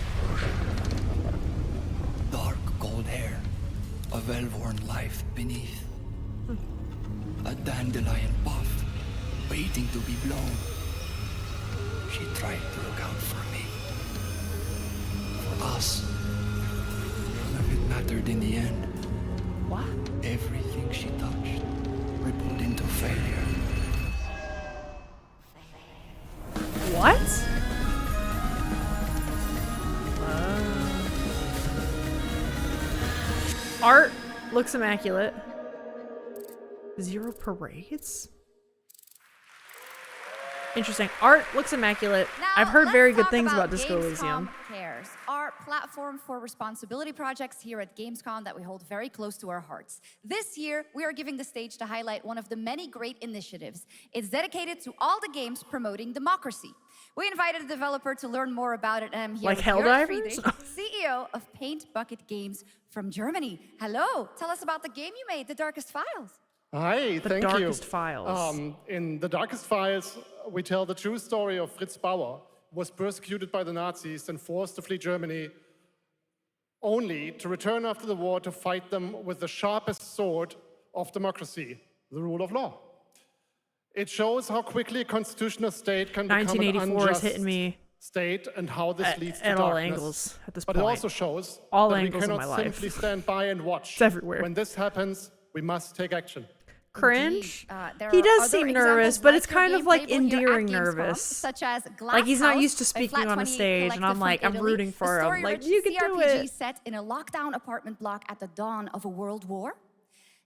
Dark gold hair, a well-worn life beneath. A dandelion puff, waiting to be blown. She tried to look out for me. For us. None of it mattered in the end. What? Everything she touched rippled into failure. What? Art looks immaculate. 0 parades? Interesting. Art looks immaculate. Now, I've heard let's very good talk things about Disco Gamescom Elysium. Cares, our platform for responsibility projects here at Gamescom that we hold very close to our hearts. This year, we are giving the stage to highlight one of the many great initiatives. It's dedicated to all the games promoting democracy. We invited a developer to learn more about it, and I'm here Like with Helldivers? Jörg Friedrich, CEO of Paint Bucket Games from Germany. Hello, tell us about the game you made, The Darkest Files. Hi, thank you. The Darkest Files. In The Darkest Files, we tell the true story of Fritz Bauer, who was persecuted by the Nazis and forced to flee Germany, only to return after the war to fight them with the sharpest sword of democracy, the rule of law. It shows how quickly a constitutional state can become an 1984 is unjust hitting me state and how this leads to at darkness. all angles at this but point. it also shows all that angles we of cannot my life. simply stand by and watch. It's everywhere. When this happens, we must take action. Cringe. There He are does other seem examples nervous, but like it's your kind of game like playable here at endearing Gamescom, nervous. Such as Glass Like he's not House used to by speaking Flat on a 28 stage, and I'm Collective like, from I'm Italy, rooting for a him. Like, story-rich you can do CRPG it. set in a lockdown apartment block at the dawn of a world war.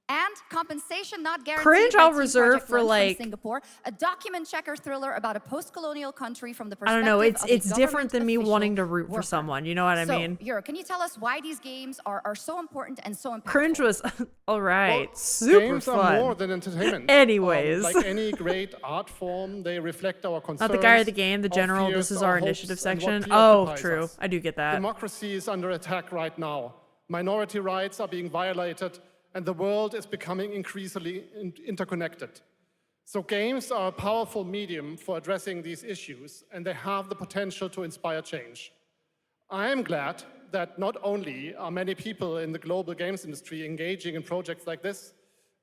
And compensation not guaranteed. Cringe by I'll Team reserve Project for, Run from like- Singapore, a document checker thriller about a post-colonial country from the I perspective don't know. of a It's different government than me official wanting to root for worker. someone. You know what I mean? So, Jörg, can you tell us why these games are so important and so impactful? Cringe was all right. Super Games fun. are more than entertainment. Anyways. Like any great art form, they reflect our concerns. Not the guy of the game, the our general. fears, This is our hopes, initiative and what section. Oh, preoccupies true. us. I do get that. Democracy is under attack right now. Minority rights are being violated, and the world is becoming increasingly interconnected. So games are a powerful medium for addressing these issues, and they have the potential to inspire change. I am glad that not only are many people in the global games industry engaging in projects like this,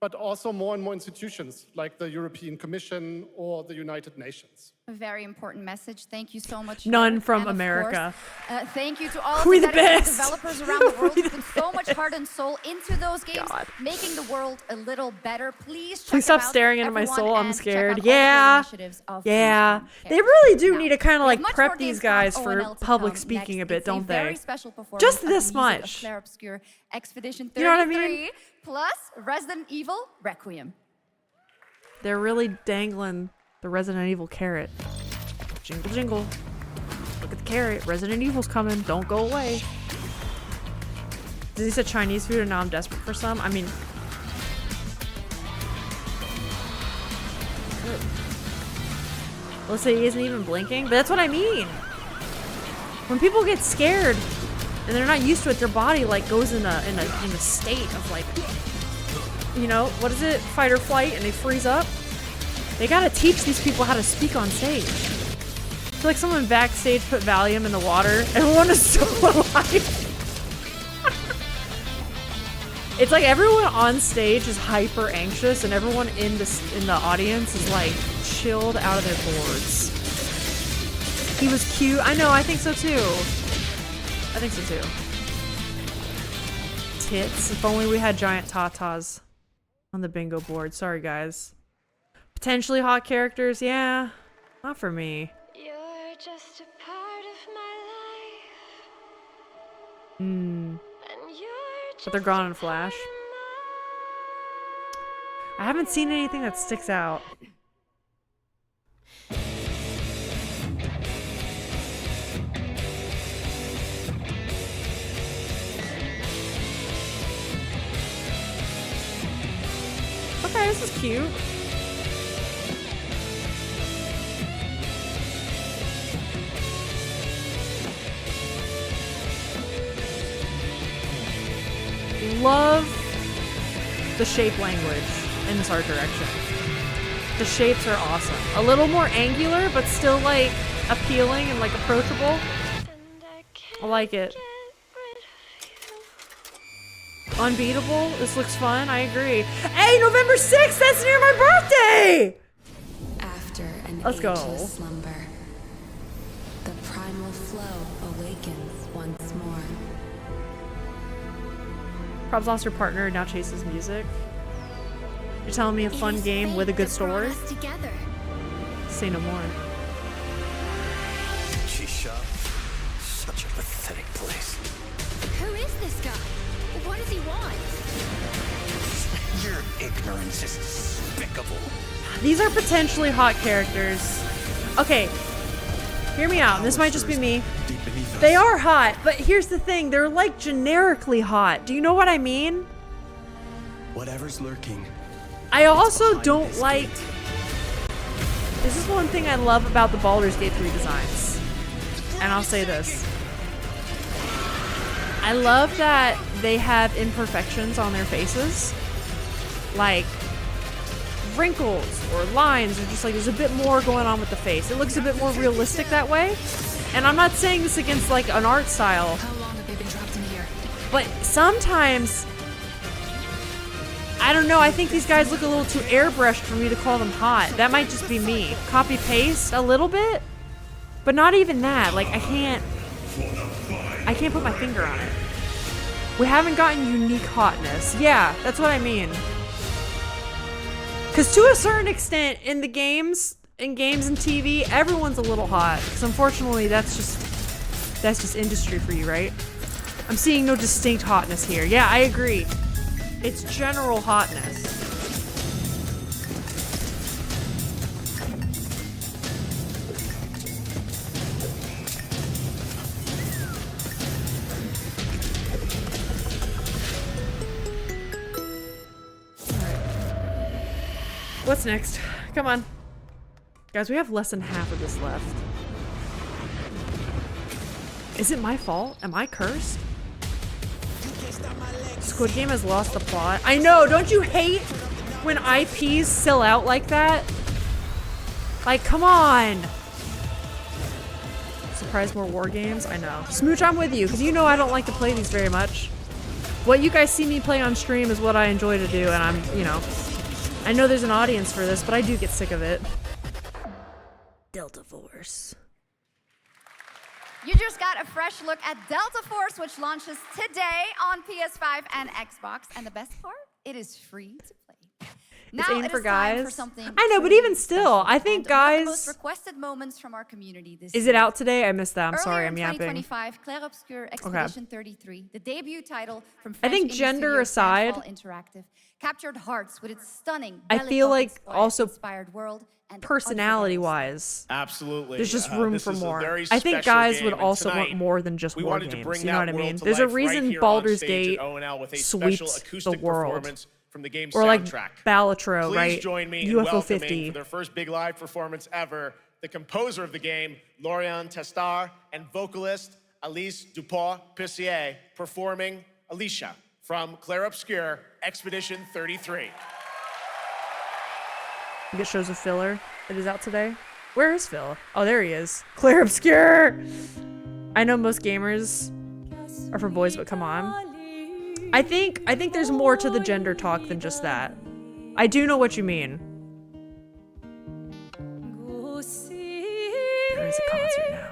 but also more and more institutions like the European Commission or the United Nations. A very important message. Thank you so much. None Jörg. from And of America. course, thank you to all of We the the dedicated best. developers around the world who put so much heart and soul into those games, making the world a little better. Please check Please stop them out, staring into my everyone, soul. I'm and check scared. out all the great Yeah. initiatives of Yeah. Gamescom. They really do need to kind of We have like much prep more these Gamescom guys ONL for to public come speaking next. a bit, It's don't very they? special performance Just of this the music much. Of Claire Obscure Expedition 33 You know what I mean? plus Resident Evil Requiem. They're really dangling the Resident Evil carrot. Jingle, jingle. Look at the carrot. Resident Evil's coming. Don't go away. He said Chinese food and now I'm desperate for some. I mean... Good. Let's say he isn't even blinking, but that's what I mean. When people get scared and they're not used to it, their body like goes in a state of like, you know, what is it? Fight or flight, and they freeze up. They gotta teach these people how to speak on stage. I feel like someone backstage put Valium in the water. Everyone is so alive. It's like everyone on stage is hyper anxious, and everyone in the audience is like chilled out of their boards. He was cute. I know. I think so too. I think so too. Tits. If only we had giant tatas on the bingo board. Sorry, guys. Potentially hot characters. Yeah. Not for me. You're just a part of my life. Hmm. And you're But they're gone in a flash. I haven't seen anything that sticks out. Okay, this is cute. Love the shape language in this art direction. The shapes are awesome. A little more angular, but still like appealing and like approachable. I like it. Unbeatable. This looks fun. I agree. Hey, November 6th! That's near my birthday! After an Let's go. ageless slumber, the primal flow awakens once more. Probs lost her partner and now chases music. You're telling me a fun game with a good story? Together. Say no more. Shisha. Such a pathetic place. Who is this guy? What does he want? Your ignorance is despicable. These are potentially hot characters. Okay, hear me out. This might just be me. They are hot, but here's the thing. They're like generically hot. Do you know what I mean? Whatever's lurking. I also don't like... This is one thing I love about the Baldur's Gate 3 designs. And I'll say this. I love that they have imperfections on their faces. Like wrinkles or lines, or just like there's a bit more going on with the face. It looks a bit more realistic that way. And I'm not saying this against like an art style. How long have they been trapped in here? But sometimes, I don't know, I think these guys look a little too airbrushed for me to call them hot. That might just be me. Copy paste a little bit, but not even that. Like I can't put my finger on it. We haven't gotten unique hotness. Yeah, that's what I mean. Because to a certain extent, in games and TV, everyone's a little hot. Because unfortunately, that's just industry for you, right? I'm seeing no distinct hotness here. Yeah, I agree. It's general hotness. What's next? Come on. Guys, we have less than half of this left. Is it my fault? Am I cursed? Squid Game has lost the plot. I know, don't you hate when IPs sell out like that? Like, come on. Surprise more war games? I know. Smooch, I'm with you, because you know I don't like to play these very much. What you guys see me play on stream is what I enjoy to do, and I'm, you know, I know there's an audience for this, but I do get sick of it. Delta Force. You just got a fresh look at Delta Force, which launches today on PS5 and Xbox. And the best part, it is free to play. It's Now aimed it for is time guys. for something I know, but truly even still, special. I think And one of the guys. most requested moments from our community this Is year. it out today? I missed that. I'm sorry, Earlier I'm in yapping. 2025, Clair Obscur Expedition 33, the debut title from I French think indie gender studio aside, Sandfall Interactive, captured hearts with its stunning I feel like also inspired world and personality-wise, Absolutely. there's just room this for is a more. very I think special guys game, would and also tonight, want more than just we war wanted to games. bring You know what that I mean? world to There's a life right reason here on Baldur's stage Gate at ONL with a special sweeps the acoustic world. performance from the game's Or like soundtrack. Balatro, Please right? join me in UFO welcoming 50. for their first big live performance ever, the composer of the game, Lauriane Testar, and vocalist Alice Dupont-Pissier, performing Alicia from Clair Obscur Expedition 33. You get shows of filler. It is out today. Where is Phil? Oh, there he is. Clair Obscur. I know most gamers are for boys, but come on. I think there's more to the gender talk than just that. I do know what you mean. There is a concert now.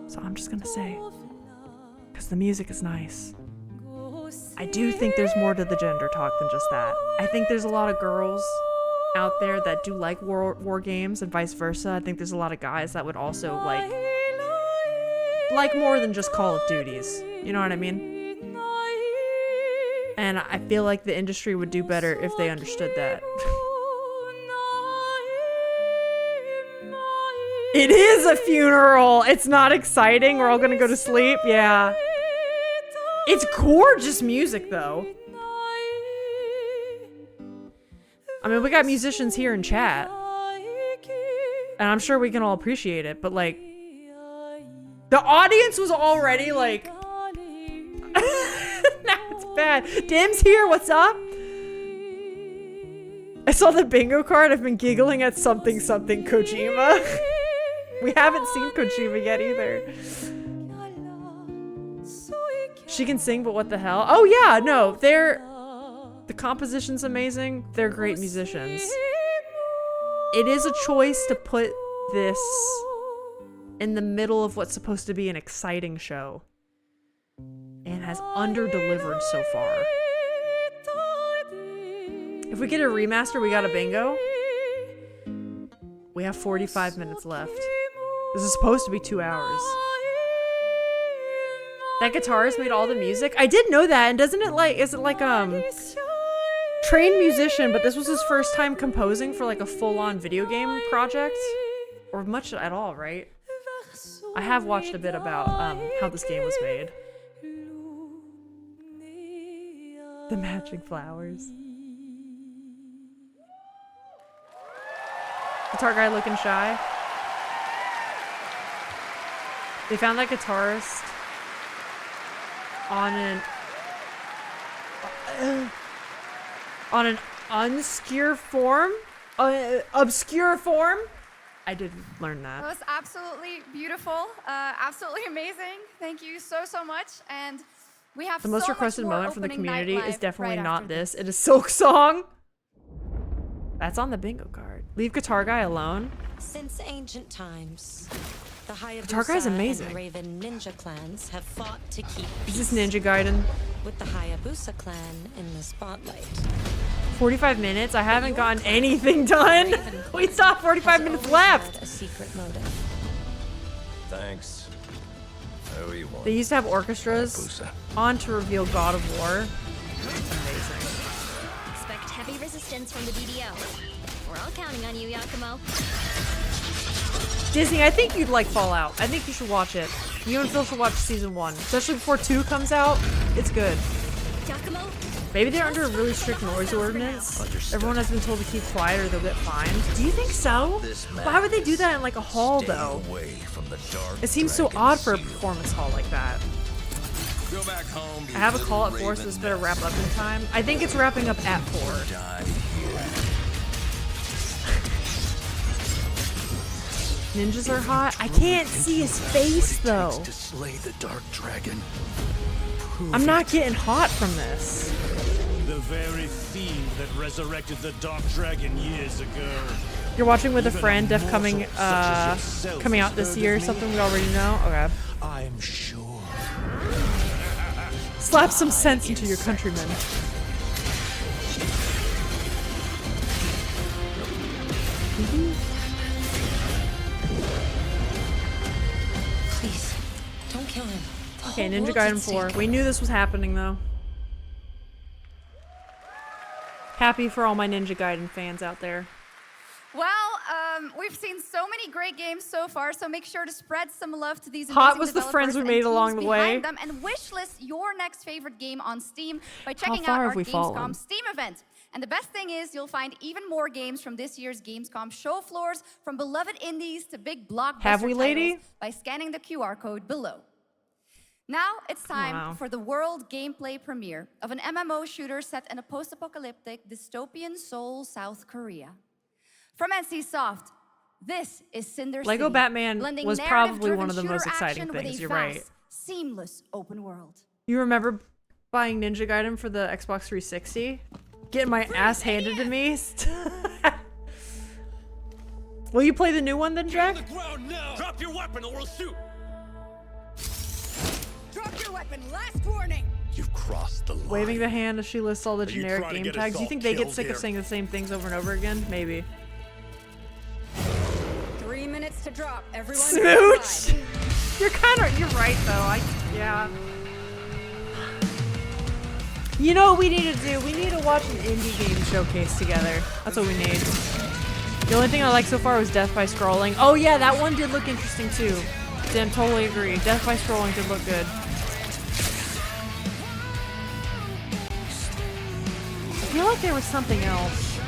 So I'm just gonna say, because the music is nice, I do think there's more to the gender talk than just that. I think there's a lot of girls out there that do like war games and vice versa. I think there's a lot of guys that would also like more than just Call of Duties. You know what I mean? And I feel like the industry would do better if they understood that. It is a funeral. It's not exciting. We're all gonna go to sleep. Yeah. It's gorgeous music, though. I mean, we got musicians here in chat. And I'm sure we can all appreciate it, but like, the audience was already like, now it's bad. Dim's here, what's up? I saw the bingo card. I've been giggling at something Kojima. We haven't seen Kojima yet either. She can sing, but what the hell? Oh yeah, no, the composition's amazing. They're great musicians. It is a choice to put this in the middle of what's supposed to be an exciting show, and has under-delivered so far. If we get a remaster, we got a bingo. We have 45 minutes left. This is supposed to be 2 hours. That guitarist made all the music? I did know that, and doesn't it like, is it like, trained musician, but this was his first time composing for like a full-on video game project, or much at all, right? I have watched a bit about how this game was made. The magic flowers. Guitar guy looking shy. They found that guitarist on an obscure form. I did learn that. That was absolutely beautiful, absolutely amazing. Thank you so much. And we have the most so requested much more moment from the opening night community is live definitely right not after this. It is Silk Song. That's on the bingo card. Leave guitar guy alone. Since ancient times, the Guitar guy's Hayabusa amazing. and Raven ninja clans have fought to keep Is this peace, Ninja Gaiden? with the Hayabusa clan in the spotlight. 45 minutes? I haven't gotten anything done. We still have 45 minutes left. A secret motive. Thanks. Who you want? They used to have orchestras on to reveal God of War. Amazing. Expect heavy resistance from the DDO. We're all counting on you, Yakumo. Disney, I think you'd like Fallout. I think you should watch it. You and Phil should watch season 1, especially before 2 comes out. It's good. Yakumo? Maybe they're under a really strict noise ordinance. Everyone has been told to keep quiet or they'll get fined. Do you think so? Why would they do that in like a hall though? It seems so odd for a performance hall like that. Go back home. I have a call at 4, so this better wrap up in time. I think it's wrapping up at 4. Ninjas are hot. I can't see his face though. To slay the dark dragon. I'm not getting hot from this. The very fiend that resurrected the dark dragon years ago. You're watching with a friend. Def coming out this year. Something we already know. Okay. I'm sure. Slap some sense into your countrymen. Please, don't kill him. The Okay, whole Ninja world's Gaiden at 4. stake. We knew this was happening though. Happy for all my Ninja Gaiden fans out there. Well, we've seen so many great games so far, so make sure to spread some love to these Hot amazing was the friends we developers made and along teams the way. behind them, and wishlist your next favorite game on Steam by How checking far out have our we Gamescom fallen? Steam event. And the best thing is you'll find even more games from this year's Gamescom show floors, from beloved indies to big blockbuster Have we, lady? titles, by scanning the QR code below. Now it's time Wow. for the world gameplay premiere of an MMO shooter set in a post-apocalyptic dystopian Seoul, South Korea. From NCSoft, this is Cinder Lego City, Batman blending was probably narrative-driven one of the most shooter exciting action with things, a you're fast, right. seamless open world. You remember buying Ninja Gaiden for the Xbox 360? Getting my ass handed to me? Will you play the new one then, Jack? Drop your weapon or we'll shoot. Drop your weapon. Last warning. You've crossed the line. Waving the hand as she lists all the Are you generic trying to game get us tags. Do you all think they get killed sick of here? saying the same things over and over again? Maybe. 3 minutes to drop. Everyone. Smooch! You're right though. Yeah. You know what we need to do? We need to watch an indie game showcase together. That's what we need. The only thing I like so far was Death by Scrolling. Oh yeah, that one did look interesting too. Dim, totally agree. Death by Scrolling did look good. I feel like there was something else.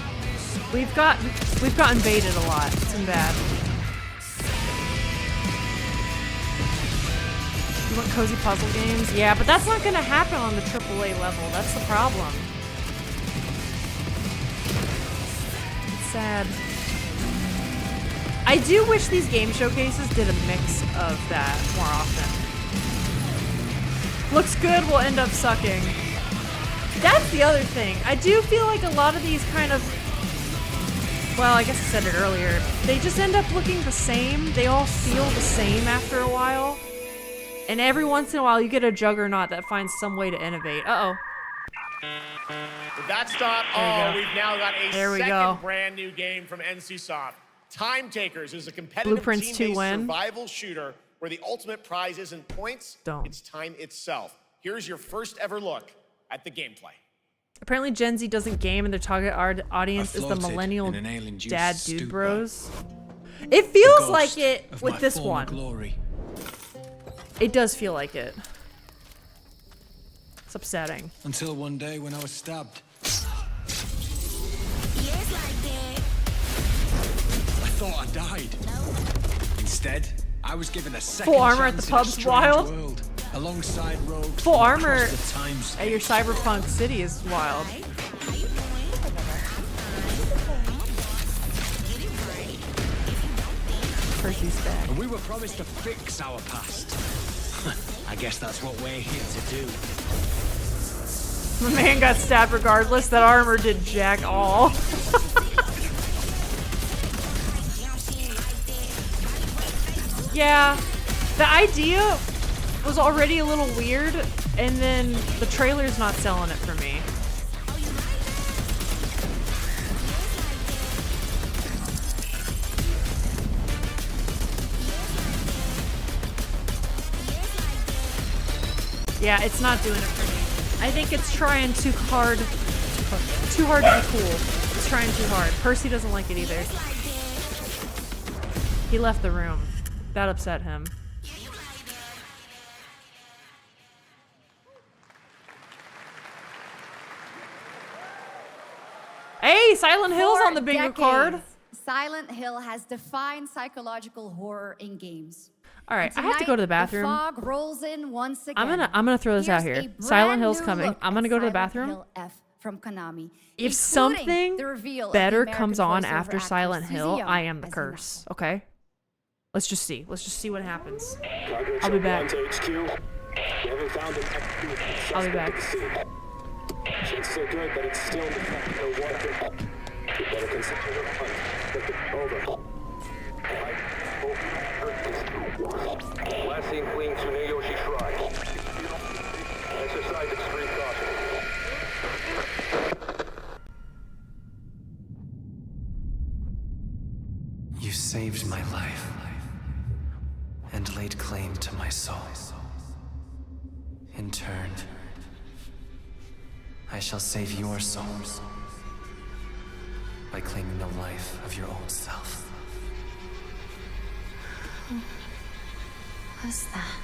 We've gotten baited a lot. It's been bad. You want cozy puzzle games? Yeah, but that's not gonna happen on the AAA level. That's the problem. It's sad. I do wish these game showcases did a mix of that more often. Looks good will end up sucking. That's the other thing. I do feel like a lot of these kind of, well, I guess I said it earlier, they just end up looking the same. They all feel the same after a while. And every once in a while you get a juggernaut that finds some way to innovate. Uh-oh. With that stop, There you go. we've now got a There we second go. brand new game from NCSoft. Time Takers is a competitive Blueprints 2 team-based win. survival shooter where the ultimate prize isn't points, it's time itself. Here's your first ever look at the gameplay. Apparently Gen Z doesn't game and their target audience is the millennial dad dude bros. It feels like it with this one. Glory. It does feel like it. It's upsetting. Until one day when I was stabbed. I thought I died. Instead, I was given a second Full armor at chance the in a pub's strange wild. world, alongside rogues Full from armor across the times. at your cyberpunk city is wild. Percy's back. And we were promised to fix our past. I guess that's what we're here to do. The man got stabbed regardless. That armor did jack all. Yeah, the idea was already a little weird, and then the trailer's not selling it for me. Yeah, it's not doing it for me. I think it's trying too hard to be cool. It's trying too hard. Percy doesn't like it either. He left the room. That upset him. Hey, Silent Hill's on the bingo card. Silent Hill has defined psychological horror in games. All right, I have to go to the bathroom. The fog rolls in once again. I'm gonna throw this out here. Silent Hill's coming. I'm gonna go to the bathroom. Hill F from Konami. If something better comes on after Silent Hill, I am the curse. Okay. Let's just see. Let's just see what happens. I'll be back. I'll be back. It's so good that it's still no water. You better consider your hunt. Over. Last seen fleeing Tsuneyoshi Shrine. Exercise extreme caution. You saved my life and laid claim to my soul. In turn, I shall save your souls by claiming the life of your own self. Who was that?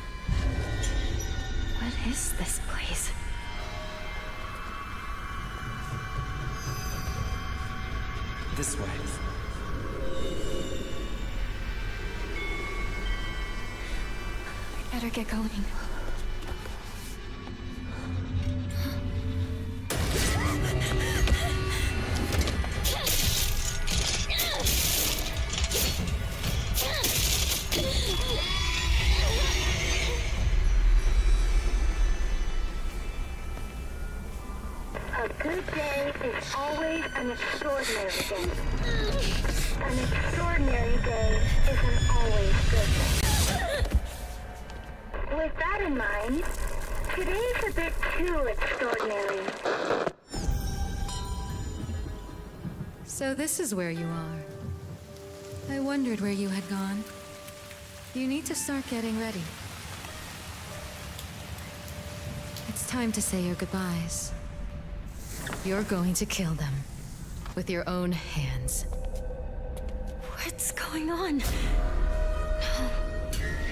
What is this place? This way. We better get going. A good day is always an extraordinary day. An extraordinary day isn't always good. With that in mind, today's a bit too extraordinary. So this is where you are. I wondered where you had gone. You need to start getting ready. It's time to say your goodbyes. You're going to kill them with your own hands. What's going on? No.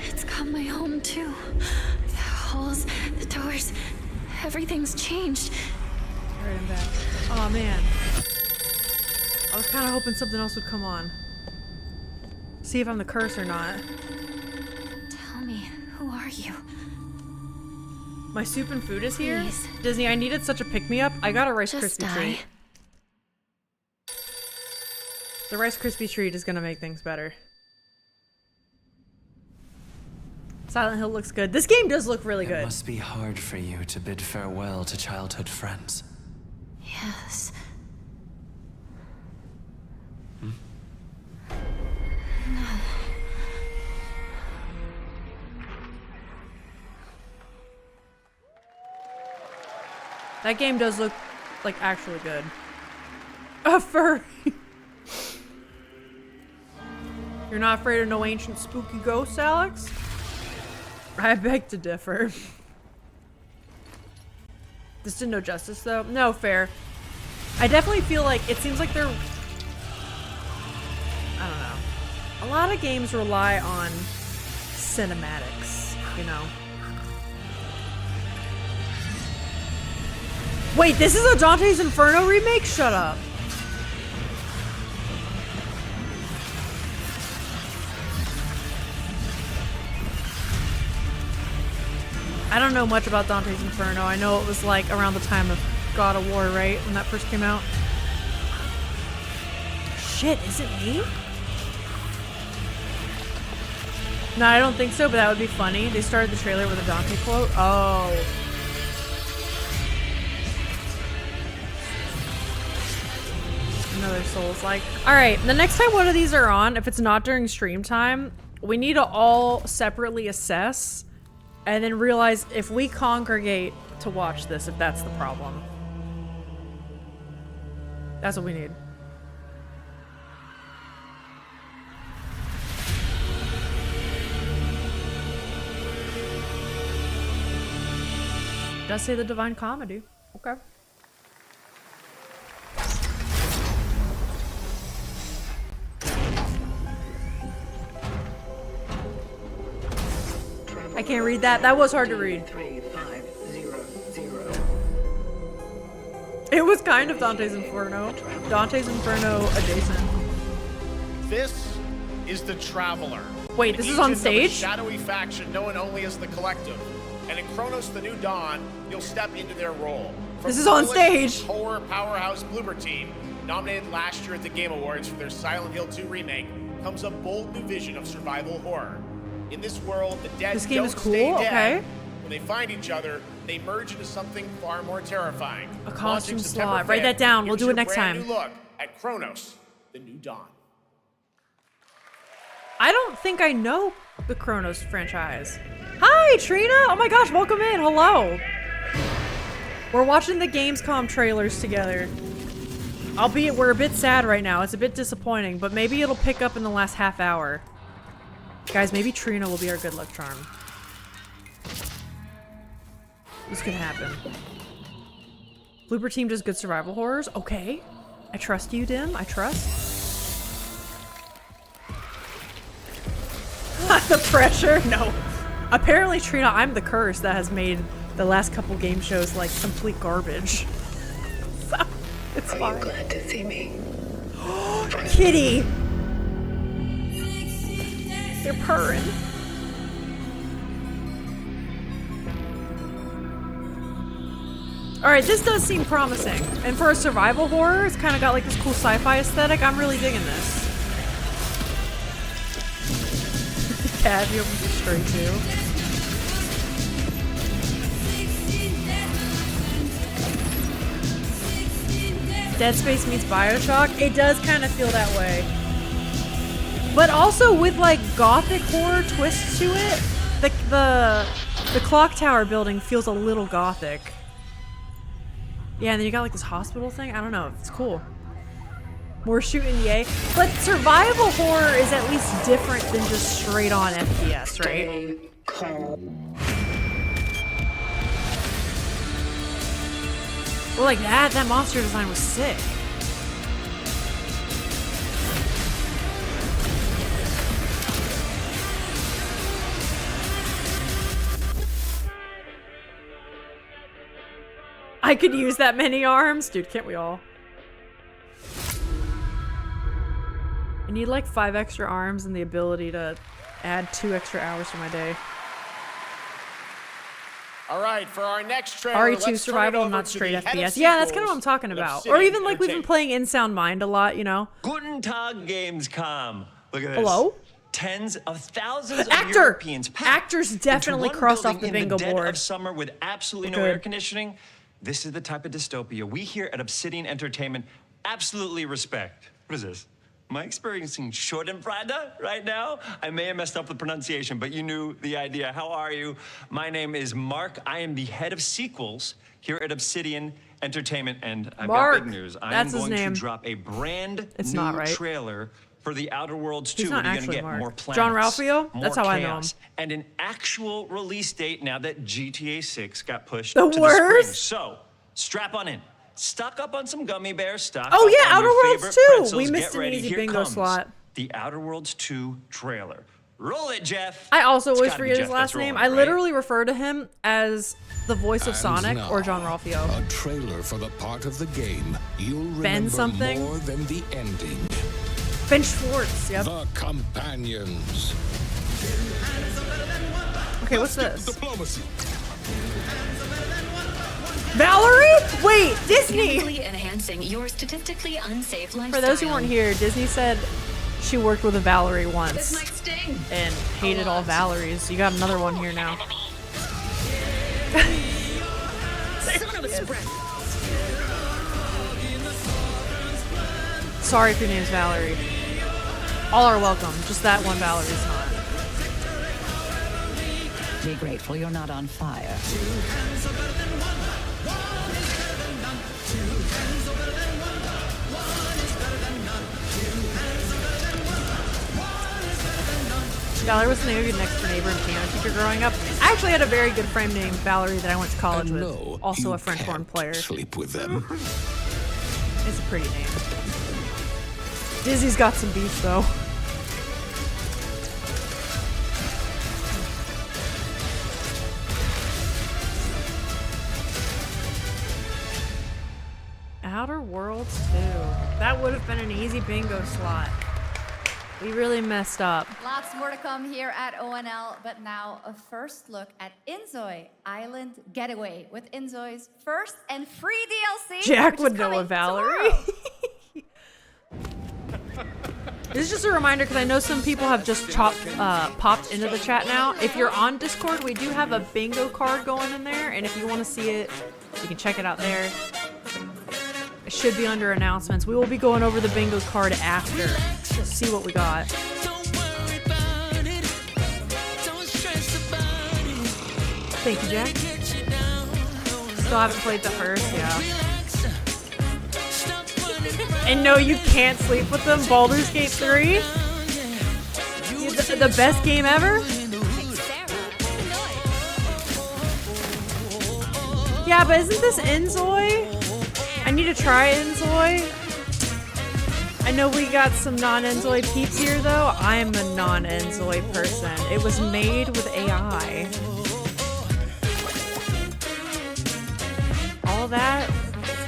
It's got my home too. The halls, the doors, everything's changed. Alright, I'm back. Oh man. I was kind of hoping something else would come on. See if I'm the curse or not. Tell me, who are you? My soup and food is here? Please. Disney, I needed such a pick-me-up. I got a Rice Just Krispie die. treat. The Rice Krispie treat is gonna make things better. Silent Hill looks good. This game does look really It good. must be hard for you to bid farewell to childhood friends. Yes. Hmm? No. That game does look like actually good. A furry. You're not afraid of no ancient spooky ghosts, Alex? I beg to differ. This did no justice, though. No, fair. I definitely feel like it seems like they're... I don't know. A lot of games rely on cinematics, you know? Wait, this is a Dante's Inferno remake? Shut up. I don't know much about Dante's Inferno. I know it was like around the time of God of War, right? When that first came out. Shit, is it me? No, I don't think so, but that would be funny. They started the trailer with a Dante quote. Oh. Another Souls-like. Alright, the next time one of these are on, if it's not during stream time, we need to all separately assess and then realize if we congregate to watch this, if that's the problem. That's what we need. It does say the Divine Comedy. Okay. I can't read that. That was hard to read. It was kind of Dante's Inferno. Dante's Inferno adjacent. This is the Traveler. Wait, this is on stage? A shadowy faction known only as the Collective. And in Chronos: The New Dawn, you'll step into their role. This is on stage. Horror powerhouse Bloober Team, nominated last year at the Game Awards for their Silent Hill 2 remake, comes a bold new vision of survival horror. In this world, the dead This game don't is cool, stay dead. okay. When they find each other, they merge into something far more terrifying. A costume Launching September slot. Write 5th, that down. We'll here's do it your next brand time. New look at Chronos: The New Dawn. I don't think I know the Chronos franchise. Hi, Trina! Oh my gosh, welcome in. Hello. We're watching the Gamescom trailers together. Albeit we're a bit sad right now. It's a bit disappointing, but maybe it'll pick up in the last half hour. Guys, maybe Trina will be our good luck charm. This could happen. Bloober Team does good survival horrors. Okay. I trust you, Dim. I trust. The pressure? No. Apparently, Trina, I'm the curse that has made the last couple game shows like complete garbage. So, it's fine. Are you glad to see me? Kitty! They're purring. Alright, this does seem promising. And for a survival horror, it's kind of got like this cool sci-fi aesthetic. I'm really digging this. Cat, you opened your stray too. Dead Space meets Bioshock. It does kind of feel that way. But also with like gothic horror twists to it. The clock tower building feels a little gothic. Yeah, and then you got like this hospital thing. I don't know. It's cool. More shooting, yay. But survival horror is at least different than just straight on FPS, right? Well, like that monster design was sick. I could use that many arms. Dude, can't we all? I need like 5 extra arms and the ability to add 2 extra hours to my day. All right, for our next trailer, RE2 survival, not straight FPS. Yeah, that's kind of what I'm talking about. Or even like we've been playing In Sound Mind a lot, you know? Guten Tag, Gamescom. Look at this. Hello? Tens of thousands of Europeans packed Actors definitely into one crossed off building the bingo in the dead board. of summer with absolutely no Good. air conditioning. This is the type of dystopia we here at Obsidian Entertainment absolutely respect. What is this? Am I experiencing Schadenfreude right now? I may have messed up the pronunciation, but you knew the idea. How are you? My name is Mark. I am the head of sequels here at Obsidian Entertainment, and I've got big news. I am going to drop a brand new trailer for The Outer Worlds 2. not We're going to actually get Mark. more planets, John Ralphio? more That's how I know chaos, him. and an actual release date now that GTA 6 got pushed The to the worst? spring. So, Strap on in. Stock up on some gummy bears. Stock Oh up yeah, on Outer your Worlds favorite 2. pretzels. We missed Get an ready. easy Here bingo comes slot. the Outer Worlds 2 trailer. Roll it, Jeff. I also It's always gotta be forget his Jeff last that's name. rolling, I right? literally refer to him as the voice of And Sonic now, or John Ralphio. A trailer for the part of the game you'll Ben remember something? more than the ending. Ben Schwartz, yep. The Companions. Okay, what's this? Diplomacy. Valerie? Wait, Disney! Significantly enhancing your statistically unsafe lifestyle. For those who weren't here, Disney said she worked with a Valerie This once might sting. and hated all Valeries. You got another one here now. Son of a spread. Sorry if your name's Valerie. All are welcome, just that one Valerie's not. Be grateful you're not on fire. Valerie was the name of your next door neighbor and piano teacher growing up. I actually had a very good friend named Valerie that I went to college And with. no, Also you a French horn player. Sleep with them. It's a pretty name. Disney's got some beef though. Outer Worlds 2. That would have been an easy bingo slot. We really messed up. Lots more to come here at ONL, but now a first look at Inzoi Island Getaway with Inzoi's first and free DLC. Jack which is would know a coming Valerie. This is just a reminder because I know some people have just popped into the chat now. If you're on Discord, we do have a bingo card going in there, and if you want to see it, you can check it out there. It should be under announcements. We will be going over the bingo card after. See what we got. Thank you, Jack. Still haven't played the first, yeah. And no, you can't sleep with them. Baldur's Gate 3? The best game ever? Yeah, but isn't this Inzoi? I need to try Inzoi. I know we got some non-Inzoi peeps here, though. I'm a non-Inzoi person. It was made with AI. All that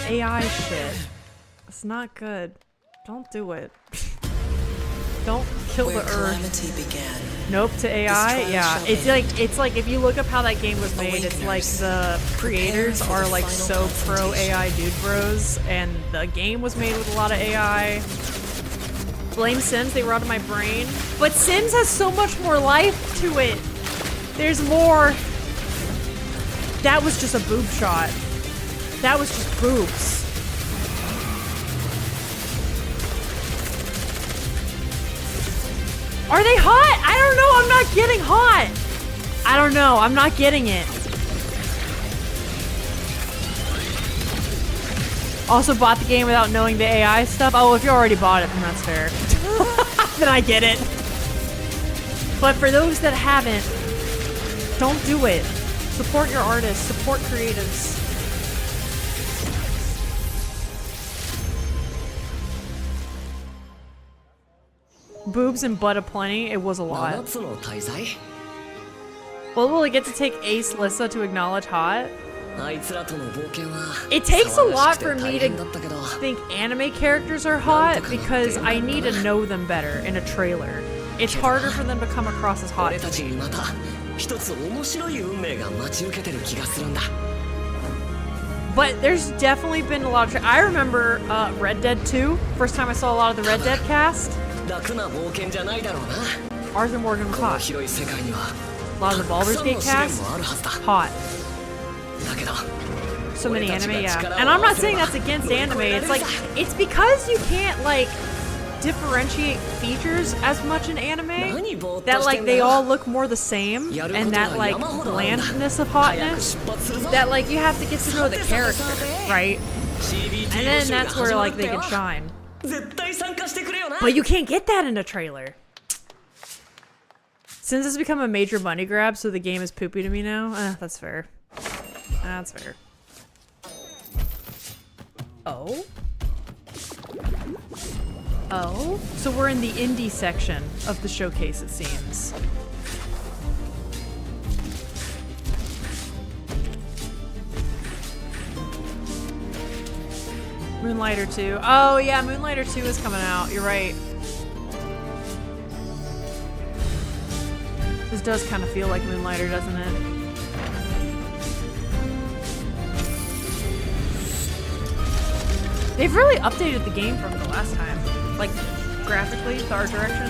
AI shit. It's not good. Don't do it. Don't kill the earth. Began. Nope, to AI, yeah. It's like if you look up how that game was made, it's like the creators are like so pro AI dude bros, and the game was made with a lot of AI. Blame Sims, they were out of my brain. But Sims has so much more life to it. There's more. That was just a boob shot. That was just boobs. Are they hot? I don't know. I'm not getting hot. I don't know. I'm not getting it. Also bought the game without knowing the AI stuff. Oh, if you already bought it, then that's fair. Then I get it. But for those that haven't, don't do it. Support your artists. Support creatives. Boobs and butt aplenty. It was a lot. Well, will it get to take Ace Lissa to acknowledge hot? It takes a lot for me to think anime characters are hot because I need to know them better in a trailer. It's harder for them to come across as hot to me. But there's definitely been a lot of I remember Red Dead 2. First time I saw a lot of the Red Dead cast. Arthur Morgan was hot. A lot of the Baldur's Gate cast, hot. So many anime, yeah. And I'm not saying that's against anime. It's like, it's because you can't like differentiate features as much in anime that like they all look more the same, and that like blandness of hotness that like you have to get to know the character, right? And then that's where like they can shine. But you can't get that in a trailer. Since it's become a major money grab, so the game is poopy to me now. That's fair. That's fair. Oh? Oh? So we're in the indie section of the showcase, it seems. Moonlighter 2. Oh yeah, Moonlighter 2 is coming out. You're right. This does kind of feel like Moonlighter, doesn't it? They've really updated the game from the last time. Like, graphically, the art direction.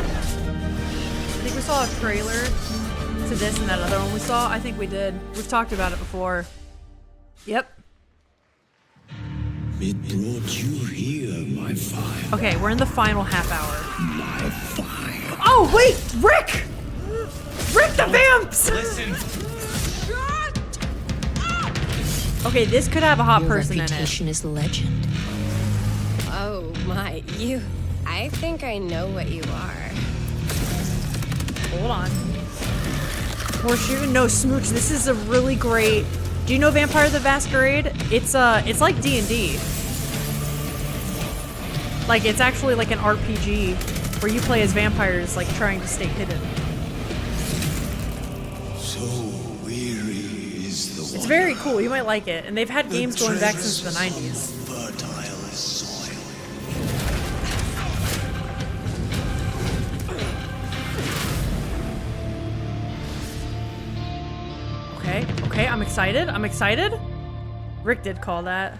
I think we saw a trailer to this and that other one we saw. I think we did. We've talked about it before. Yep. It brought you here, my fire. Okay, we're in the final half hour. My fire. Oh, wait! Rick! Rick the Vamps! Listen. Okay, this could have a hot Your person in it. reputation is legend. Oh my, I think I know what you are. Hold on. We're shooting no smooch. This is a really great. Do you know Vampire the Masquerade? It's like D&D. Like it's actually like an RPG where you play as vampires, like trying to stay hidden. So weary is the It's very cool. You might like it, and they've had games going back since the 90s. fertile as soil. Okay, I'm excited. I'm excited. Rick did call that.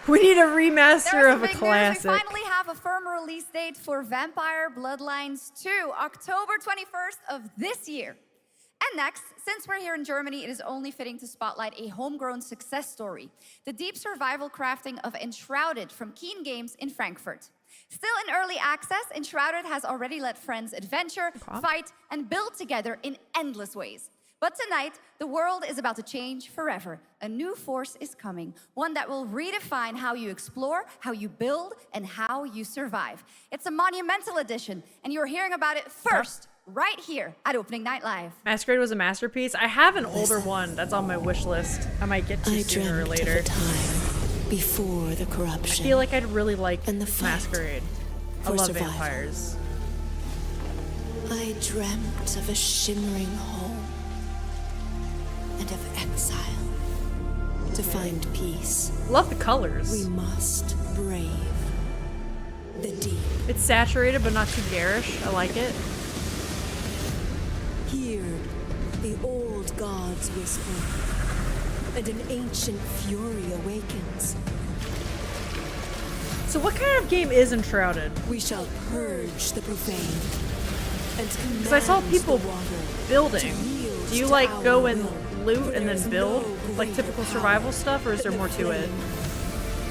We need a remaster of a classic. We finally have a firm release date for Vampire Bloodlines 2, October 21st of this year. And next, since we're here in Germany, it is only fitting to spotlight a homegrown success story, the deep survival crafting of Enshrouded from Keen Games in Frankfurt. Still in early access, Enshrouded has already let friends adventure, fight, and build together in endless ways. But tonight, the world is about to change forever. A new force is coming, one that will redefine how you explore, how you build, and how you survive. It's a monumental edition, and you're hearing about it first, right here at Opening Night Live. Masquerade was a masterpiece. I have an older one that's on my wish list. I might get to sooner or later. Before the corruption. I feel like I'd really like and the Masquerade. I love survival. vampires. I dreamt of a shimmering home and of exile. To find peace, Love the colors. we must brave the deep. It's saturated but not too garish. I like it. Here, the old gods whisper, and an ancient fury awakens. So what kind of game is Enshrouded? We shall purge the profane and Because I saw command people the water building. to yield Do you to like our go and will. loot and then build like typical survival stuff, or is there more to it?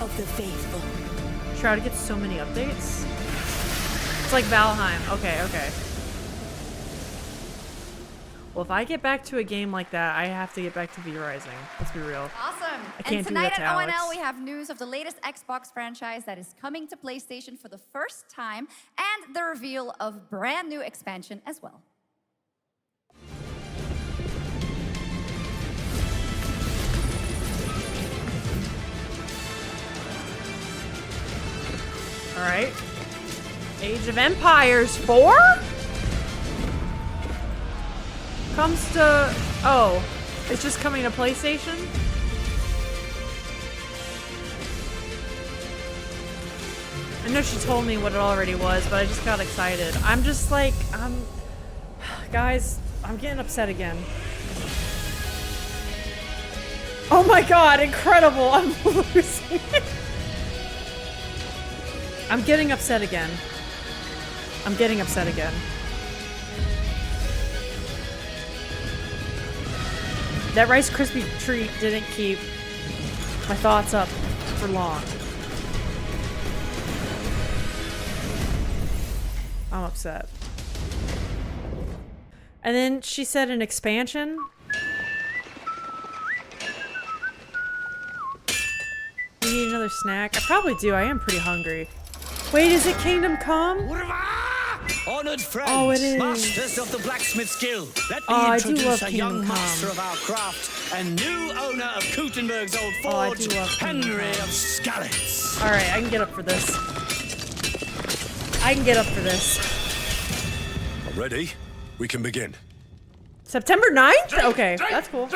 Of the faithful. Shroud gets so many updates. It's like Valheim. Okay. Well, if I get back to a game like that, I have to get back to V Rising. Let's be real. Awesome. I can't And do tonight that to at Alex. ONL, we have news of the latest Xbox franchise that is coming to PlayStation for the first time, and the reveal of brand new expansion as well. All right. Age of Empires 4? Comes to... Oh. It's just coming to PlayStation? I know she told me what it already was, but I just got excited. I'm just like... Guys, I'm getting upset again. Oh my god, incredible! I'm losing it. I'm getting upset again. I'm getting upset again. That Rice Krispie treat didn't keep my thoughts up for long. I'm upset. And then she said an expansion. You need another snack? I probably do. I am pretty hungry. Wait, is it Kingdom Come? Honored friends, Oh, it is. masters of the blacksmith skill, let me I do introduce love a Kingdom young Come. master of our craft and new owner of Kutenberg's old Oh, I forge, do love Kingdom Henry Come. of Skalitz. All right, I can get up for this. I can get up for this. Ready? We can begin. September 9th? Okay, that's cool.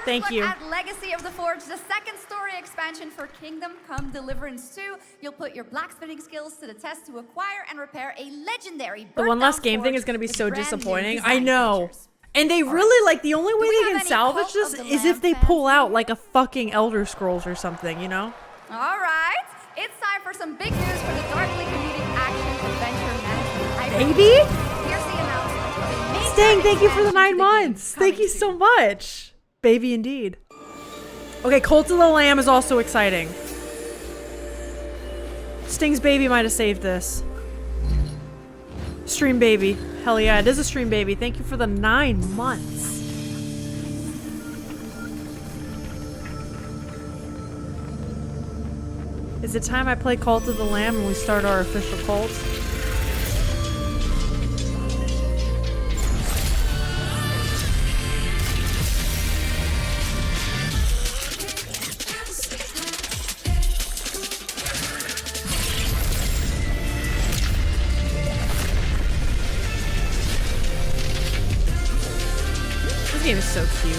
Thank Look you. at Legacy of the Forge, the second story expansion for Kingdom Come Deliverance 2. You'll put your blacksmithing skills to the test to acquire and repair a legendary The one less game thing is going to be so disappointing. I know. And they really, like, the only way they can salvage this is if they pull out, like, a fucking Elder Scrolls or something, you know? All right, it's time for some big news for the darkly comedic action adventure management. Baby? Here's the announcement of a major Sting, thank you for the expansion 9 to months. Thank you so much. Baby indeed. Okay, Cult of the Lamb is also exciting. Sting's baby might have saved this. Stream baby. Hell yeah, it is a stream baby. Thank you for the 9 months. Is it time I play Cult of the Lamb and we start our official cult? This game is so cute.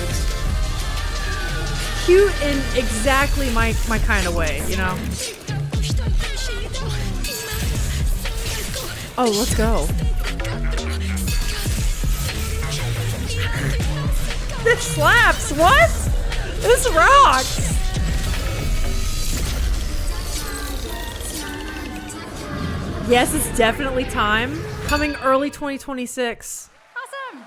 Cute in exactly my kind of way, you know? Oh, let's go. This slaps! What? This rocks! Yes, it's definitely time. Coming early 2026. Awesome.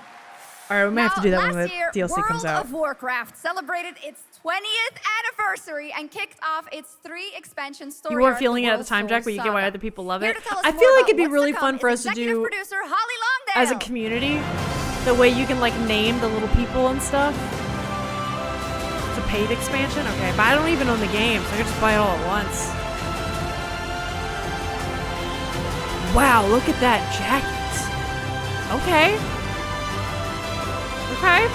All right, we might have to do that when the Last year, DLC comes out. World of Warcraft celebrated its 20th anniversary and kicked off its 3 expansion story. You weren't arc, feeling the it at the World's time, Jack, Soul but you get why Saga. other people love Here it. to tell us I more feel like about it'd be what's really to fun come for is us to executive do producer Holly Longdale. as a community. The way you can like name the little people and stuff. It's a paid expansion? Okay, but I don't even own the game, so I can just buy it all at once. Wow, look at that jacket. Okay. Okay.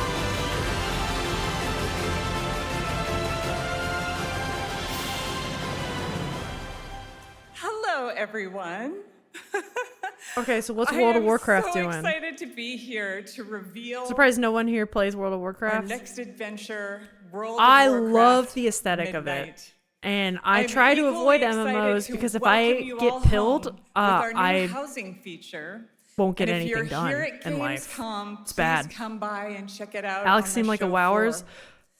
Hello, everyone. Okay, so what's World of Warcraft I'm doing? so excited to be here to reveal Surprised no one here plays World of our Warcraft. next adventure, World I of Warcraft love the aesthetic of Midnight. it. And I I'm try to equally avoid excited MMOs to because if welcome I you all get pilled, home with our new I housing feature. won't get And if anything you're done here at in life. Gamescom, It's please bad. come by and check it out. Alex on seemed the like a show wowers. floor.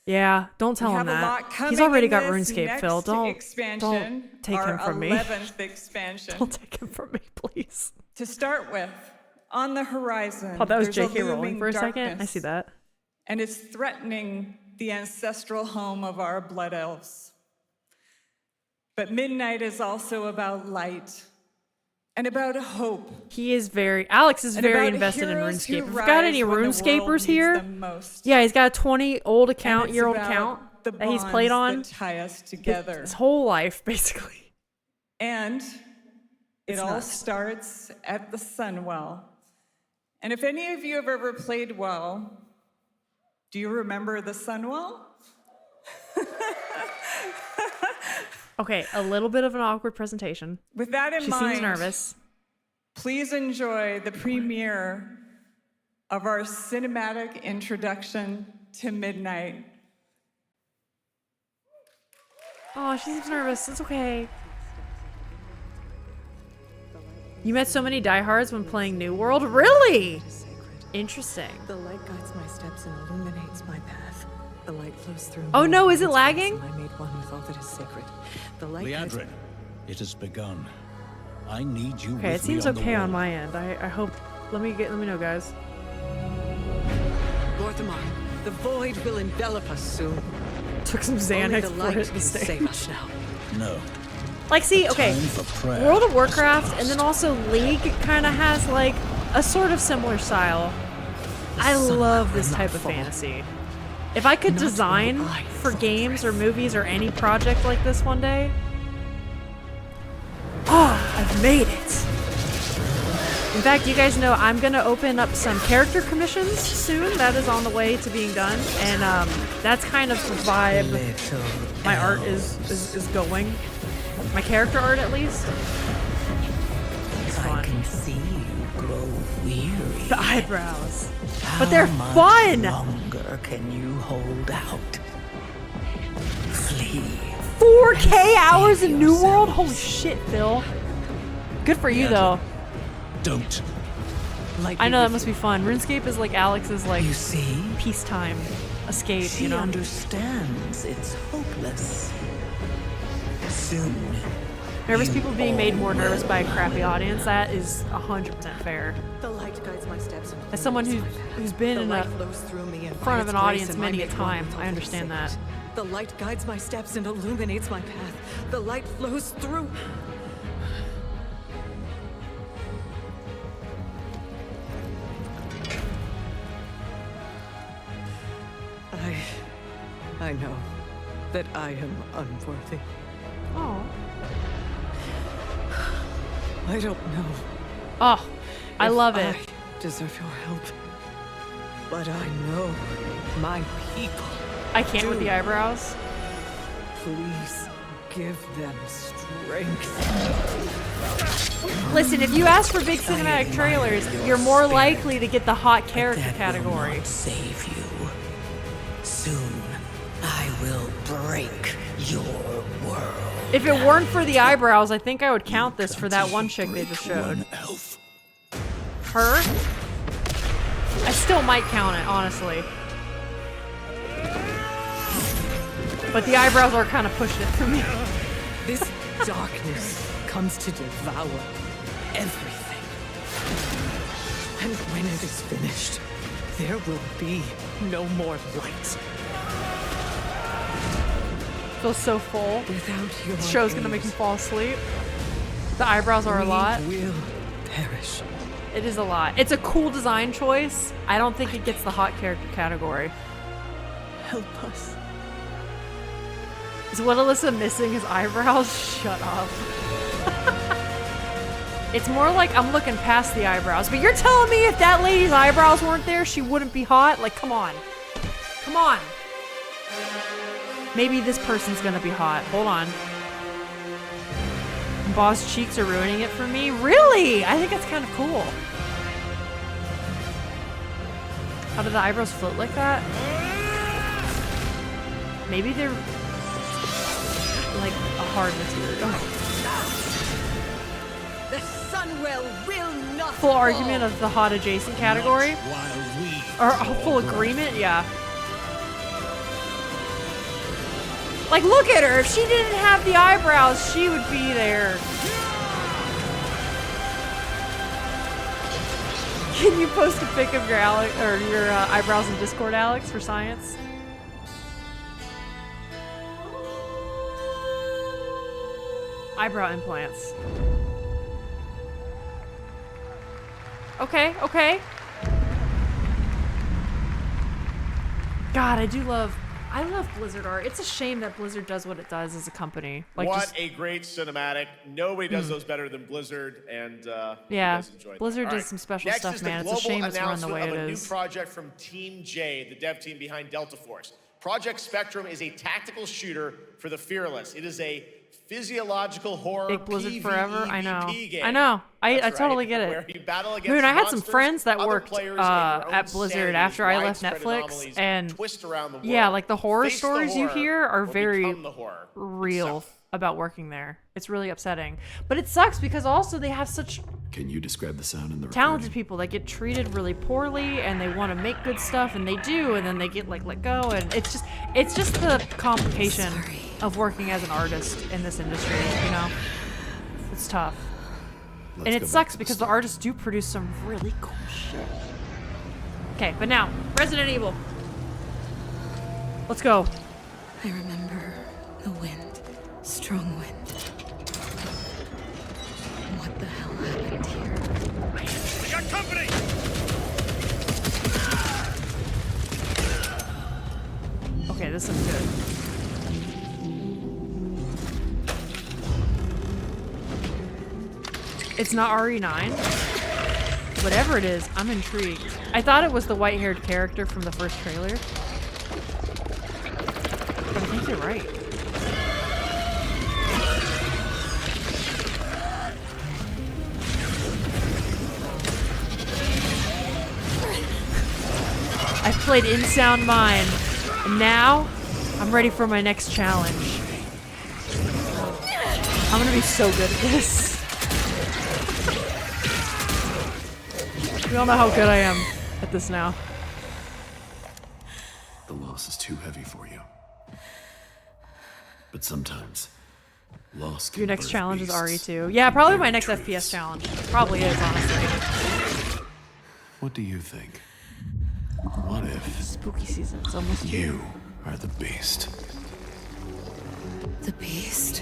Yeah, don't tell We him have a lot that. coming He's already in got this RuneScape, next Phil. Don't expansion, take our him from me. 11th expansion. Don't take him from me, please. To start with, on the horizon, Oh, that was there's JK Rowling looming for a second. I darkness, see that. and it's threatening the ancestral home of our blood elves. But Midnight is also about light and about hope. He is Alex is And very about invested in heroes who RuneScape. If we've got any rise when the world RuneScapers needs here, them most. yeah, he's got a 20-year-old And it's about account the that he's played bonds on that tie us together. his whole life, basically. And it It's all nuts. starts at the Sunwell. And if any of you have ever played WoW, do you remember the Sunwell? Okay, a little bit of an awkward presentation. With that in She mind, seems nervous. please enjoy the premiere of our cinematic introduction to Midnight. Oh, she seems nervous. It's okay. You met so many diehards when playing New World? Really? Interesting. The light guides my steps and illuminates my path. The light flows through. Oh me no, and is it finds lagging? peace, and I made one with all that is sacred. The light guides Leandrin, it has begun. I need you Okay, it with me seems on the okay on wall. my end. I hope. Let me know, guys. Gorthamar, the void will envelop us soon. Took some Only Xanax the for light it to can stay. save us now. No. Like, see, okay, Time for prayer. World of Warcraft and then also League kind of has like a sort of similar style. I love this type of fantasy. If I could design for games or movies or any project like this one day, oh, I've made it. In fact, you guys know I'm gonna open up some character commissions soon. That is on the way to being done, and that's kind of the vibe my art is going. My character art, at least. It's fun. I can see you grow weary. The eyebrows, but they're fun. How much longer can you hold out? Flee. 4K hours in New World? Holy shit, Phil. Good for you, though. Don't. I know that must be fun. RuneScape is like Alex's like you see? Peacetime escape, She you know? understands it's hopeless. Soon. Nervous people being made more nervous by a crappy audience, that is 100% fair. The light guides my steps. As someone who's been in the front of an audience many a time, I understand that. The light guides my steps and illuminates my path. The light flows through. I know that I am unworthy. Oh. I don't know. Oh, I love it. I deserve your help. But I know my people. I can't with the eyebrows. Please give them strength. Listen, if you ask for big cinematic trailers, you're more likely to get the hot character category. Save you. Soon, I will break your world. If it weren't for the eyebrows, I think I would count this for that one chick they just showed. Her? I still might count it, honestly. But the eyebrows are kind of pushing it for me. This darkness comes to devour everything. And when it is finished, there will be no more light. Feels so full. Without your The show's gonna make me fall asleep. The eyebrows are a lot. We will perish. It is a lot. It's a cool design choice. I don't think it gets the hot character category. Help us. Is what Alyssa missing his eyebrows? Shut up. It's more like I'm looking past the eyebrows. But you're telling me if that lady's eyebrows weren't there, she wouldn't be hot? Like, come on. Come on. Maybe this person's gonna be hot. Hold on. Boss cheeks are ruining it for me? Really? I think that's kind of cool. How do the eyebrows float like that? Maybe they're like a hard material. The Sunwell will not Full argument of the hot adjacent category? Or full agreement? Yeah. Like, look at her. If she didn't have the eyebrows, she would be there. Can you post a pic of your eyebrows in Discord, Alex, for science? Eyebrow implants. Okay, okay. God, I love Blizzard art. It's a shame that Blizzard does what it does as a company. Like, what a great cinematic. Nobody does those better than Blizzard, and yeah, Blizzard does some special Next stuff, is man. the It's a shame global it's run the way announcement it of a is. new project from Team J, the dev team behind Delta Force. Project Spectrum is a tactical shooter for the fearless. It is a physiological horror Big Blizzard PvE forever. I know. game. I know. I That's totally right, get where it. you battle against Moon, I had some monsters, friends that other worked players, and your own at Blizzard sanity after as I left widespread Netflix, anomalies and twist around the world. yeah, like the horror Face the stories you horror hear are or very become the horror real itself. about working there. It's really upsetting, but it sucks because also they have such Can you describe the sound in the talented people that get treated really poorly, and they want to make good stuff, and they do, and then they get like let go, and it's just the complication of working as an artist in this industry. You know, it's tough. And it sucks because the artists do produce some really cool shit. Okay, but now, Resident Evil. Let's go. I remember the wind. Strong wind. What the hell happened here? We got company! Okay, this looks good. It's not RE9. Whatever it is, I'm intrigued. I thought it was the white-haired character from the first trailer. But I think you're right. I've played In Sound Mind, and now I'm ready for my next challenge. I'm gonna be so good at this. We all know how good I am at this now. The loss is too heavy for you. But sometimes, loss can Your next birth challenge is beasts. RE2. Yeah, probably my next FPS challenge. Probably is, honestly. What do you think? What if Spooky season's almost here. you are the beast? The beast?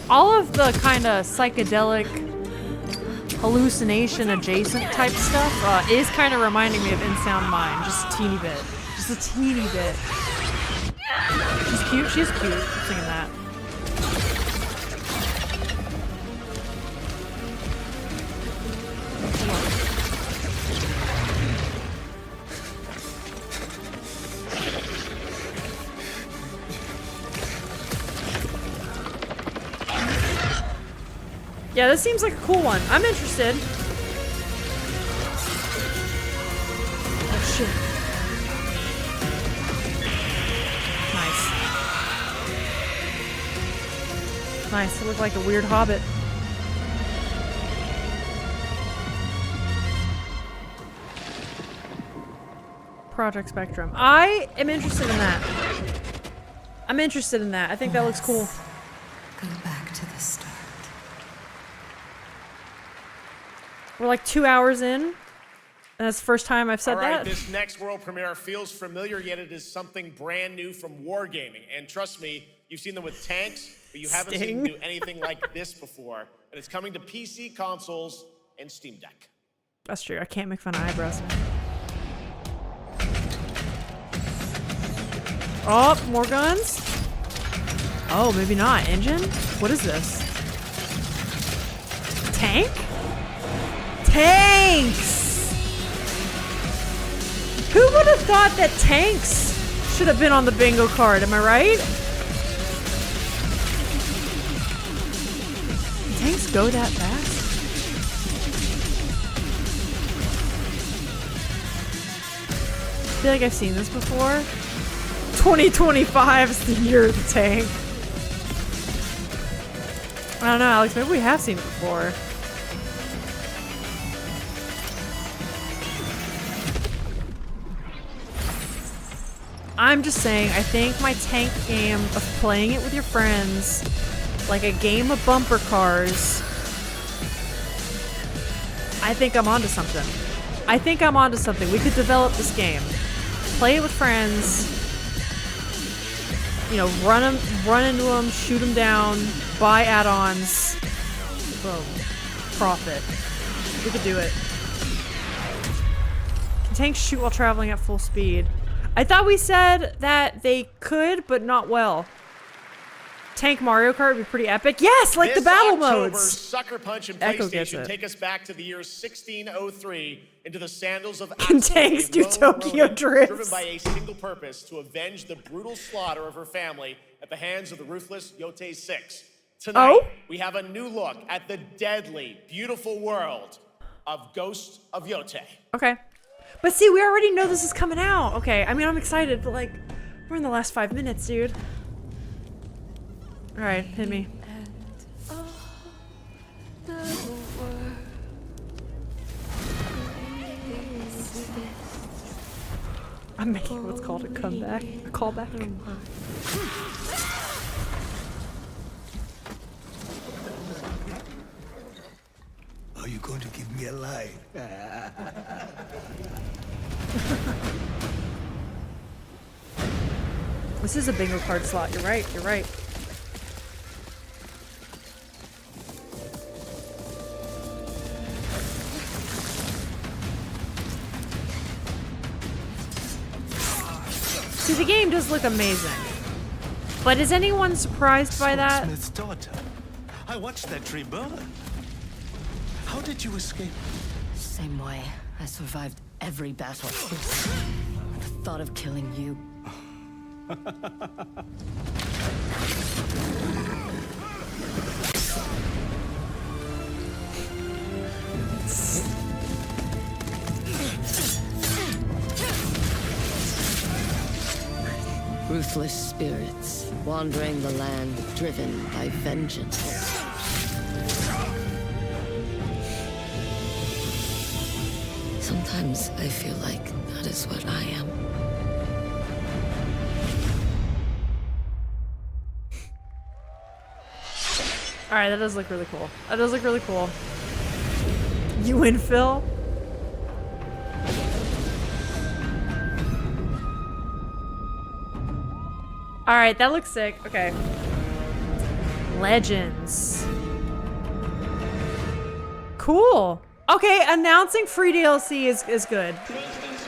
All of the kind of psychedelic hallucination adjacent type stuff is kind of reminding me of In Sound Mind, just a teeny bit. Just a teeny bit. She's cute. She's cute. I'm singing that. Yeah, this seems like a cool one. I'm interested. Oh shit. Nice. Nice. It looked like a weird hobbit. Project Spectrum. I am interested in that. I'm interested in that. I think that looks cool. Go back to the start. We're like 2 hours in, and that's the first time I've said All right, that. this next world premiere feels familiar, yet it is something brand new from Wargaming. And trust me, you've seen them with tanks, but you haven't seen them do anything like this before. And it's coming to PC, consoles, and Steam Deck. That's true. I can't make fun of eyebrows. Oh, more guns? Oh, maybe not. Engine? What is this? Tank? Tanks! Who would have thought that tanks should have been on the bingo card? Am I right? Tanks go that fast? I feel like I've seen this before. 2025 is the year of the tank. I don't know, Alex, maybe we have seen it before. I'm just saying, I think my tank game of playing it with your friends, like a game of bumper cars, I think I'm onto something. I think I'm onto something. We could develop this game. Play it with friends. You know, run into them, shoot them down, buy add-ons. Boom. Profit. We could do it. Can tanks shoot while traveling at full speed? I thought we said that they could, but not well. Tank Mario Kart would be pretty epic. Yes, like this the battle October, modes. Sucker Punch and Echo gets PlayStation it. take us back to the year 1603 into the sandals of Can Axel, tanks a do Roman Tokyo Ronin drifts? driven by a single purpose, to avenge the brutal slaughter of her family at the hands of the ruthless Yote 6. Tonight, we have a new look at the deadly, beautiful world of Ghost of Yote. Okay. But see, we already know this is coming out. Okay, I mean, I'm excited, but like, we're in the last 5 minutes, dude. All right, hit me. I'm making what's called a comeback, a callback. Are you going to give me a line? This is a bingo card slot. You're right. You're right. See, the game does look amazing. But is anyone surprised by that? Smith's daughter. I watched that tree burn. How did you escape? Same way. I survived every battle. The thought of killing you. Ruthless spirits, wandering the land, driven by vengeance. Sometimes I feel like that is what I am. Alright, that does look really cool. That does look really cool. You win, Phil? Alright, that looks sick. Okay. Legends. Cool. Okay, announcing free DLC is good.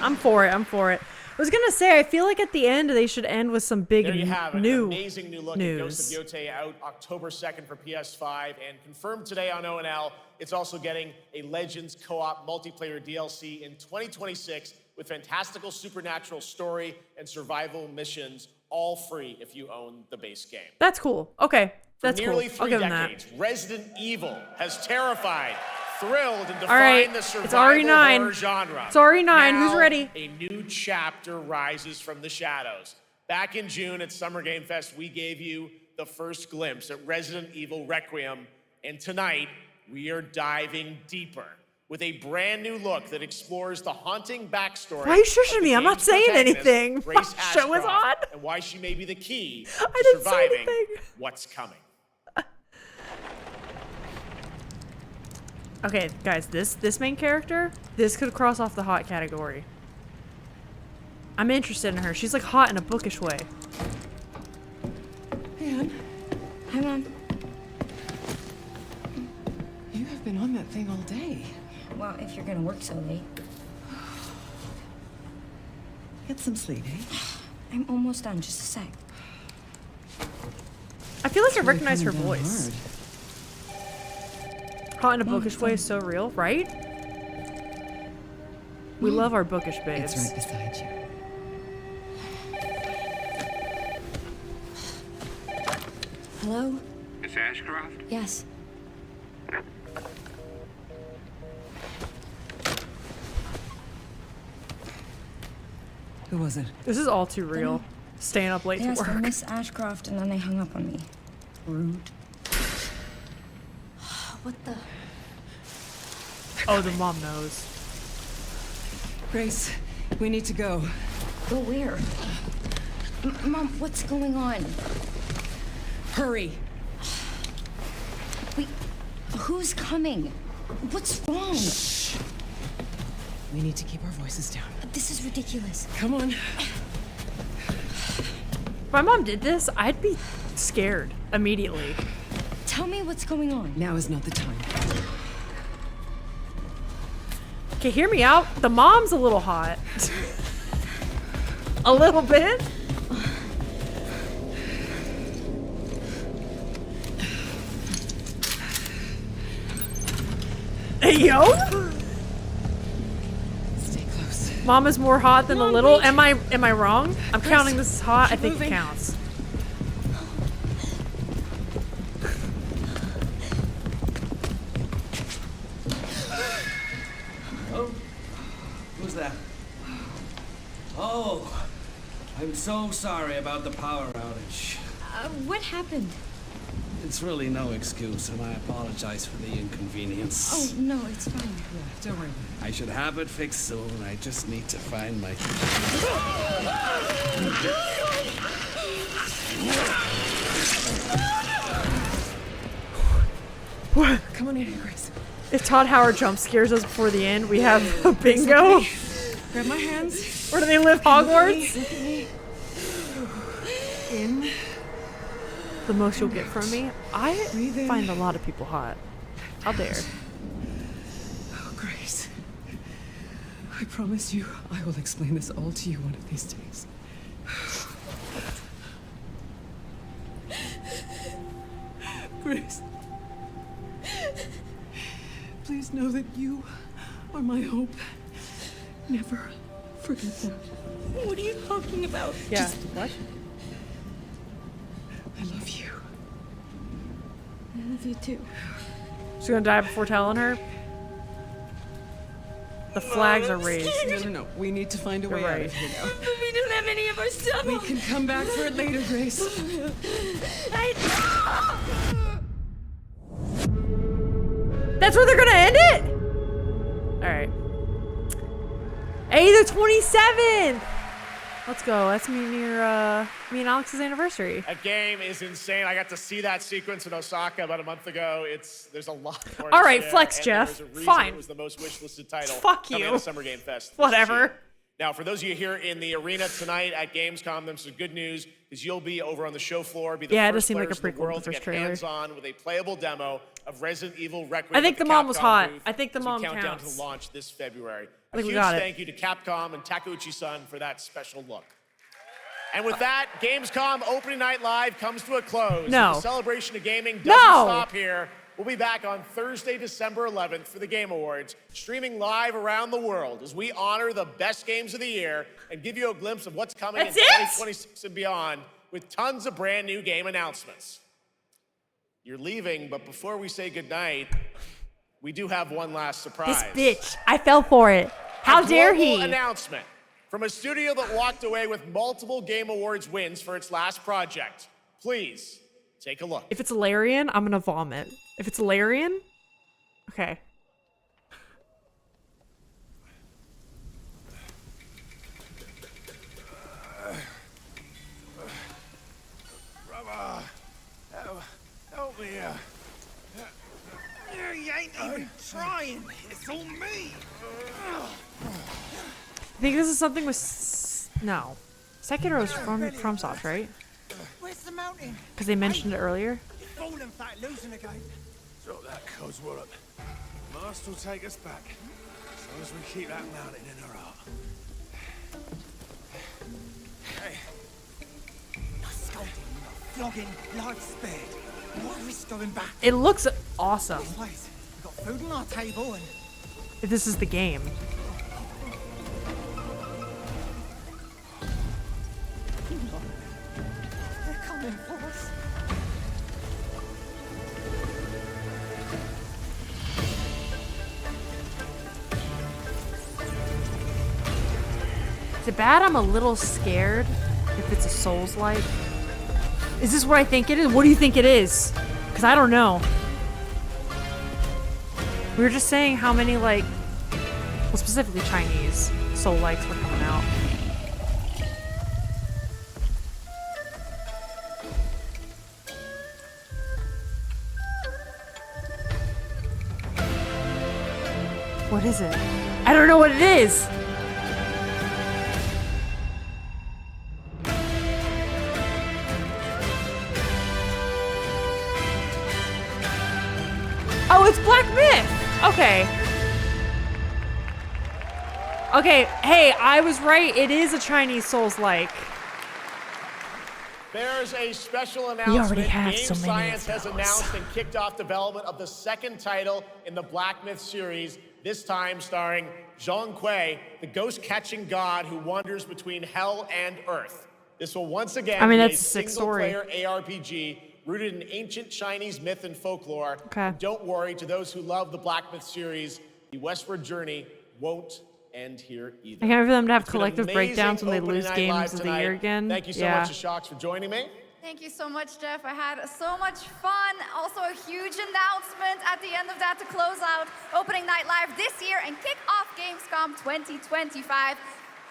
I'm for it. I'm for it. I was gonna say, I feel like at the end they should end with some big There you have it, new an amazing new look at Ghost of Yotei, out October 2nd for PS5 and confirmed today on ONL. It's also getting a Legends co-op multiplayer DLC in 2026 with fantastical supernatural story and survival missions, all free if you own the base game. That's cool. Okay, that's For cool. nearly I'll 3 give them that. decades, Resident Evil has terrified, thrilled, and All right, defined the it's survival RE9. horror genre. It's RE9. Who's Now, ready? A new chapter rises from the shadows. Back in June at Summer Game Fest, we gave you the first glimpse at Resident Evil Requiem, and tonight we are diving deeper with a brand new look that explores the haunting backstory. Why are you shushing me? I'm not saying anything. Grace My show is Ashcroft, on. and why she may be the key I to didn't say surviving anything. what's coming. Okay, guys, this main character, this could cross off the hot category. I'm interested in her. She's like hot in a bookish way. Hey, Ann. Hi, Mom. You have been on that thing all day. Well, if you're gonna work so late. Get some sleep, eh? I'm almost done, just a sec. I feel like I Really recognize her coming down voice. hard. Hot in a bookish way is so real, right? We love our bookish babes. It's right beside you. Hello? Miss Ashcroft? Yes. Who was it? This is all too real. Staying up late They to asked for work. Miss Ashcroft and then they hung up on me. Rude. What the? Oh, the mom knows. Grace, we need to go. Go where? Mom, what's going on? Hurry. Wait, who's coming? What's wrong? Shh. We need to keep our voices down. This is ridiculous. Come on. If my mom did this, I'd be scared immediately. Tell me what's going on. Now is not the time. Okay, hear me out. The mom's a little hot. A little bit. Hey, yo. Stay close. Mom is more hot than the Mom, little. wait. Am I wrong? I'm Chris, counting this as hot. I keep think moving. it counts. Oh, who's that? Oh, I'm so sorry about the power outage. What happened? It's really no excuse, and I apologize for the inconvenience. Oh, no, it's fine. Don't worry. I should have it fixed soon. I just need to find my... What? Come on in here, Grace. If Todd Howard jump scares us before the end, we have a bingo. Grab my hands. Where do they live? Hogwarts? Look at me. In. The most you'll get from me? I Breathe in. find a lot of people hot. How dare. Oh, Grace. I promise you, I will explain this all to you one of these days. Chris. Please know that you are my hope. Never forget that. What are you talking about? Yeah. What? I love you. I love you too. She's gonna die before telling her. The flags are raised. No. We need to find a way out of here now. But we don't have any of our stuff. We can come back for it later, Grace. That's where they're gonna end it? Alright. Hey, the 27th! Let's go. That's me and Alex's anniversary. That game is insane. I got to see that sequence in Osaka about a month ago. There's a lot more. All right, to flex, share, Jeff. and there's a reason Fine. It was the most wishlisted title. Fuck coming you. out of Summer Game Fest. Whatever. Now, for those of you here in the arena tonight at Gamescom, there's some good news because you'll be over on the show floor. Be the Yeah, it first does seem like a players in the prequel, world the to first get trailer. hands-on with a playable demo of Resident Evil Requiem. I think at the mom was Capcom hot. booth I think the as we mom count down counts. to the launch this February. I think a we huge got it. thank you to Capcom and Takeuchi-san for that special look. And with that, Gamescom opening night live comes to a close. No. The celebration of gaming doesn't No. stop here. We'll be back on Thursday, December 11th for the Game Awards, streaming live around the world as we honor the best games of the year and give you a glimpse of what's coming That's in it? 2026 and beyond with tons of brand new game announcements. You're leaving, but before we say goodnight, we do have one last surprise. This bitch. I fell for it. How dare Global he? Announcement from a studio that walked away with multiple Game Awards wins for its last project. Please take a look. If it's Larian, I'm gonna vomit. If it's Larian, okay. Brother, help me here. You ain't even trying. It's all me. I think this is something with no. Sekiro's from FromSoft, right? Where's the mountain? Because they mentioned it earlier. Fallen fat losing again. Drop that Coswallop. Master will take us back. As long as we keep that mountain in our heart. Hey. Not scolding, not flogging, life spared. What risk going back? It looks awesome. This place. We've got food on our table and If this is the game. they're coming for us. Is it bad? I'm a little scared if it's a Souls-like. Is this what I think it is? What do you think it is? Because I don't know. We were just saying how many, like, well, specifically Chinese Soul-likes were coming out. What is it? I don't know what it is. Oh, it's Black Myth. Okay. Okay, hey, I was right. It is a Chinese Souls-like. There's a special already announcement. have Game so many Science of has those. announced and kicked off development of the second title in the Black Myth series, this time starring Zhong Kui, the ghost-catching god who wanders between hell and earth. This will once again I mean, be that's a a sick story. single-player ARPG rooted in ancient Chinese myth and folklore. Okay. And don't worry, to those who love the Black Myth series, the westward journey won't end here either. I can't wait for them to have It's been collective amazing breakdowns when they opening lose night games live of the tonight. year again. Thank you so Yeah. much to Shocks for joining me. Thank you so much, Jeff. I had so much fun. Also, a huge announcement at the end of that to close out Opening Night Live this year and kick off Gamescom 2025.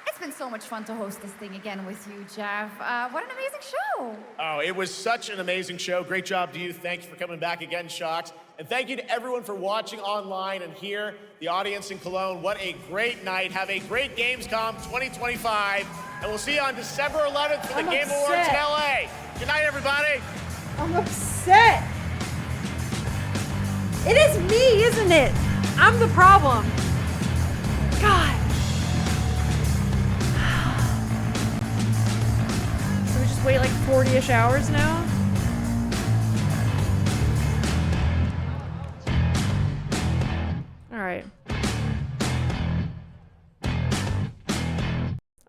It's been so much fun to host this thing again with you, Jeff. What an amazing show. Oh, it was such an amazing show. Great job to you. Thanks for coming back again, Shocks. And thank you to everyone for watching online and here, the audience in Cologne. What a great night. Have a great Gamescom 2025. And we'll see you on December 11th for the I'm Game Awards in upset. LA. Good night, everybody. I'm upset. It is me, isn't it? I'm the problem. God. So we just wait like 40-ish hours now?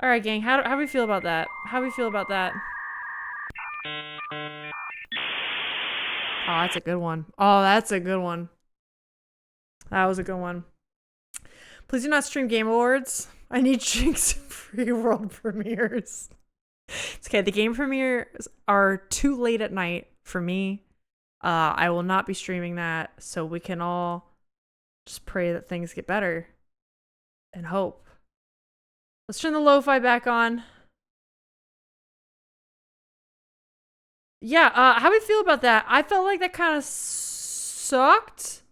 All right, gang. How do we feel about that? How do we feel about that? Oh, that's a good one. Oh, that's a good one. That was a good one. Please do not stream Game Awards. I need Jinx free world premieres. It's okay. The game premieres are too late at night for me. I will not be streaming that, so we can all just pray that things get better and hope. Let's turn the lo-fi back on. Yeah, how do we feel about that? I felt like that kind of sucked.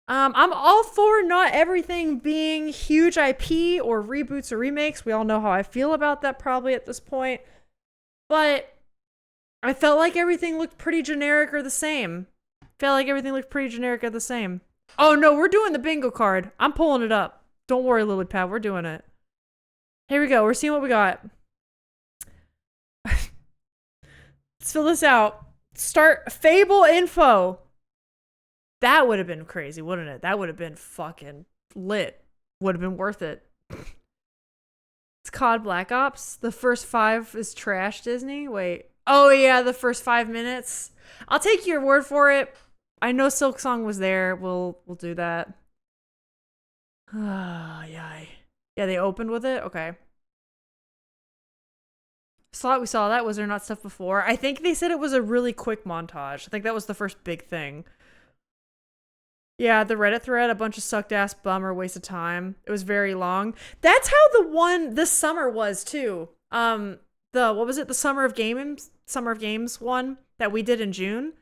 I'm all for not everything being huge IP or reboots or remakes. We all know how I feel about that probably at this point. But I felt like everything looked pretty generic or the same. Felt like everything looked pretty generic or the same. Oh no, we're doing the bingo card. I'm pulling it up. Don't worry, Lilypad, we're doing it. Here we go. We're seeing what we got. Let's fill this out. Start Fable info. That would have been crazy, wouldn't it? That would have been fucking lit. Would have been worth it. It's COD Black Ops. The first 5 is trash, Disney. Wait. Oh yeah, the first 5 minutes. I'll take your word for it. I know Silk Song was there. We'll do that. Ah, yeah. Yeah, they opened with it? Okay. Thought we saw that. Was there not stuff before? I think they said it was a really quick montage. I think that was the first big thing. Yeah, the Reddit thread, a bunch of sucked ass bummer waste of time. It was very long. That's how the one this summer was too. What was it? The Summer of Games one that we did in June.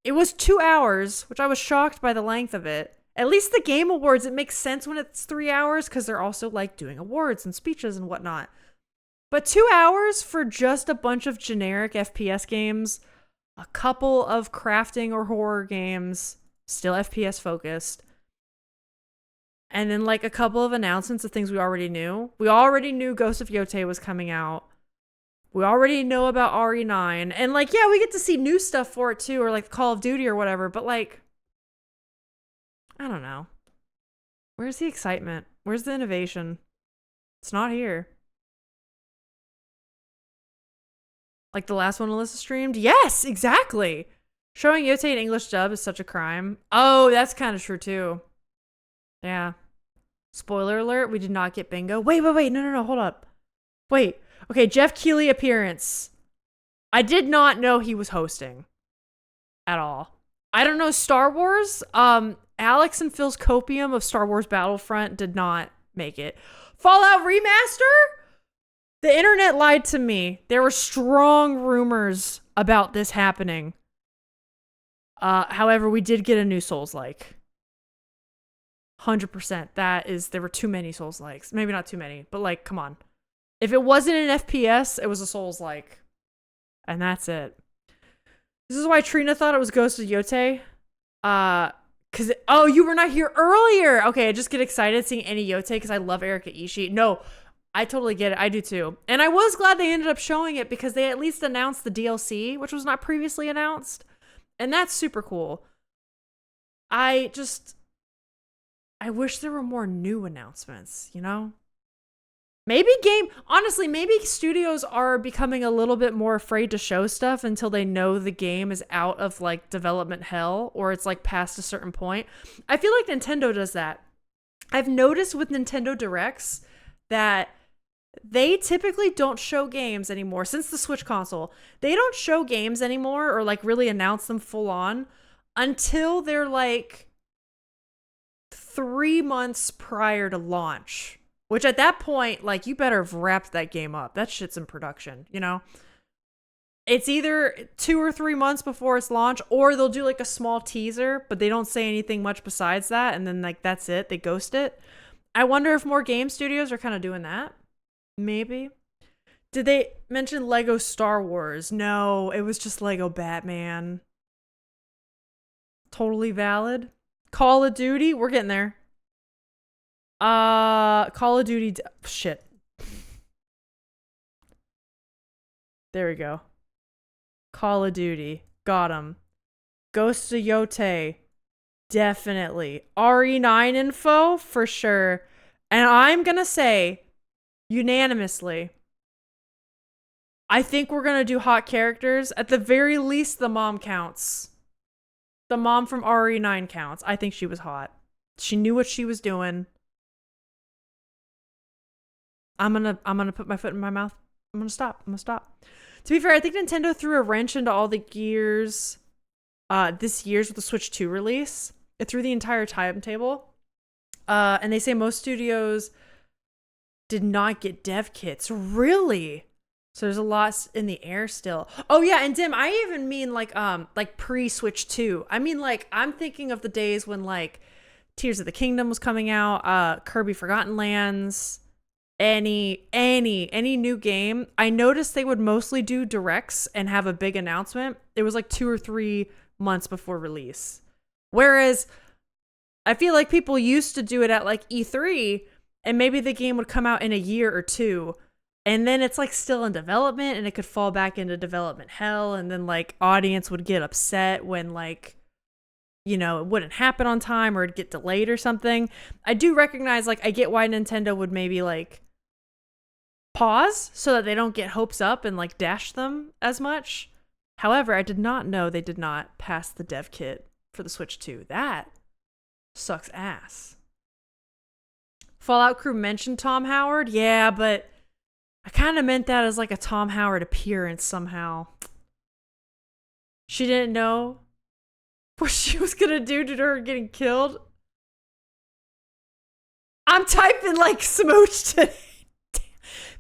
It was 2 hours, which I was shocked by the length of it. At least the Game Awards, it makes sense when it's 3 hours because they're also like doing awards and speeches and whatnot. But 2 hours for just a bunch of generic FPS games, a couple of crafting or horror games, still FPS focused, and then like a couple of announcements of things we already knew. We already knew Ghost of Yotei was coming out. We already know about RE9. And like, yeah, we get to see new stuff for it too, or like Call of Duty or whatever, but like, I don't know. Where's the excitement? Where's the innovation? It's not here. Like the last one Alyssa streamed? Yes, exactly. Showing Yotei in English dub is such a crime. Oh, that's kind of true too. Yeah. Spoiler alert, we did not get bingo. Wait. No, hold up. Wait. Okay, Jeff Keighley appearance. I did not know he was hosting at all. I don't know Star Wars. Alex and Phil's Copium of Star Wars Battlefront did not make it. Fallout Remaster? The internet lied to me. There were strong rumors about this happening. However, we did get a new Souls-like. 100%. There were too many Souls-likes. Maybe not too many, but like, come on. If it wasn't an FPS, it was a Souls-like. And that's it. This is why Trina thought it was Ghost of Yotei. Oh, you were not here earlier. Okay, I just get excited seeing any Yotei because I love Erika Ishii. No, I totally get it. I do too. And I was glad they ended up showing it because they at least announced the DLC, which was not previously announced. And that's super cool. I wish there were more new announcements, you know? Honestly, maybe studios are becoming a little bit more afraid to show stuff until they know the game is out of like development hell or it's like past a certain point. I feel like Nintendo does that. I've noticed with Nintendo Directs that they typically don't show games anymore since the Switch console. They don't show games anymore or like really announce them full on until they're like 3 months prior to launch. Which at that point, like, you better have wrapped that game up. That shit's in production, you know? It's either 2 or 3 months before its launch, or they'll do, like, a small teaser, but they don't say anything much besides that, and then, like, that's it. They ghost it. I wonder if more game studios are kind of doing that. Maybe. Did they mention Lego Star Wars? No, it was just Lego Batman. Totally valid. Call of Duty? We're getting there. Call of Duty shit. There we go. Call of Duty. Got him. Ghost of Yotei. Definitely. RE9 info? For sure. And I'm gonna say, unanimously, I think we're going to do hot characters. At the very least, the mom counts. The mom from RE9 counts. I think she was hot. She knew what she was doing. I'm gonna put my foot in my mouth. I'm gonna stop. To be fair, I think Nintendo threw a wrench into all the gears this year's with the Switch 2 release. It threw the entire timetable. And they say most studios did not get dev kits. Really? So there's a lot in the air still. Oh yeah, and Dim, I even mean like pre-Switch 2. I mean, like, I'm thinking of the days when like Tears of the Kingdom was coming out, Kirby Forgotten Lands, any new game. I noticed they would mostly do directs and have a big announcement. It was like 2 or 3 months before release. Whereas I feel like people used to do it at like E3, and maybe the game would come out in a year or two, and then it's like still in development, and it could fall back into development hell, and then like audience would get upset when like, you know, it wouldn't happen on time or it'd get delayed or something. I do recognize, like, I get why Nintendo would maybe like pause so that they don't get hopes up and like dash them as much. However, I did not know they did not pass the dev kit for the Switch 2. That sucks ass. Fallout crew mentioned Tom Howard. Yeah, but I kind of meant that as like a Tom Howard appearance somehow. She didn't know what she was gonna do to her getting killed. I'm typing like Smooch today.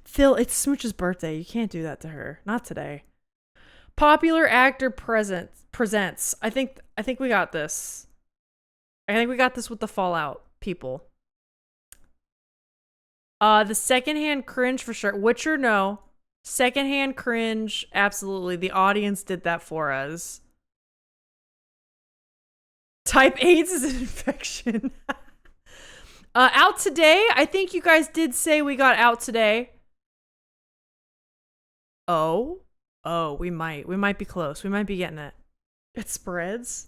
Phil, it's Smooch's birthday. You can't do that to her. Not today. Popular actor presents. I think we got this. I think we got this with the Fallout people. The secondhand cringe for sure. Witcher, no. Secondhand cringe, absolutely. The audience did that for us. Type AIDS is an infection. Out today. I think you guys did say we got out today. Oh, we might be close. We might be getting it. It spreads.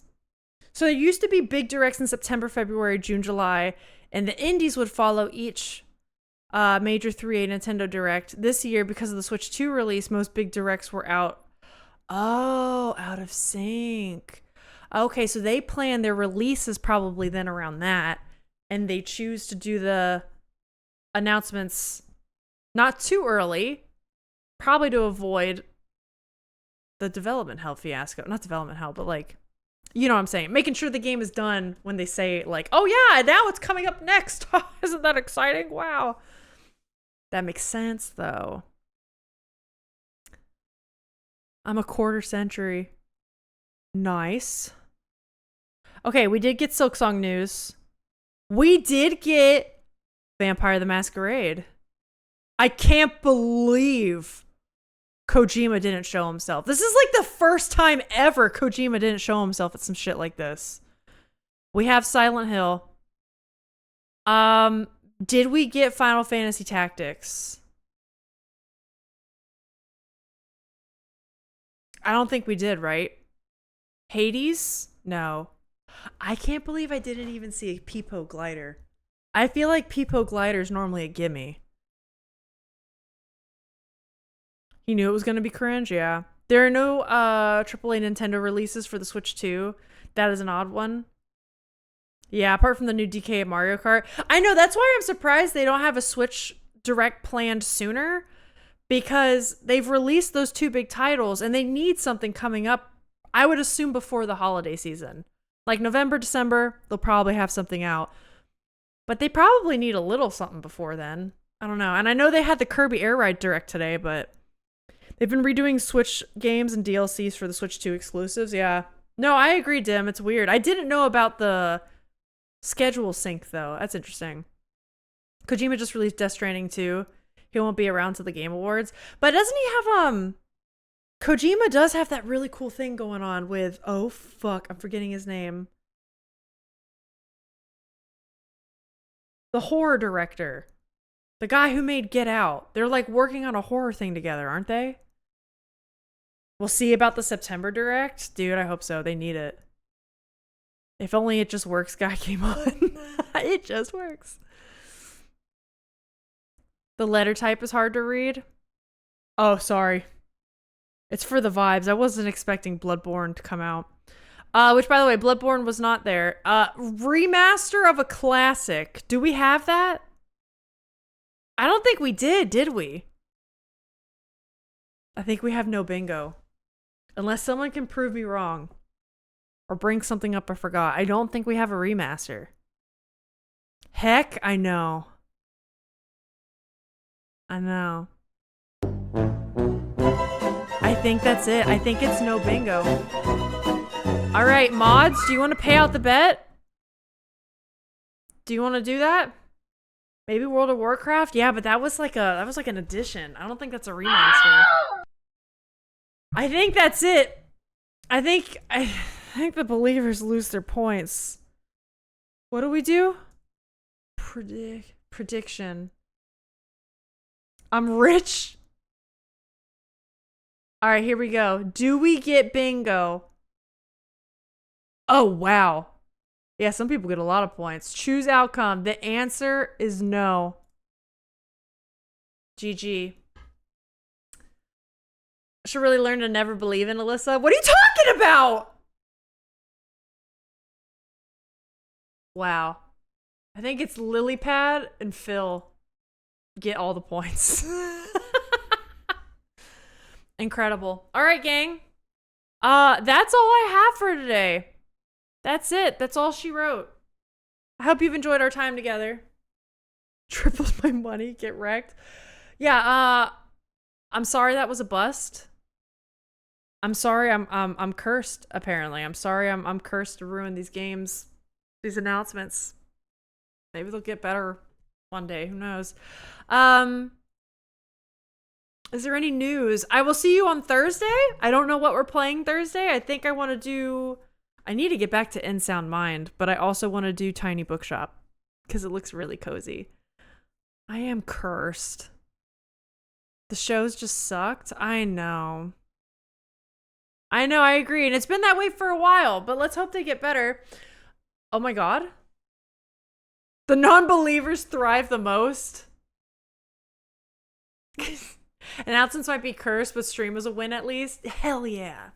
So there used to be big directs in September, February, June, July, and the indies would follow each major 3A Nintendo Direct. This year, because of the Switch 2 release, most big directs were out. Oh, out of sync. Okay, so they plan their releases probably then around that, and they choose to do the announcements not too early, probably to avoid the development hell fiasco. Not development hell, but like, you know what I'm saying? Making sure the game is done when they say like, oh yeah, now it's coming up next. Isn't that exciting? Wow. That makes sense though. I'm a quarter century. Nice. Okay, we did get Silksong news. We did get Vampire the Masquerade. I can't believe Kojima didn't show himself. This is like the first time ever Kojima didn't show himself at some shit like this. We have Silent Hill. Did we get Final Fantasy Tactics? I don't think we did, right? Hades? No. I can't believe I didn't even see a Peepo glider. I feel like Peepo glider is normally a gimme. He knew it was going to be cringe, yeah. There are no AAA Nintendo releases for the Switch 2. That is an odd one. Yeah, apart from the new DK of Mario Kart. I know, that's why I'm surprised they don't have a Switch Direct planned sooner, because they've released those 2 big titles and they need something coming up, I would assume, before the holiday season. Like November, December, they'll probably have something out. But they probably need a little something before then. I don't know. And I know they had the Kirby Air Ride Direct today, but they've been redoing Switch games and DLCs for the Switch 2 exclusives. Yeah. No, I agree, Dim. It's weird. I didn't know about the schedule sync, though. That's interesting. Kojima just released Death Stranding 2. He won't be around to the Game Awards. But doesn't he have, Kojima does have that really cool thing going on with, oh, fuck, I'm forgetting his name. The horror director. The guy who made Get Out. They're like working on a horror thing together, aren't they? We'll see about the September Direct. Dude, I hope so. They need it. If only It Just Works guy came on. It just works. The letter type is hard to read. Oh, sorry. It's for the vibes. I wasn't expecting Bloodborne to come out. Which, by the way, Bloodborne was not there. Remaster of a classic. Do we have that? I don't think we did we? I think we have no bingo. Unless someone can prove me wrong. Or bring something up I forgot. I don't think we have a remaster. Heck, I know. I know. I think that's it. I think it's no bingo. All right, mods, do you want to pay out the bet? Do you want to do that? Maybe World of Warcraft? Yeah, but that was like an addition. I don't think that's a remaster. I think that's it. I think the believers lose their points. What do we do? Prediction. I'm rich. All right, here we go. Do we get bingo? Oh, wow. Yeah, some people get a lot of points. Choose outcome. The answer is no. GG. I should really learn to never believe in Alyssa. What are you talking about? Wow. I think it's Lilypad and Phil get all the points. Incredible. All right, gang. That's all I have for today. That's it. That's all she wrote. I hope you've enjoyed our time together. Tripled my money. Get wrecked. Yeah, I'm sorry that was a bust. I'm sorry I'm cursed, apparently. I'm sorry I'm cursed to ruin these games, these announcements. Maybe they'll get better one day. Who knows? Is there any news? I will see you on Thursday. I don't know what we're playing Thursday. I think I need to get back to In Sound Mind, but I also want to do Tiny Bookshop because it looks really cozy. I am cursed. The shows just sucked. I know, I agree. And it's been that way for a while, but let's hope they get better. Oh my God. The non-believers thrive the most. Announcements might be cursed, but stream was a win at least. Hell yeah.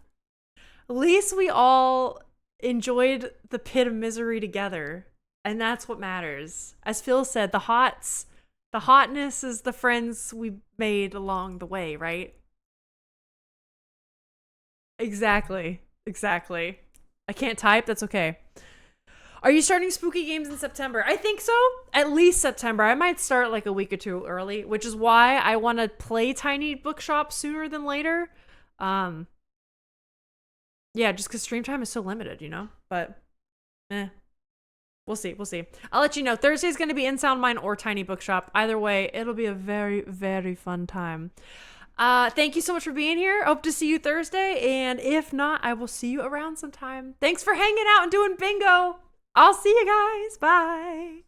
At least we all enjoyed the pit of misery together. And that's what matters. As Phil said, the hotness is the friends we made along the way, right? Exactly. I can't type. That's okay. Are you starting spooky games in September? I think so. At least September. I might start like a week or two early, which is why I want to play Tiny Bookshop sooner than later. Yeah, just because stream time is so limited, you know? But, we'll see. I'll let you know. Thursday's going to be In Sound Mind or Tiny Bookshop. Either way, it'll be a very, very fun time. Thank you so much for being here. Hope to see you Thursday. And if not, I will see you around sometime. Thanks for hanging out and doing bingo. I'll see you guys. Bye.